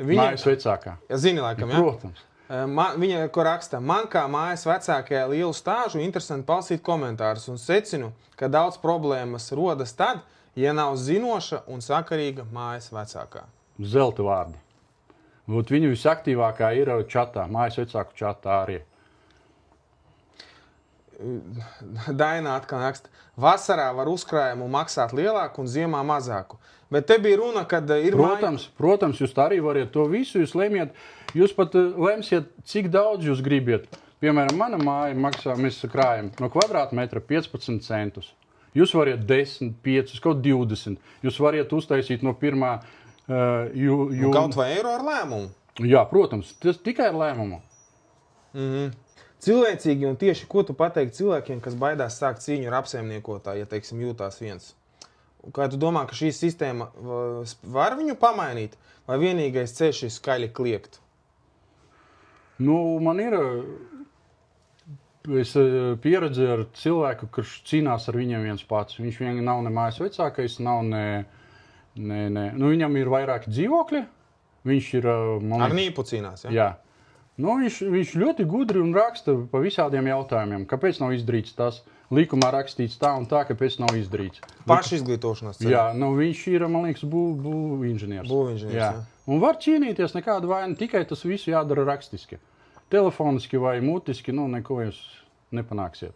Mājas vecākā. Zini, laikam, jā? Protams. Viņa, ko raksta, man kā mājas vecākajā lielu stāžu interesanti palasīt komentārus un secinu, ka daudz problēmas rodas tad, ja nav zinoša un sakarīga mājas vecākā. Zelta vārdi. Viņa visaktīvākā ir čatā, mājas vecāku čatā arī. Daina atkal raksta, vasarā var uzkrājumu maksāt lielāku un ziemā mazāku. Bet te bija runa, kad ir Protams, jūs tā arī variet to visu, jūs lemjiet, jūs pat lemsiet, cik daudz jūs gribiet. Piemēram, mana māja maksā, mēs krājam no kvadrātmetra 15 centus. Jūs variet 10, 5, kaut 20. Jūs variet uztaisīt no 1. jūnija. Kaut vai eiro ar lēmumu? Jā, protams, tas tikai ar lēmumu. Cilvēcīgi un tieši ko tu pateikti cilvēkiem, kas baidās sākt cīņu ar apsaimniekotāju, ja, teiksim, jūtās viens? Kā tu domā, ka šī sistēma var viņu pamainīt, vai vienīgais ceļš ir skaļi kliegt? Man ir pieredze ar cilvēku, kurš cīnās ar viņiem viens pats. Viņš vien nav ne mājas vecākais, nav ne. Viņam ir vairāki dzīvokļi. Viņš ir, ar Nīpu cīnās, ja? Jā. Viņš ļoti gudri un raksta pa visādiem jautājumiem. Kāpēc nav izdarīts tas? Likumā rakstīts tā un tā, kāpēc nav izdarīts. Paši izglītošanās ceļā. Jā, viņš ir, man liekas, būvinženieris. Būvinženieris, jā. Un var cīnīties nekādu vainu, tikai tas visu jādara rakstiski. Telefoniski vai mutiski, neko jūs nepanāksiet.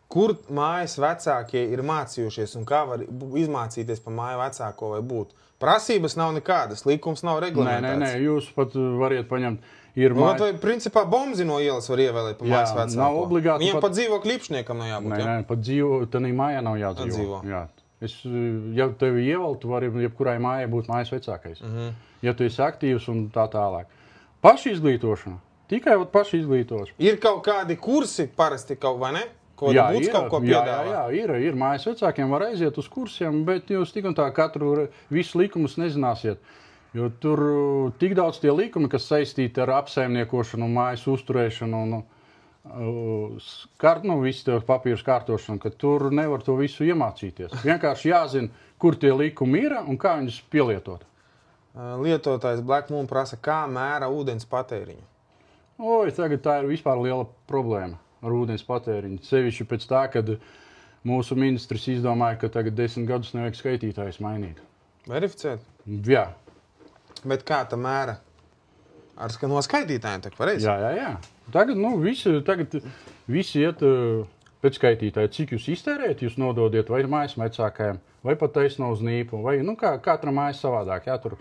Kur mājas vecākie ir mācījušies un kā var izmācīties pa māju vecāko vai būt? Prasības nav nekādas, likums nav reglamentēts. Nē, jūs pat variet paņemt. Vai principā bomzi no ielas var ievēlēt pa mājas vecāko? Nav obligāti. Viņam pat dzīvokļa īpašniekam nav jābūt, Nē, pat tādā mājā nav jādzīvo. Jā. Ja tevi ievēl, tu vari jebkurai mājai būt mājas vecākais. Ja tu esi aktīvs un tā tālāk. Paši izglītošana. Tikai paši izglītošana. Ir kaut kādi kursi parasti kaut vai ne? Kaut ko piedāvā? Jā, ir mājas vecākiem var aiziet uz kursiem, bet jūs tik un tā visu likumus nezināsiet. Jo tur tik daudz tie likumi, kas saistīti ar apsaimniekošanu, mājas uzturēšanu un visu tie papīrus kārtošanu, ka tur nevar to visu iemācīties. Vienkārši jāzina, kur tie likumi ir un kā viņus pielietot. Lietotājs Black Moon prasa, kā mēra ūdens patēriņu? Tagad tā ir vispār liela problēma ar ūdens patēriņu. Sevišķi pēc tā, kad mūsu ministrs izdomāja, ka tagad 10 gadus nevajag skaitītājus mainīt. Verificēt? Jā. Bet kā tā mēra? No skaitītājiem tak pareizi? Jā. Tagad visi iet pēc skaitītāja. Cik jūs iztērējat, jūs nododiet vai mājas vecākajiem, vai pat taisno uz Nīpu, vai katra mājas savādāk. Jā, tur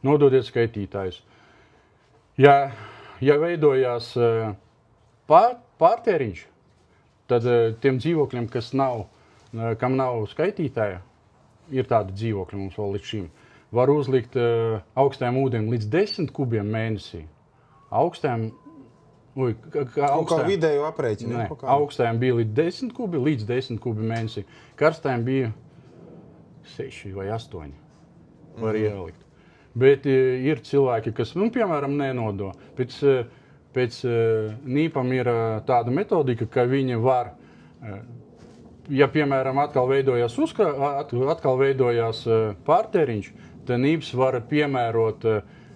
nododiet skaitītājus. Ja veidojās pārtēriņš, tad tiem dzīvokļiem, kam nav skaitītāja, ir tādi dzīvokļi mums vēl līdz šim, var uzlikt augstiem ūdenim līdz 10 kubiem mēnesī. Augstiem Kaut kā vidēju aprēķinu. Nē, augstajām bija līdz 10 kubi mēnesī. Karstajām bija 6 vai 8. Var ielikt. Bet ir cilvēki, kas, piemēram, nenodo. Pēc nīpam ir tāda metodika, ka viņi var, ja, piemēram, atkal veidojās pārtēriņš, tad nīps var piemērot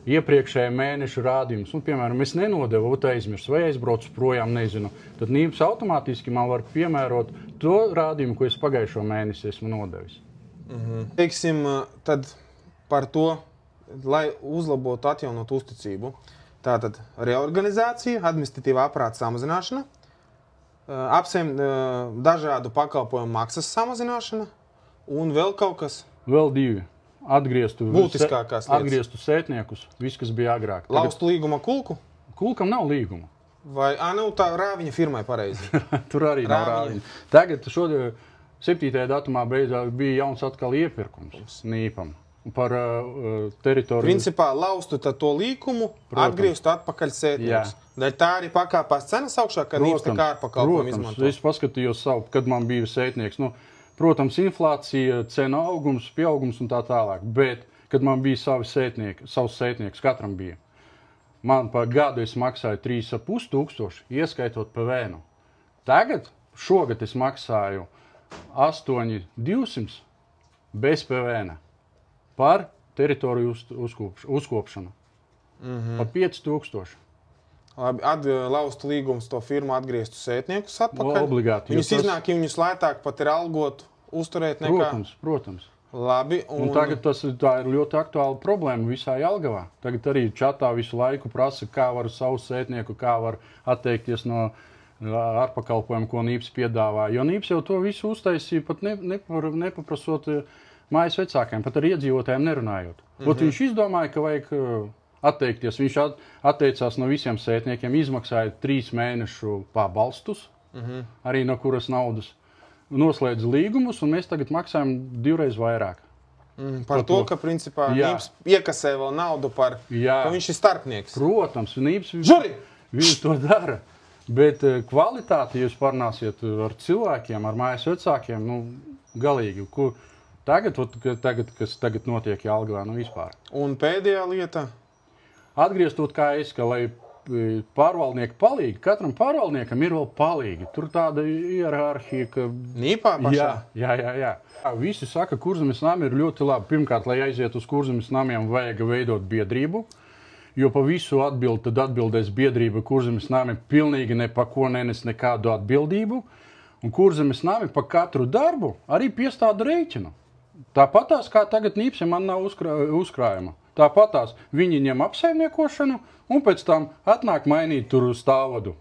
iepriekšējā mēneša rādījumus. Piemēram, es nenodevu, aizmirsu vai aizbraucu projām, nezinu. Tad nīps automātiski man var piemērot to rādījumu, ko es pagājušo mēnesi esmu nodevis. Teiksim, tad par to, lai uzlabotu, atjaunot uzticību. Tātad reorganizācija, administratīvā aprāta samazināšana, dažādu pakalpojumu maksas samazināšana un vēl kaut kas. Vēl 2. Būtiskākās lietas. Atgrieztu sētniekus, viss, kas bija agrāk. Laustu līguma kulku? Kulkam nav līguma. Vai, tā rāviņa firmai pareizi? Tur arī nav rāviņa. Tagad 7. datumā beidzās bija jauns atkal iepirkums nīpam par teritoriju. Principā laustu to līkumu, atgrieztu atpakaļ sētniekus. Daļ tā arī pakāpās cenas augšā, kad nīps tā ārpakalpojumu izmanto. Es paskatījos savu, kad man bija sētnieks. Protams, inflācija, cenu augums, pieaugums un tā tālāk. Bet, kad man bija savs sētnieks, katram bija. Man par gadu es maksāju 3,5 tūkstoši, ieskaitot PVN. Tagad, šogad es maksāju 8,200 bez PVN par teritoriju uzkopšanu. Par 5,000. Labi, laustu līgums to firmu atgrieztu sētniekus atpakaļ. Obligāti. Viņus iznāk, ja viņus lētāk pat ir algot, uzturēt nekā. Protams. Labi. Un tagad tā ir ļoti aktuāla problēma visā Jelgavā. Tagad arī čatā visu laiku prasa, kā var savu sētnieku, kā var atteikties no ārpakalpojumu, ko nīps piedāvā. Jo nīps jau to visu uztaisīja pat nepaprasot mājas vecākiem, pat ar iedzīvotājiem nerunājot. Viņš izdomāja, ka vajag atteikties. Viņš atteicās no visiem sētniekiem, izmaksāja 3 mēnešu pabalstus, arī no kuras naudas, noslēdz līgumus, un mēs tagad maksājam 2 reizes vairāk. Par to, ka principā nīps iekasē vēl naudu ka viņš ir starpnieks. Protams, nīps viņš to dara. Bet kvalitāti, ja jūs parunāsiet ar cilvēkiem, ar mājas vecākiem, galīgi. Kas tagad notiek Jelgavā, vispār. Un pēdējā lieta? Atgrieztot kā lai pārvaldnieki palīgi, katram pārvaldniekam ir vēl palīgi. Tur tāda hierarhija, ka... Nīpā pašā? Jā. Visi saka, Kurzemes nami ir ļoti labi. Pirmkārt, lai aiziet uz Kurzemes namiem, vajag veidot biedrību, jo pa visu tad atbildēs biedrība. Kurzemes nami pilnīgi ne pa ko nenes nekādu atbildību, un Kurzemes nami pa katru darbu arī piestāda rēķinu. Tāpatās, kā tagad nīpsiem man nav uzkrājuma. Tāpatās viņi ņem apsaimniekošanu un pēc tam atnāk mainīt tur stāvvadu.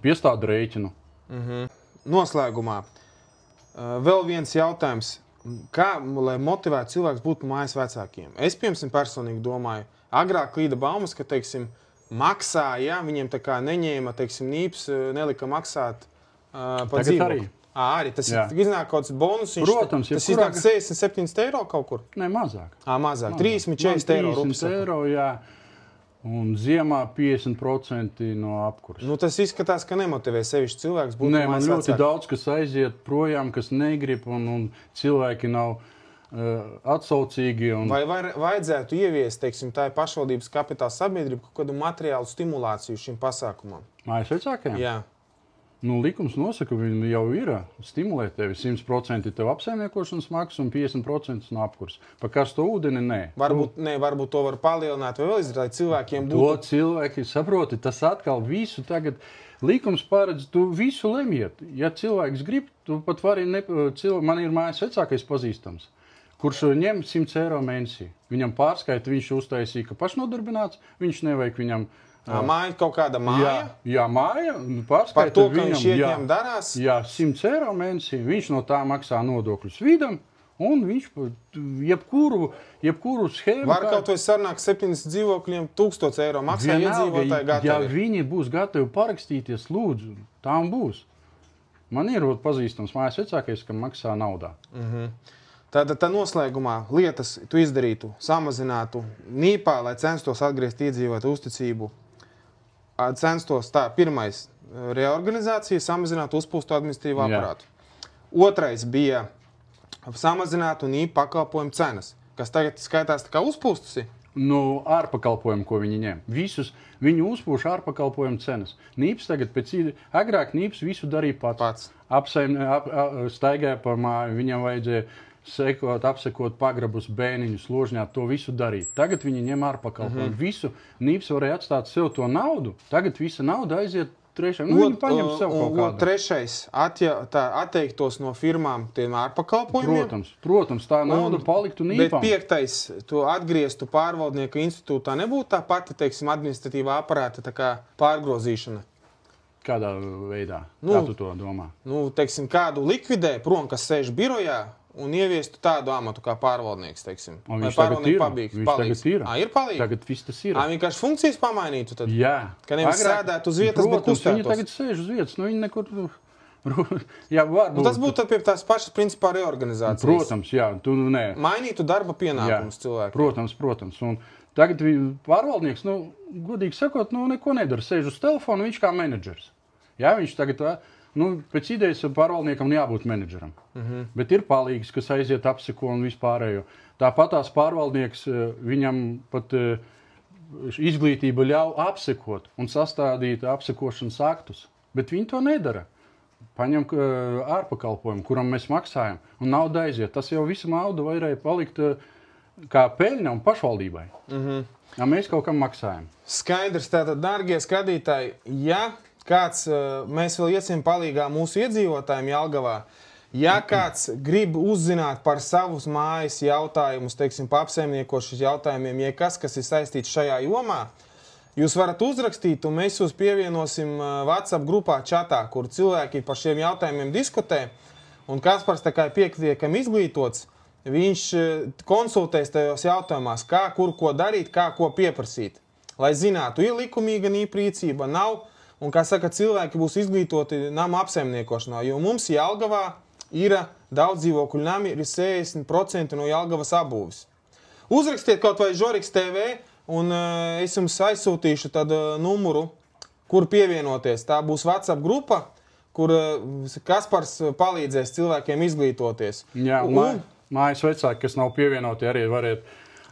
Piestāda rēķinu. Noslēgumā. Vēl viens jautājums. Kā, lai motivētu cilvēks būt pa mājas vecākiem? Es, piemēram, personīgi domāju, agrāk līda baumas, ka, maksāja, viņiem tā kā neņēma, nīps nelika maksāt pa dzīvokli. Arī tas iznāk kaut kāds bonus. Protams, tas iznāk 67 eiro kaut kur? Nē, mazāk. Mazāk. 30-40 eiro. 30 eiro, jā. Un ziemā 50% no apkurs. Tas izskatās, ka nemotivē sevišķi cilvēks būt man ļoti daudz, kas aiziet projām, kas negrib, un cilvēki nav atsaucīgi. Vai vajadzētu ieviest, tā ir pašvaldības kapitāla sabiedrība, kaut kādu materiālu stimulāciju šim pasākumam? Mājas vecākajiem? Jā. Likums nosaka, viņi jau ir stimulēt tevi 100% tev apsaimniekošanas maksu un 50% no apkurs. Pa karsto ūdeni, nē. Varbūt to var palielināt vai vēl izdarīt, cilvēkiem būtu. To cilvēki saproti, tas atkal visu tagad likums paredz, tu visu lemjiet. Ja cilvēks grib, tu pat vari, man ir mājas vecākais pazīstams, kurš ņem 100 eiro mēnesī. Viņam pārskaita, viņš uztaisīja, ka pašnodarbināts, viņš nevajag viņam... Māja, kaut kāda māja? Jā, māja. Pārskaita par to, ka viņš ieņem darās? Jā, 100 eiro mēnesī. Viņš no tā maksā nodokļus vidam, un viņš jebkuru schēmu... Var kaut vai sarunāk 70 dzīvokļiem 1000 eiro maksā iedzīvotāji gatavi. Ja viņi būs gatavi parakstīties, lūdzu, tām būs. Man ir pazīstams mājas vecākais, kam maksā naudā. Tātad noslēgumā lietas tu izdarītu, samazinātu nīpā, lai censtos atgriezt iedzīvot uzticību. censtos tā, pirmais reorganizācija, samazināt uzpūstu administratīvu aparātu. Otrais bija samazināt un īpa pakalpojumu cenas, kas tagad skaitās tā kā uzpūstusi. Nu, ārpakalpojumu, ko viņi ņem. Visus viņu uzpūš ārpakalpojumu cenas. Nīps tagad agrāk Nīps visu darīja pats. Staigāja pa māju, viņam vajadzēja apsekot pagrabus, bēniņus, ložņāt, to visu darīt. Tagad viņi ņem ārpakalpojumu. Visu Nīps varēja atstāt sev to naudu, tagad visa nauda aiziet trešajam. Nu, viņi paņem sev kaut kādu. Trešais, atteiktos no firmām tiem ārpakalpojumiem. Protams, tā nauda paliktu Nīpam. Bet piektais, tu atgrieztu pārvaldnieka institūtā, nebūtu tā pati, teiksim, administratīvā aparāta tā kā pārgrozīšana? Kādā veidā? Kā tu to domā? Nu, teiksim, kādu likvidē prom, kas sēž birojā, un ieviestu tādu amatu kā pārvaldnieks, teiksim. Viņš tagad ir. Ir palīgs? Tagad viss tas ir. Vienkārši funkcijas pamainītu tad? Jā. Ka nevis sēdētu uz vietas, bet kustētos. Viņi tagad sēž uz vietas, nu viņi nekur... Jā, varbūt. Tas būtu pie tās pašas principā reorganizācijas. Protams, jā. Mainītu darba pienākumus cilvēkiem. Protams. Un tagad pārvaldnieks, godīgi sakot, neko nedara. Sēž uz telefonu, viņš kā menedžers. Jā, viņš tagad... pēc idejas pārvaldniekam jābūt menedžeram. Bet ir palīgs, kas aiziet apseko un vispārējo. Tāpat tās pārvaldnieks, viņam pat izglītība ļauj apsekot un sastādīt apsekošanas aktus. Bet viņi to nedara. Paņem ārpakalpojumu, kuram mēs maksājam, un nauda aiziet. Tas jau visu naudu varēja palikt kā peļņa un pašvaldībai. Ja mēs kaut kam maksājam. Skaidrs, tātad, dārgie skatītāji, mēs vēl iesim palīgā mūsu iedzīvotājiem Jelgavā. Ja kāds grib uzzināt par savus mājas jautājumus, teiksim, pa apsaimniekošanas jautājumiem, kas ir saistīts šajā jomā, jūs varat uzrakstīt, un mēs jūs pievienosim WhatsApp grupā čatā, kur cilvēki par šiem jautājumiem diskutē, un Kaspars tā kā ir pietiekami izglītots, viņš konsultēs tajos jautājumās, kā, kur, ko darīt, kā, ko pieprasīt. Lai zinātu, ir likumīga nīprīcība, nav, un, kā saka, cilvēki būs izglītoti nama apsaimniekošanā, jo mums Jelgavā ir daudz dzīvokļu nami, ir 60% no Jelgavas apbūves. Uzrakstiet kaut vai Žoriks TV, un es jums aizsūtīšu tad numuru, kur pievienoties. Tā būs WhatsApp grupa, kur Kaspars palīdzēs cilvēkiem izglītoties. Jā, mājas vecāki, kas nav pievienoti, arī variet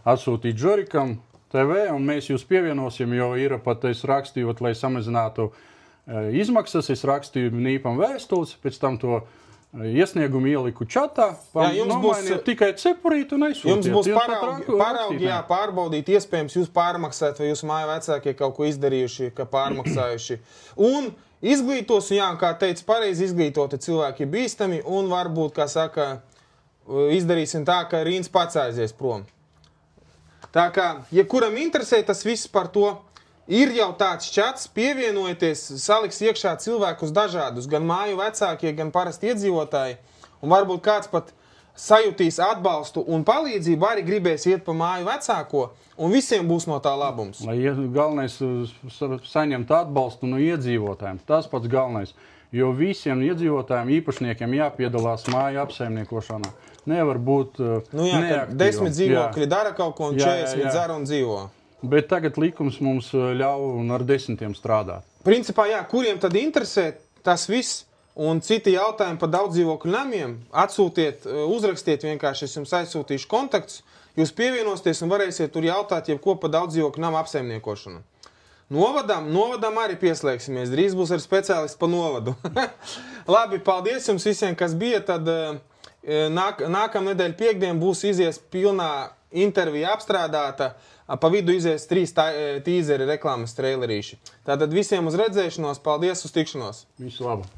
atsūtīt Žorikam TV, un mēs jūs pievienosim, jo ir pat es rakstīju, lai samazinātu izmaksas, es rakstīju Nīpam vēstules, pēc tam to iesniegumu ieliku čatā, tikai cepurīt un aizsūtiet. Jums būs paraugi pārbaudīt, iespējams jūs pārmaksāt, vai jūs māju vecākie kaut ko izdarījuši, ka pārmaksājuši. Un izglītos, kā teica pareizi, izglītoti cilvēki bīstami, un varbūt, kā saka, izdarīsim tā, ka Rīns pats aizies prom. Tā kā, ja kuram interesē tas viss par to, ir jau tāds čats, pievienojieties, saliks iekšā cilvēkus dažādus, gan māju vecākie, gan parasti iedzīvotāji, un varbūt kāds pat sajutīs atbalstu un palīdzību, arī gribēs iet pa māju vecāko, un visiem būs no tā labums. Lai galvenais saņemt atbalstu no iedzīvotājiem, tas pats galvenais, jo visiem iedzīvotājiem, īpašniekiem jāpiedalās māju apsaimniekošanā. Nevar būt neaktīvam. 10 dzīvokļi dara kaut ko un 40 dzer un dzīvo. Bet tagad likums mums ļauj ar 10 strādāt. Principā, kuriem tad interesē tas viss un citi jautājumi par daudz dzīvokļu namiem, atsūtiet, uzrakstiet vienkārši, es jums aizsūtīšu kontaktus, jūs pievienosieties un varēsiet tur jautāt jebko par daudz dzīvokļu namu apsaimniekošanu. Novadam arī pieslēgsimies, drīz būs arī speciālists pa novadu. Labi, paldies jums visiem, kas bija, tad nākamā nedēļa piekdien būs izies pilnā intervija apstrādāta, pa vidu izies 3 tīzeri reklāmas trailerīši. Tātad visiem uz redzēšanos, paldies, uz tikšanos. Visu labu.